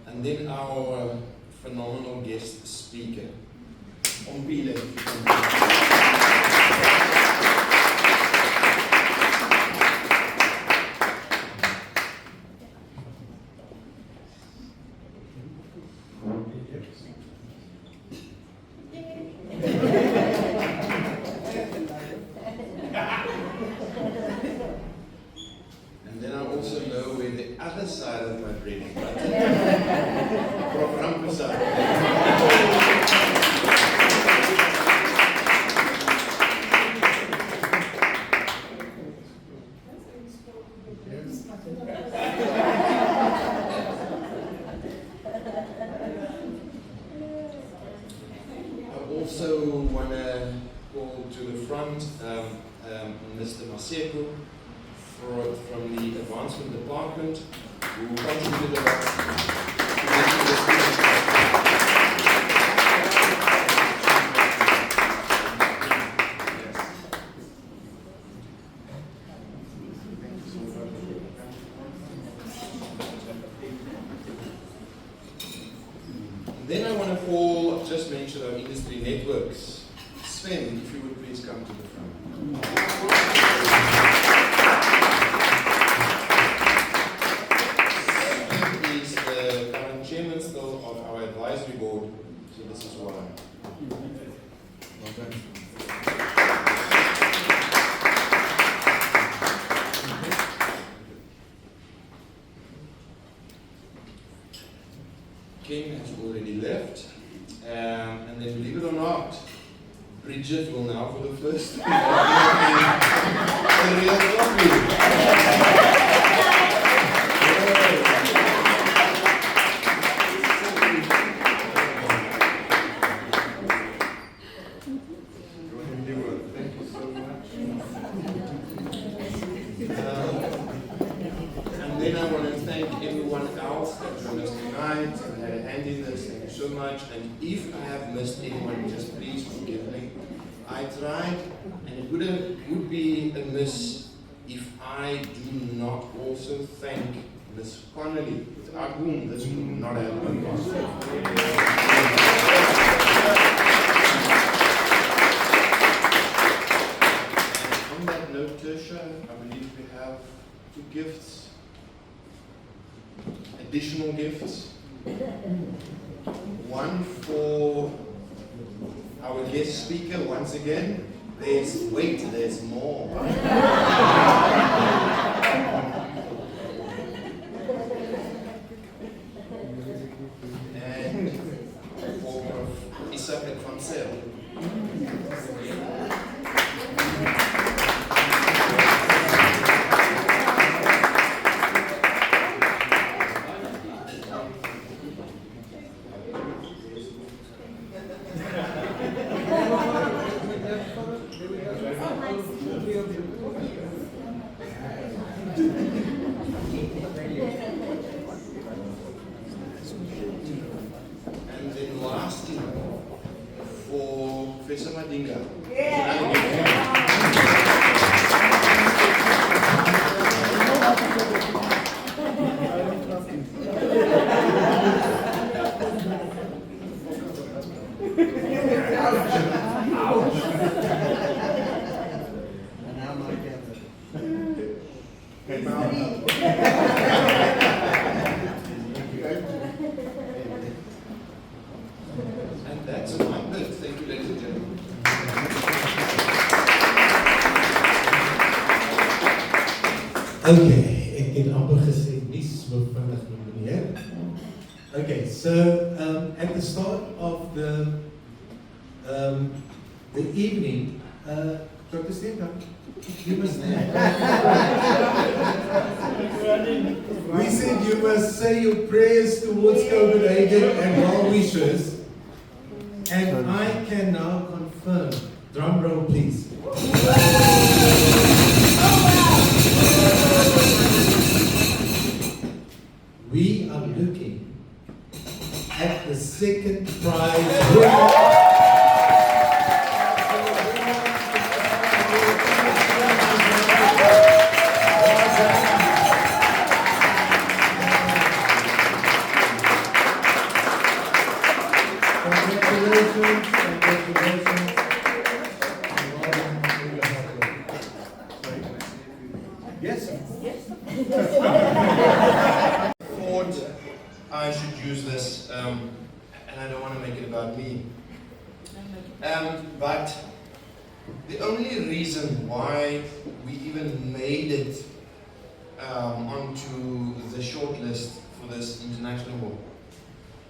Speaker 17: And then our phenomenal guest speaker, Ompile. also want to call to the front Mr. Maseko from the Advancement Department, who contributed a lot to making this Then I want to call, just mention our industry networks. Sven, if you would please come to the front. Sven is the current chairman still of our advisory board, so this is why. Well done. Ken has already left, and then believe it or not, Bridget will now for the first time a real coffee. Thank you so much. And then I want to thank everyone else that joined us tonight and had a hand in this. Thank you so much. And if I have missed anyone, just please forgive me. I tried, and it would be amiss if I do not also thank Ms. Connolly, without whom this would not have been possible. And on that note, Tertia, I believe we have 2 gifts, additional gifts. One for our guest speaker once again. There's more. And for Isaac van Zel. And then lastly, for Professor Madinga. And that's my bit. Thank you, ladies and gentlemen.
Speaker 1: Okay, ek het amper gesê nie so vinnig meneer. Okay, so at the start of the evening, Dr. Stenka, you must we said you must say your prayers towards Copenhagen and well wishes. And I can now confirm, drum roll please. We are looking at the second prize winner. Yes?
Speaker 17: Thought I should use this, and I don't want to make it about me. But the only reason why we even made it onto the short list for this international award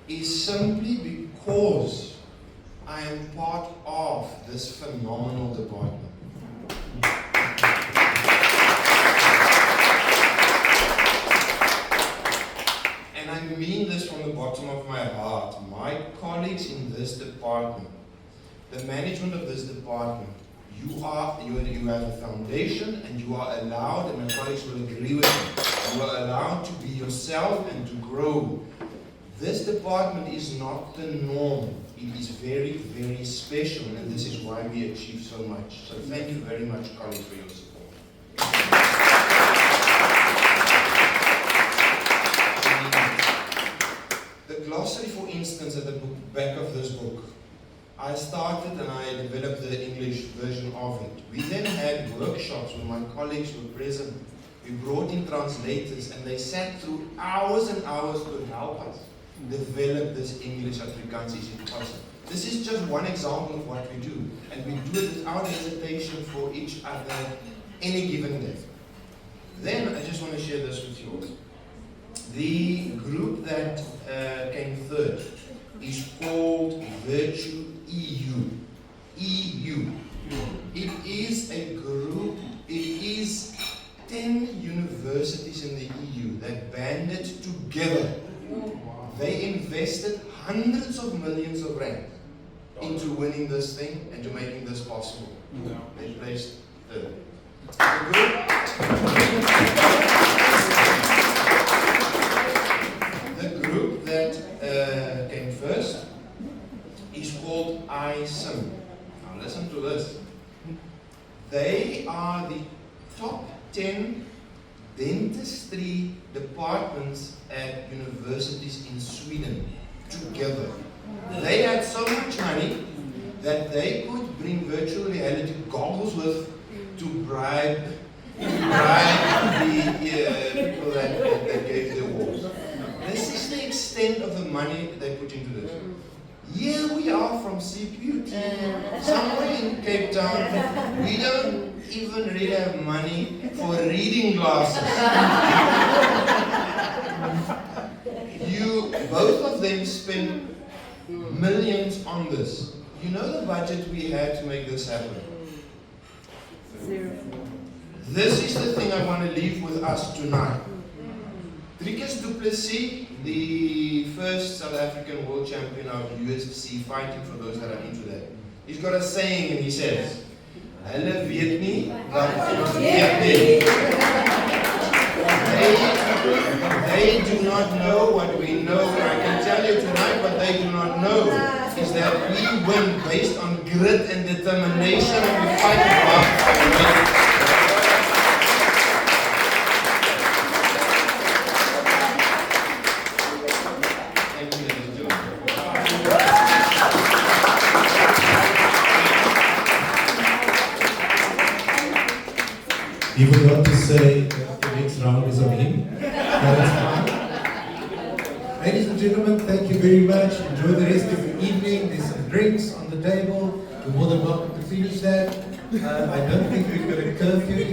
Speaker 17: is simply because I am part of this phenomenal department. And I mean this from the bottom of my heart. My colleagues in this department the management of this department, you have a foundation, and you are allowed, and my colleagues will agree with me, you are allowed to be yourself and to grow. This department is not the norm. It is very, very special, and this is why we achieve so much. So thank you very much, colleagues, for your support. The glossary, for instance, at the back of this book, I started and I developed the English version of it. We then had workshops where my colleagues were present. We brought in translators, and they sat through hours and hours to help us develop this English Afrikaans possible. This is just one example of what we do, and we do it without hesitation for each other any given day. Then I just want to share this with you. The group that came third is called Virtue EU. EU. It is a group, it is 10 universities in the EU that banded together. They invested hundreds of millions of rand into winning this thing and to making this possible. They placed third. The group that came first is called ISIM. Now listen to this. They are the top 10 dentistry departments at universities in Sweden together. They had so much money that they could bring virtual reality goggles with to bribe the people that gave the awards. This is the extent of the money they put into this. Here we are from CPUT, somewhere in Cape Town. We don't even really have money for reading glasses. Both of them spent millions on this. You know the budget we had to make this happen? Zero. This is the thing I want to leave with us tonight. Trikus Du Plessis, the first South African world champion of UFC fighting, for those that are into that, he's got a saying and he says, "Hulle weet nie wat ons weet nie." They do not know what we know. I can tell you tonight what they do not know is that we win based on grit and determination, and we fight hard.
Speaker 1: He forgot to say that the next round is on him. That's fine. Ladies and gentlemen, thank you very much. Enjoy the rest of the evening. There's some drinks on the table. You're more than welcome to finish that. I don't think we've got a curfew.